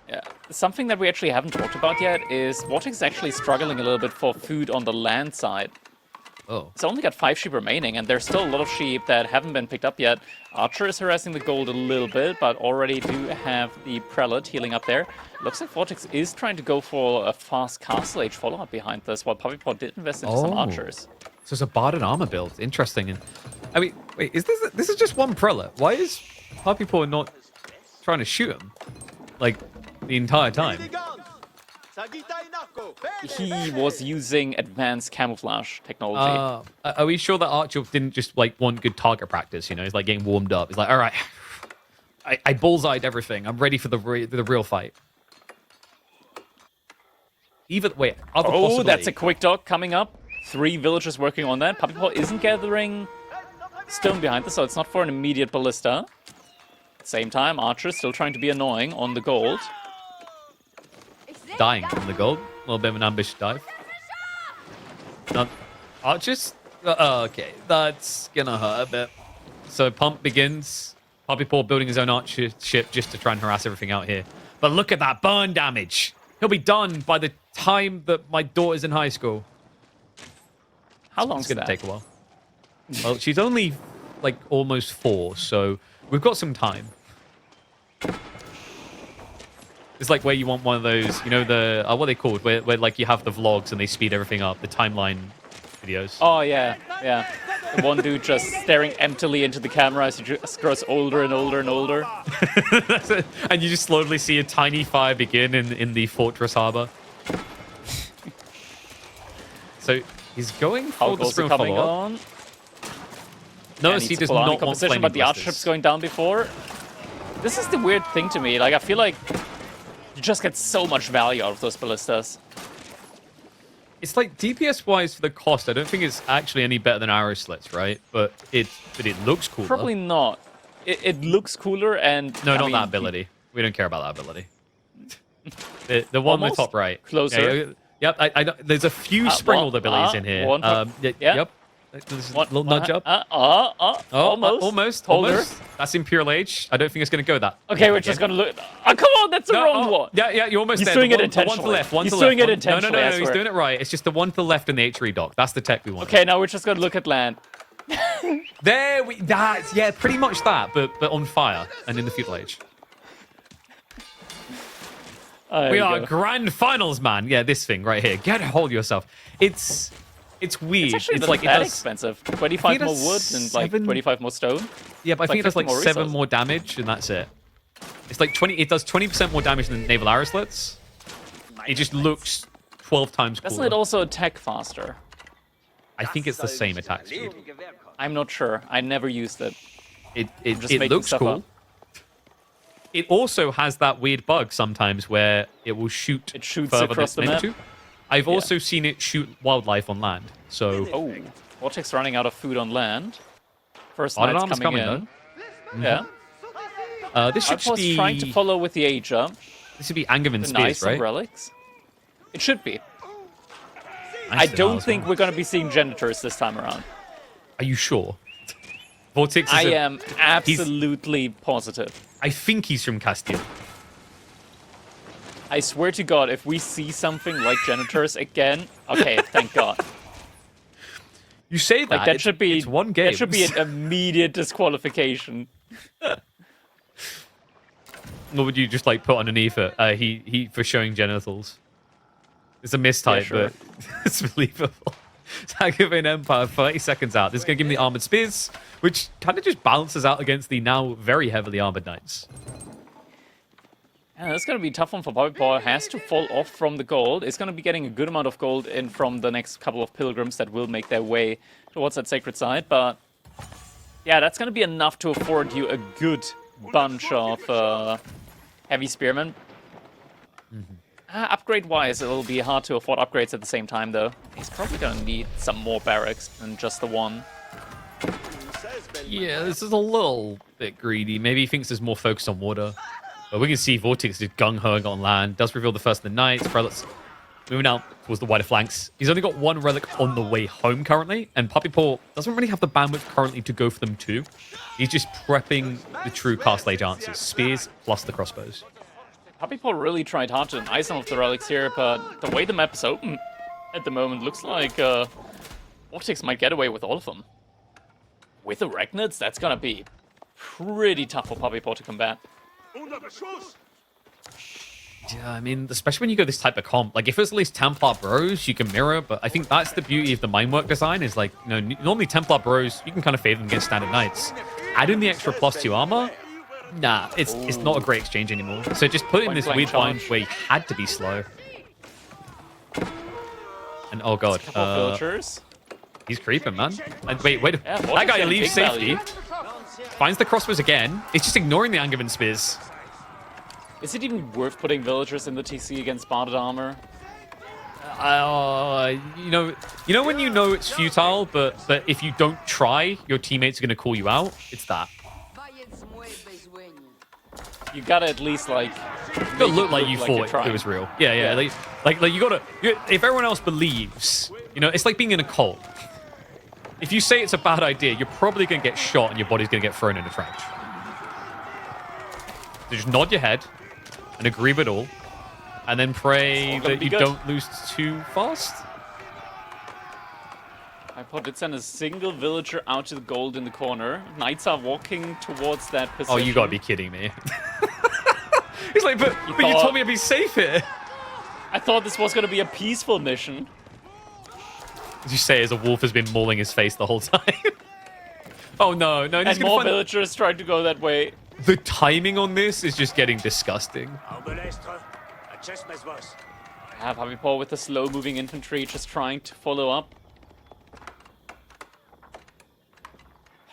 Yeah, something that we actually haven't talked about yet is VortiX is actually struggling a little bit for food on the land side. Oh. It's only got 5 sheep remaining, and there's still a lot of sheep that haven't been picked up yet. Archer is harassing the gold a little bit, but already do have the prelate healing up there. Looks like VortiX is trying to go for a fast castle age follow-up behind this, while Puppypaw did invest into some archers. So it's a bard and armor build. Interesting. And I mean, wait, is this is just one prelate? Why is Puppypaw not trying to shoot him? Like, the entire time? He was using advanced camouflage technology. Are we sure that Archer didn't just, like, want good target practice, you know? He's, like, getting warmed up. He's like, all right, I bullseyed everything. I'm ready for the real fight. Other possibility. That's a quick dock coming up. 3 villagers working on that. Puppypaw isn't gathering stone behind this, so it's not for an immediate ballista. Same time, Archer still trying to be annoying on the gold. Dying from the gold. A little bit of an ambitious dive. Not Archers? Okay, that's gonna hurt a bit. So pump begins. Puppypaw building his own archer ship just to try and harass everything out here. But look at that burn damage. He'll be done by the time that my daughter's in high school. How long It's is going to that? take a while. Well, she's only like almost 4, so we've got some time. It's like where you want one of those, you know, the what are they called? Where like you have the vlogs and they speed everything up, the timeline videos. Oh yeah, yeah. The one dude just staring emptily into the camera as he just grows older and older and older. And you just slowly see a tiny fire begin in the fortress harbor. So he's going for the Outlaws spring are coming follow-up. on. Notice And he it's does full army not want composition, flaming but the blisters. archship's going down before. This is the weird thing to me. Like, I feel like you just get so much value out of those ballistas. It's like DPS-wise for the cost, I don't think it's actually any better than arrow slits, right? But it looks cooler. Probably not. It looks cooler and... No, I not mean, that ability. We don't care about that ability. The one on the top right. Closer. Yeah, yep, there's a few sprinkled abilities in here. Yeah. Yep. There's a little nudge up. Almost. Almost. That's Imperial Age. I don't think it's going to go that. Okay, we're just going to look... Oh, come on, that's the wrong one. Yeah, you're almost He's there. doing The it one to the intentionally. left, one He's to the doing left. it intentionally, No, I he's swear. doing it right. It's just the one to the left in the HRE dock. That's the tech we want. Okay, now we're just going to look at land. Yeah, pretty much that, but on fire and in the feudal age. We are grand finals, man. Yeah, this thing right here. Get a hold of yourself. It's weird. It's actually it's not like that it does, expensive. 25 more wood and like 25 more stone. Yeah, but I think it does like 50 more 7 resources. more damage, and that's it. It's like 20. It does 20% more damage than naval arrow slits. It just looks 12 times cooler. Doesn't it also attack faster? I think it's the same attack speed. I'm not sure. I never used it. It just making looks stuff cool. up. It also has that weird bug sometimes where it will shoot It shoots further across than the it's map. meant to. I've also seen it shoot wildlife on land. So Oh, VortiX running out of food on land. First Iron knight's Arm's coming coming, in. Yeah. this I should was be trying to follow with the A jump. this would be Angevin The spears, nice right? relics. It should be. Nice I to don't know as think well. we're going to be seeing janitors this time around. Are you sure? VortiX is I am he's- absolutely positive. I think he's from Castile. I swear to God, if we see something like janitors again, okay, thank God. You say that. Like that should be It's one game. That should be an immediate disqualification. What would you just like put underneath it? He for showing genitals. It's a mistype, sure. but it's believable. Angevin Empire, 30 seconds out. This is going to give him the armored spears, which kind of just balances out against the now very heavily armored knights. Yeah, that's going to be a tough one for Puppypaw. Has to fall off from the gold. It's going to be getting a good amount of gold in from the next couple of pilgrims that will make their way towards that sacred site. But yeah, that's going to be enough to afford you a good bunch of heavy spearmen. Upgrade-wise, it'll be hard to afford upgrades at the same time, though. He's probably going to need some more barracks than just the one. Yeah, this is a little bit greedy. Maybe he thinks there's more focus on water. But we can see VortiX is gung-ho on land. Does reveal the first of the knights. Prelates moving out towards the wider flanks. He's only got one relic on the way home currently. And Puppypaw doesn't really have the bandwidth currently to go for them too. He's just prepping the true Castle Age answers. Spears plus the crossbows. Puppypaw really tried hard to deny some of the relics here, but the way the map is open at the moment looks like VortiX might get away with all of them. With the Arachnids, that's gonna be pretty tough for Puppypaw to combat. Yeah, I mean, especially when you go this type of comp. Like, if it's at least Templar Bros, you can mirror, but I think that's the beauty of the Mindwork design is, like, you know, normally Templar Bros, you can kind of favor them against standard knights. Adding the extra +2 armor, nah, it's not a great exchange anymore. So just put in this Point-blank weird bind charge. where he had to be slow. And, oh god, Couple of villagers. he's creeping, man. And wait, Yeah, that VortiX guy getting leaves big safety, value. finds the crossbows again. It's just ignoring the Angevin spears. Is it even worth putting villagers in the TC against barded armor? You know when you know it's futile, but if you don't try, your teammates are going to call you out. It's that. You gotta at least like. You gotta look like you you're thought it trying. was real. Yeah. Yeah. Like you gotta. If everyone else believes, you know, it's like being in a cult. If you say it's a bad idea, you're probably gonna get shot and your body's gonna get thrown in a trench. So just nod your head and agree with all, and then pray It's all gonna that be you good. don't lose too fast. Puppypaw did send a single villager out to the gold in the corner. Knights are walking towards that position. Oh, you gotta be kidding me. He's like, but you told me I'd be safe here. I thought this was gonna be a peaceful mission. As you say, as a wolf has been mauling his face the whole time. Oh no. And more villagers tried to go that way. The timing on this is just getting disgusting. Yeah, Puppypaw with the slow-moving infantry just trying to follow up.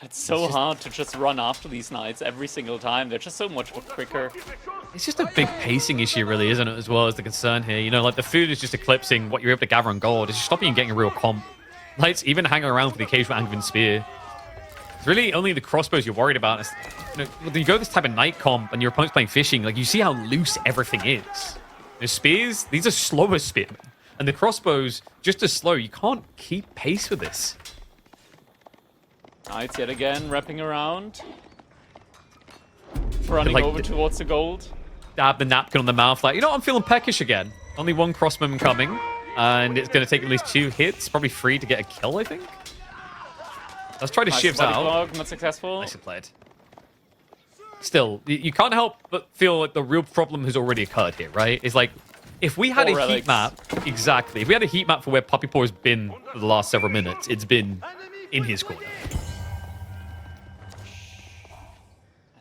It's so hard to just run after these knights every single time. They're just so much quicker. It's just a big pacing issue, really, isn't it, as well as the concern here? You know, like, the food is just eclipsing what you're able to gather on gold. It's just stopping you getting a real comp. Knights even hanging around for the occasional Angevin spear. It's really only the crossbows you're worried about. It's, you know, when you go this type of knight comp and your opponent's playing fishing, like, you see how loose everything is. The spears, these are slower spearmen. And the crossbows, just as slow. You can't keep pace with this. Knights yet again wrapping around. Running like over towards the gold. Dab the napkin on the mouth like, you know what, I'm feeling peckish again. Only one crossbowman coming. And it's going to take at least 2 hits. Probably 3 to get a kill, I think. Let's try to shivs out. Not successful. Nicely played. Still, you can't help but feel like the real problem has already occurred here, right? It's like, if we had a heat map, exactly. If we had a heat map for where Puppypaw has been for the last several minutes, it's been in his corner.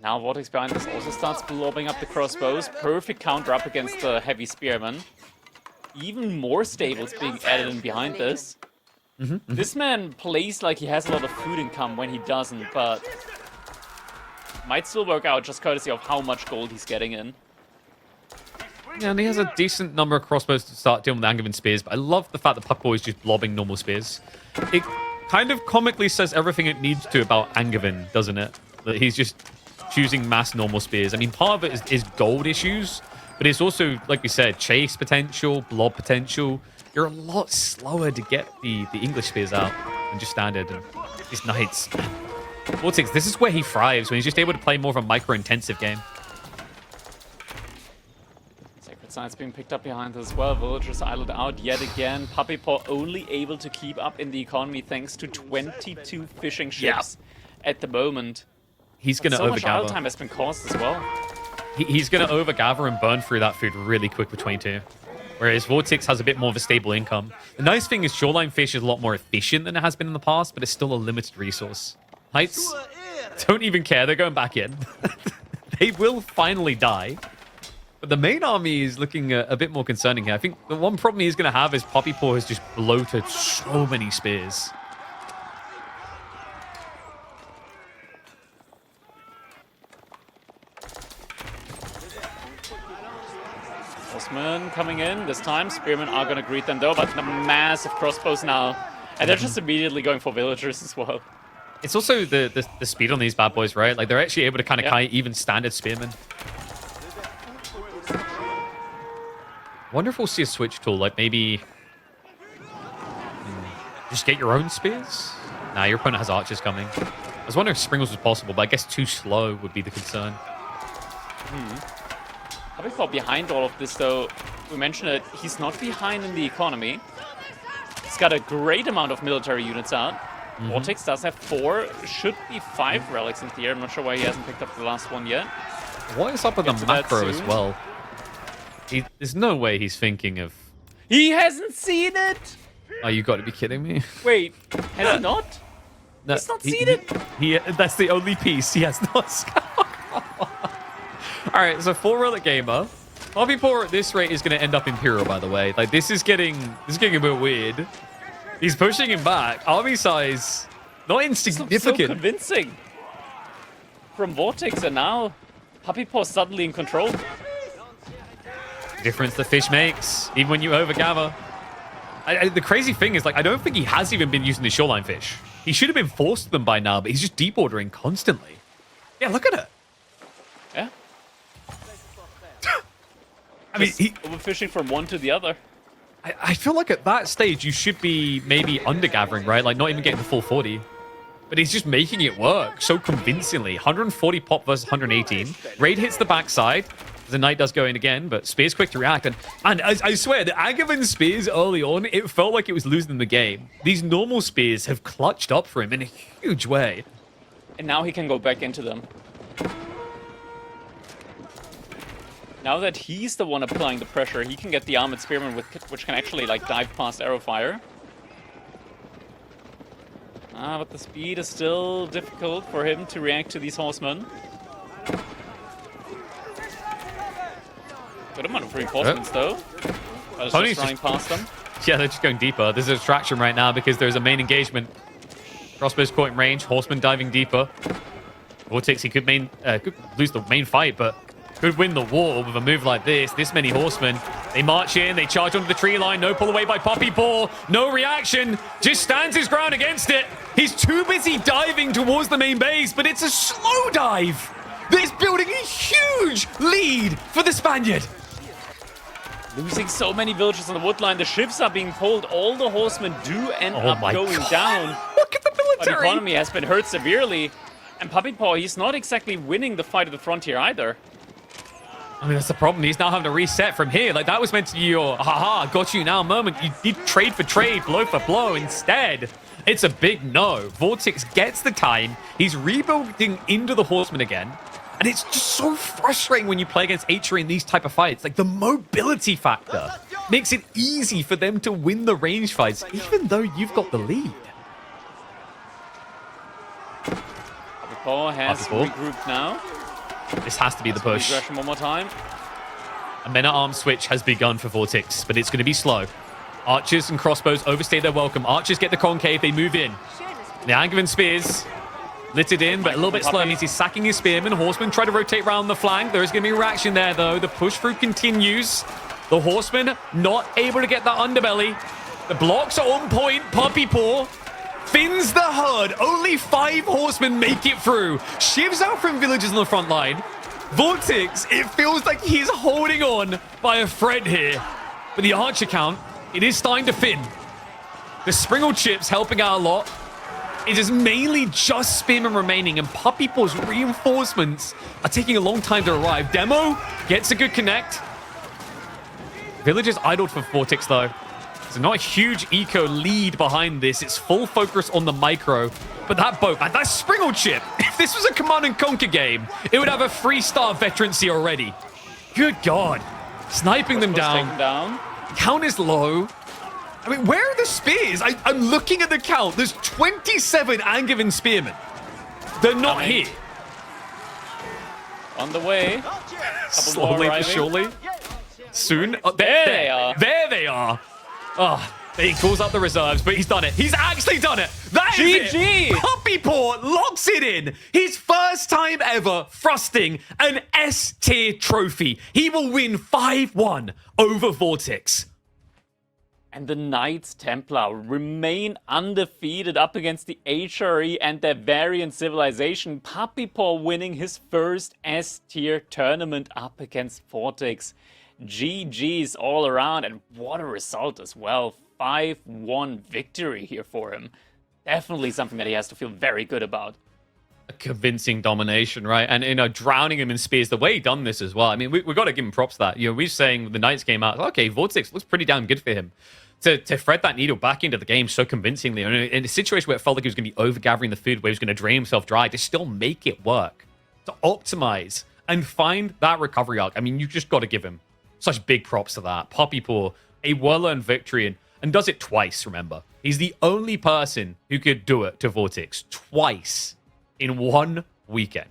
Now VortiX behind this also starts blobbing up the crossbows. Perfect counter up against the heavy spearmen. Even more stables being added in behind this. This man plays like he has a lot of food income when he doesn't, but might still work out just courtesy of how much gold he's getting in. Yeah, and he has a decent number of crossbows to start dealing with Angevin spears, but I love the fact that Puppypaw is just blobbing normal spears. It kind of comically says everything it needs to about Angevin, doesn't it? That he's just choosing mass normal spears. I mean, part of it is gold issues, but it's also, like we said, chase potential, blob potential. You're a lot slower to get the English spears out than just standard. And these knights. VortiX, this is where he thrives, when he's just able to play more of a micro-intensive game. Sacred Signs being picked up behind as well. Villagers idled out yet again. Puppypaw only able to keep up in the economy thanks to 22 fishing ships at the moment. He's going to so much idle overgather. time has been caused as well. He's going to overgather and burn through that food really quick with 22. Whereas VortiX has a bit more of a stable income. The nice thing is shoreline fish is a lot more efficient than it has been in the past, but it's still a limited resource. Knights don't even care. They're going back in. They will finally die. But the main army is looking a bit more concerning here. I think the one problem he's going to have is Puppypaw has just bloated so many spears. Horsemen coming in this time. Spearmen are going to greet them though, but the massive crossbows now. And they're just immediately going for villagers as well. It's also the speed on these bad boys, right? Like, they're actually able to kind of kite even standard spearmen. Wonder if we'll see a switch tool, like maybe just get your own spears? Nah, your opponent has archers coming. I was wondering if Springles was possible, but I guess too slow would be the concern. Puppypaw behind all of this though, we mentioned it, he's not behind in the economy. He's got a great amount of military units out. VortiX does have 4, should be 5 relics in here. I'm not sure why he hasn't picked up the last one yet. What is up with the macro as well? There's no way he's thinking of... He hasn't seen it! Oh, you got to be kidding me. Wait, has he not? No, He's not seen it? That's the only piece he has not scored. Alright, so 4 relic gamer. Puppypaw at this rate is going to end up Imperial, by the way. Like, this is getting a bit weird. He's pushing him back. Army size, not insignificant. So convincing. From VortiX, and now Puppypaw suddenly in control. Difference the fish makes, even when you overgather. The crazy thing is, like, I don't think he has even been using the shoreline fish. He should have been forced to them by now, but he's just deep ordering constantly. Yeah, look at it. Yeah. I mean, overfishing from one to the other. I feel like at that stage, you should be maybe undergathering, right? Like, not even getting the full 40. But he's just making it work so convincingly. 140 pop versus 118. Raid hits the backside. The Knight does go in again, but Spear's quick to react. And I swear, the Agavan Spears early on, it felt like it was losing the game. These normal Spears have clutched up for him in a huge way. And now he can go back into them. Now that he's the one applying the pressure, he can get the Armored Spearman, which can actually like dive past arrow fire. But the speed is still difficult for him to react to these horsemen. Good amount of reinforcements though. But it's just running past them. Yeah, they're just going deeper. There's a distraction right now because there's a main engagement. Crossbow's caught in range, horseman diving deeper. VortiX, he could lose the main fight, but could win the war with a move like this. This many horsemen. They march in, they charge onto the tree line. No pull away by Puppypaw. No reaction. Just stands his ground against it. He's too busy diving towards the main base, but it's a slow dive. That's building a huge lead for the Spaniard. Losing so many villagers on the woodline. The ships are being pulled. All the horsemen do end up going down. Look at the military. But the economy has been hurt severely. And Puppypaw, he's not exactly winning the fight at the frontier either. I mean, that's the problem. He's now having to reset from here. Like, that was meant to be your, haha, got you now moment. You did trade for trade, blow for blow. Instead, it's a big no. VortiX gets the time. He's rebuilding into the horseman again. And it's just so frustrating when you play against HRE in these type of fights. Like, the mobility factor makes it easy for them to win the range fights, even though you've got the lead. Puppypaw has regrouped now. This has to be the push. Aggression one more time. A men-at-arms switch has begun for VortiX, but it's going to be slow. Archers and crossbows overstay their welcome. Archers get the concave, they move in. The Agavan Spears littered in, but a little bit slow. Means he's sacking his spearmen. Horsemen try to rotate around the flank. There is going to be a reaction there, though. The push through continues. The horsemen not able to get that underbelly. The blocks are on point. Puppypaw fins the herd. Only 5 horsemen make it through. Shivs out from villagers on the front line. VortiX, it feels like he's holding on by a thread here. But the archer count, it is starting to thin. The Springle chips helping out a lot. It is mainly just spearmen remaining, and Puppypaw's reinforcements are taking a long time to arrive. Demo gets a good connect. Villagers idled for VortiX, though. So not a huge eco lead behind this. It's full focus on the micro. But that boat, that Springle chip, if this was a Command and Conquer game, it would have a 3-star veterancy already. Good God. Sniping them down. Count is low. I mean, where are the spears? I'm looking at the count. There's 27 Agavan spearmen. They're not here. On the way. Slowly but surely. Soon. Oh, there they are. There they are. Oh, he calls out the reserves, but he's done it. He's actually done it. That is it. Puppypaw locks it in. His first time ever thrusting an S-tier trophy. He will win 5-1 over VortiX. And the Knights Templar remain undefeated up against the HRE and their variant civilization. Puppypaw winning his first S-tier tournament up against VortiX. GG's all around, and what a result as well. 5-1 victory here for him. Definitely something that he has to feel very good about. A convincing domination, right? And, drowning him in spears, the way he done this as well. I mean, we've got to give him props for that. We're saying the Knights came out, okay, VortiX looks pretty damn good for him. To thread that needle back into the game so convincingly, and in a situation where it felt like he was going to be over-gathering the food, where he was going to drain himself dry, to still make it work, to optimize and find that recovery arc. I mean, you just got to give him such big props to that. Puppypaw, a well-earned victory, and does it twice, remember. He's the only person who could do it to VortiX twice in one weekend.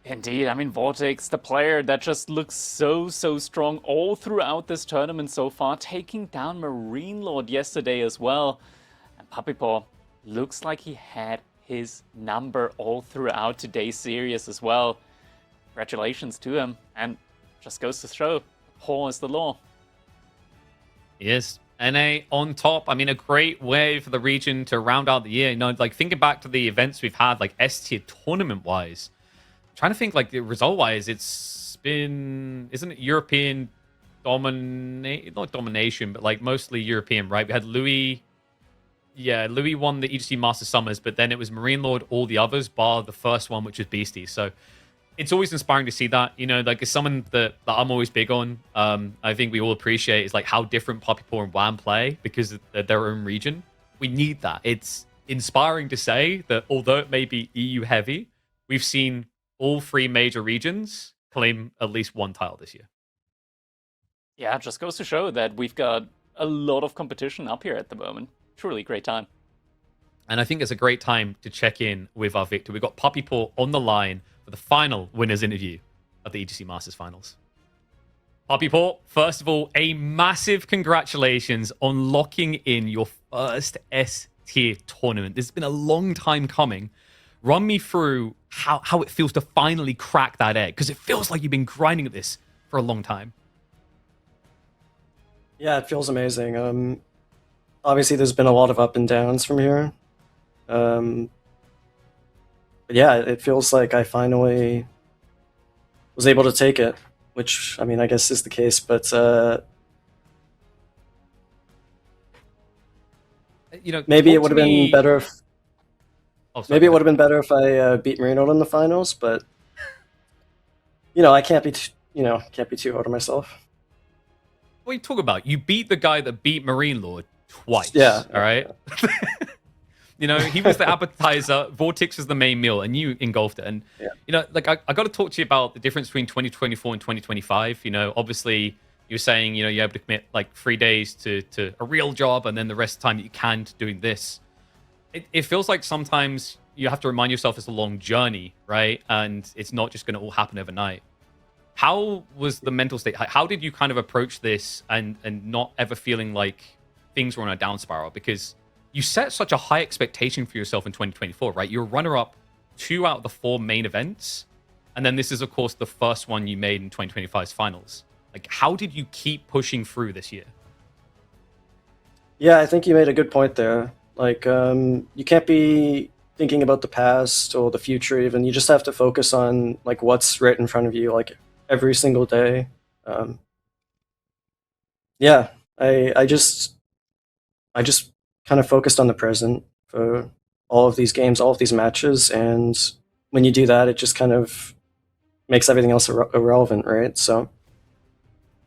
Indeed, I mean, VortiX, the player that just looks so strong all throughout this tournament so far, taking down Marine Lord yesterday as well. And Puppypaw looks like he had his number all throughout today's series as well. Congratulations to him, and just goes to show, Paw is the law. Yes, NA on top. I mean, a great way for the region to round out the year. Like, thinking back to the events we've had, like, S-tier tournament-wise, trying to think, like, result-wise, it's been, isn't it European not domination, but, like, mostly European, right? We had Louis won the EGC Masters Summers, but then it was Marine Lord, all the others, bar the first one, which was Beastie. So it's always inspiring to see that. Like it's someone that I'm always big on. I think we all appreciate is like how different Puppypaw and Wham play because of their own region. We need that. It's inspiring to say that although it may be EU heavy, we've seen all three major regions claim at least one title this year. Yeah, it just goes to show that we've got a lot of competition up here at the moment. Truly great time. And I think it's a great time to check in with our victor. We've got Puppypaw on the line for the final winners interview of the EGC Masters Finals. Puppypaw, first of all, a massive congratulations on locking in your first S-tier tournament. This has been a long time coming. Run me through how it feels to finally crack that egg, because it feels like you've been grinding at this for a long time. Yeah, it feels amazing. Obviously, there's been a lot of up and downs from here. But yeah, it feels like I finally was able to take it, which, I mean, I guess is the case, but maybe it would have been better if maybe it would have been better if I beat Marino in the finals, but I can't be too hard on myself. What are you talking about? You beat the guy that beat Marine Lord twice. Yeah. All right. He was the appetizer. VortiX was the main meal, and you engulfed it. And like I got to talk to you about the difference between 2024 and 2025. Obviously you're saying you're able to commit like 3 days to a real job, and then the rest of the time that you can to doing this. It feels like sometimes you have to remind yourself it's a long journey, right? And it's not just going to all happen overnight. How was the mental state? How did you kind of approach this and not ever feeling like things were on a down spiral? Because you set such a high expectation for yourself in 2024, right? You're runner-up 2 out of the 4 main events. And then this is, of course, the first one you made in 2025's finals. Like, how did you keep pushing through this year? Yeah, I think you made a good point there. Like, you can't be thinking about the past or the future even. You just have to focus on, like, what's right in front of you, like, every single day. Yeah, I just kind of focused on the present for all of these games, all of these matches, and when you do that, it just kind of makes everything else irrelevant, right? So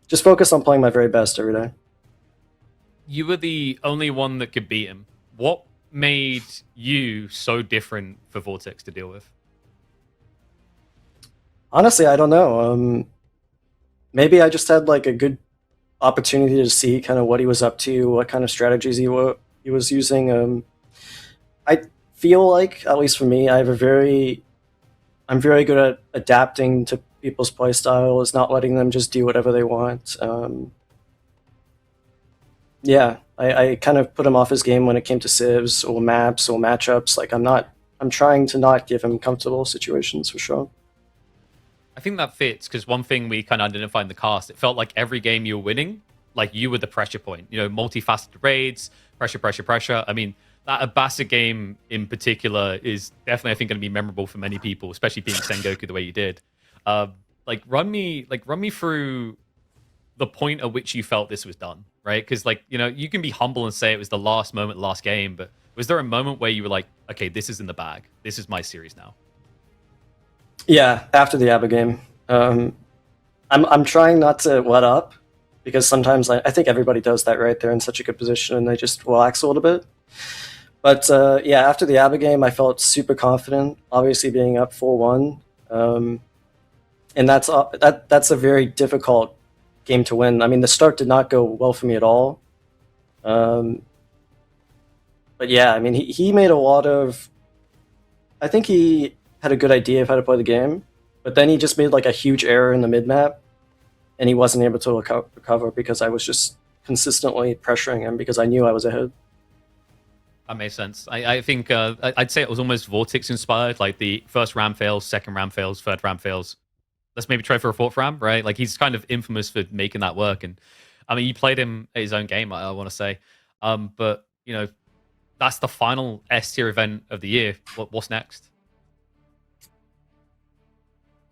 just focus on playing my very best every day. You were the only one that could beat him. What made you so different for VortiX to deal with? Honestly, I don't know. Maybe I just had like a good opportunity to see kind of what he was up to, what kind of strategies he was using. I feel like, at least for me, I'm very good at adapting to people's play styles, not letting them just do whatever they want. Yeah, I kind of put him off his game when it came to civs or maps or matchups. Like I'm trying to not give him comfortable situations for sure. I think that fits because one thing we kind of identified in the cast, it felt like every game you were winning, like you were the pressure point. Multifaceted raids, pressure. I mean, that Abasa game in particular is definitely, I think, going to be memorable for many people, especially being Sengoku the way you did. Run me through the point at which you felt this was done, right? Because you can be humble and say it was the last moment, last game, but was there a moment where you were like, okay, this is in the bag. This is my series now? Yeah, after the ABBA game. I'm trying not to let up, because sometimes I think everybody does that, right? They're in such a good position and they just relax a little bit. But yeah, after the ABBA game, I felt super confident, obviously being up 4-1. And that's a very difficult game to win. I mean, the start did not go well for me at all. But yeah, I mean, he made a lot of... I think he had a good idea of how to play the game, but then he just made like a huge error in the mid-map, and he wasn't able to recover because I was just consistently pressuring him because I knew I was ahead. That makes sense. I think I'd say it was almost VortiX inspired, like the first ram fails, second ram fails, third ram fails. Let's maybe try for a fourth ram, right? Like he's kind of infamous for making that work. And I mean, you played him at his own game, I want to say. But, that's the final S-tier event of the year. What's next?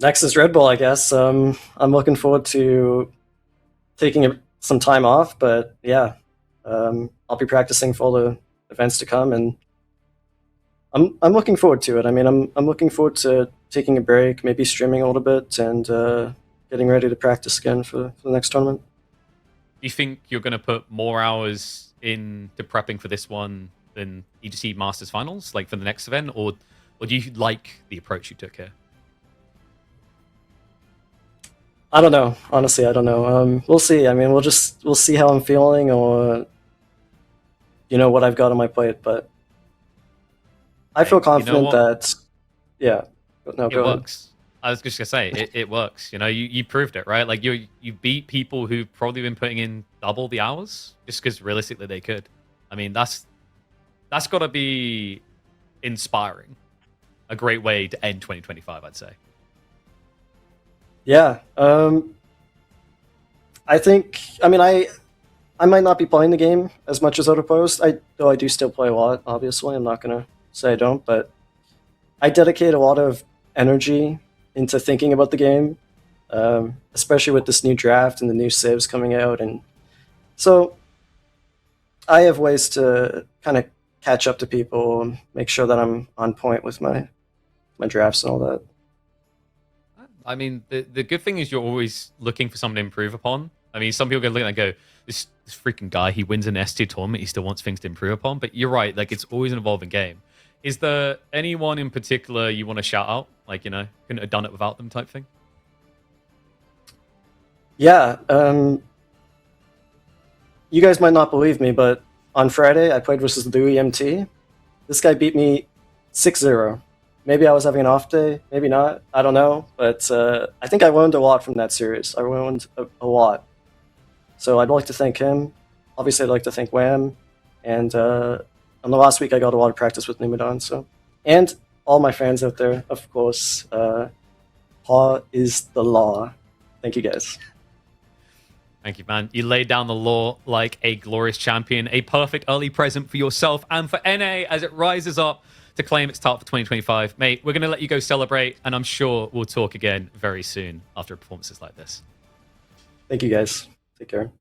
Next is Red Bull, I guess. I'm looking forward to taking some time off, but yeah, I'll be practicing for all the events to come, and I'm looking forward to it. I mean, I'm looking forward to taking a break, maybe streaming a little bit, and getting ready to practice again for the next tournament. Do you think you're going to put more hours into prepping for this one than EGC Masters Finals, like for the next event, or do you like the approach you took here? I don't know. Honestly, I don't know. We'll see. I mean, we'll see how I'm feeling, or what I've got on my plate. But I feel confident that, yeah. No, it works. I was just gonna say it works. You proved it, right? Like you beat people who've probably been putting in double the hours just because realistically they could. I mean, that's got to be inspiring. A great way to end 2025, I'd say. Yeah. I think. I mean, I might not be playing the game as much as other players. Though I do still play a lot. Obviously, I'm not gonna say I don't, but I dedicate a lot of energy into thinking about the game, especially with this new draft and the new civs coming out, and so I have ways to kind of catch up to people and make sure that I'm on point with my drafts and all that. I mean, the good thing is you're always looking for something to improve upon. I mean, some people go look and go, this freaking guy, he wins an ST tournament, he still wants things to improve upon. But you're right, like it's always an evolving game. Is there anyone in particular you want to shout out? Like, couldn't have done it without them type thing? Yeah. You guys might not believe me, but on Friday I played versus Louis MT. This guy beat me 6-0. Maybe I was having an off day, maybe not. I don't know. But I think I learned a lot from that series. I learned a lot. So I'd like to thank him. Obviously, I'd like to thank Wham. And on the last week, I got a lot of practice with Numadon. So, and all my fans out there, of course. Paw is the law. Thank you, guys. Thank you, man. You laid down the law like a glorious champion. A perfect early present for yourself and for NA as it rises up to claim its title for 2025. Mate, we're going to let you go celebrate, and I'm sure we'll talk again very soon after performances like this. Thank you, guys. Take care.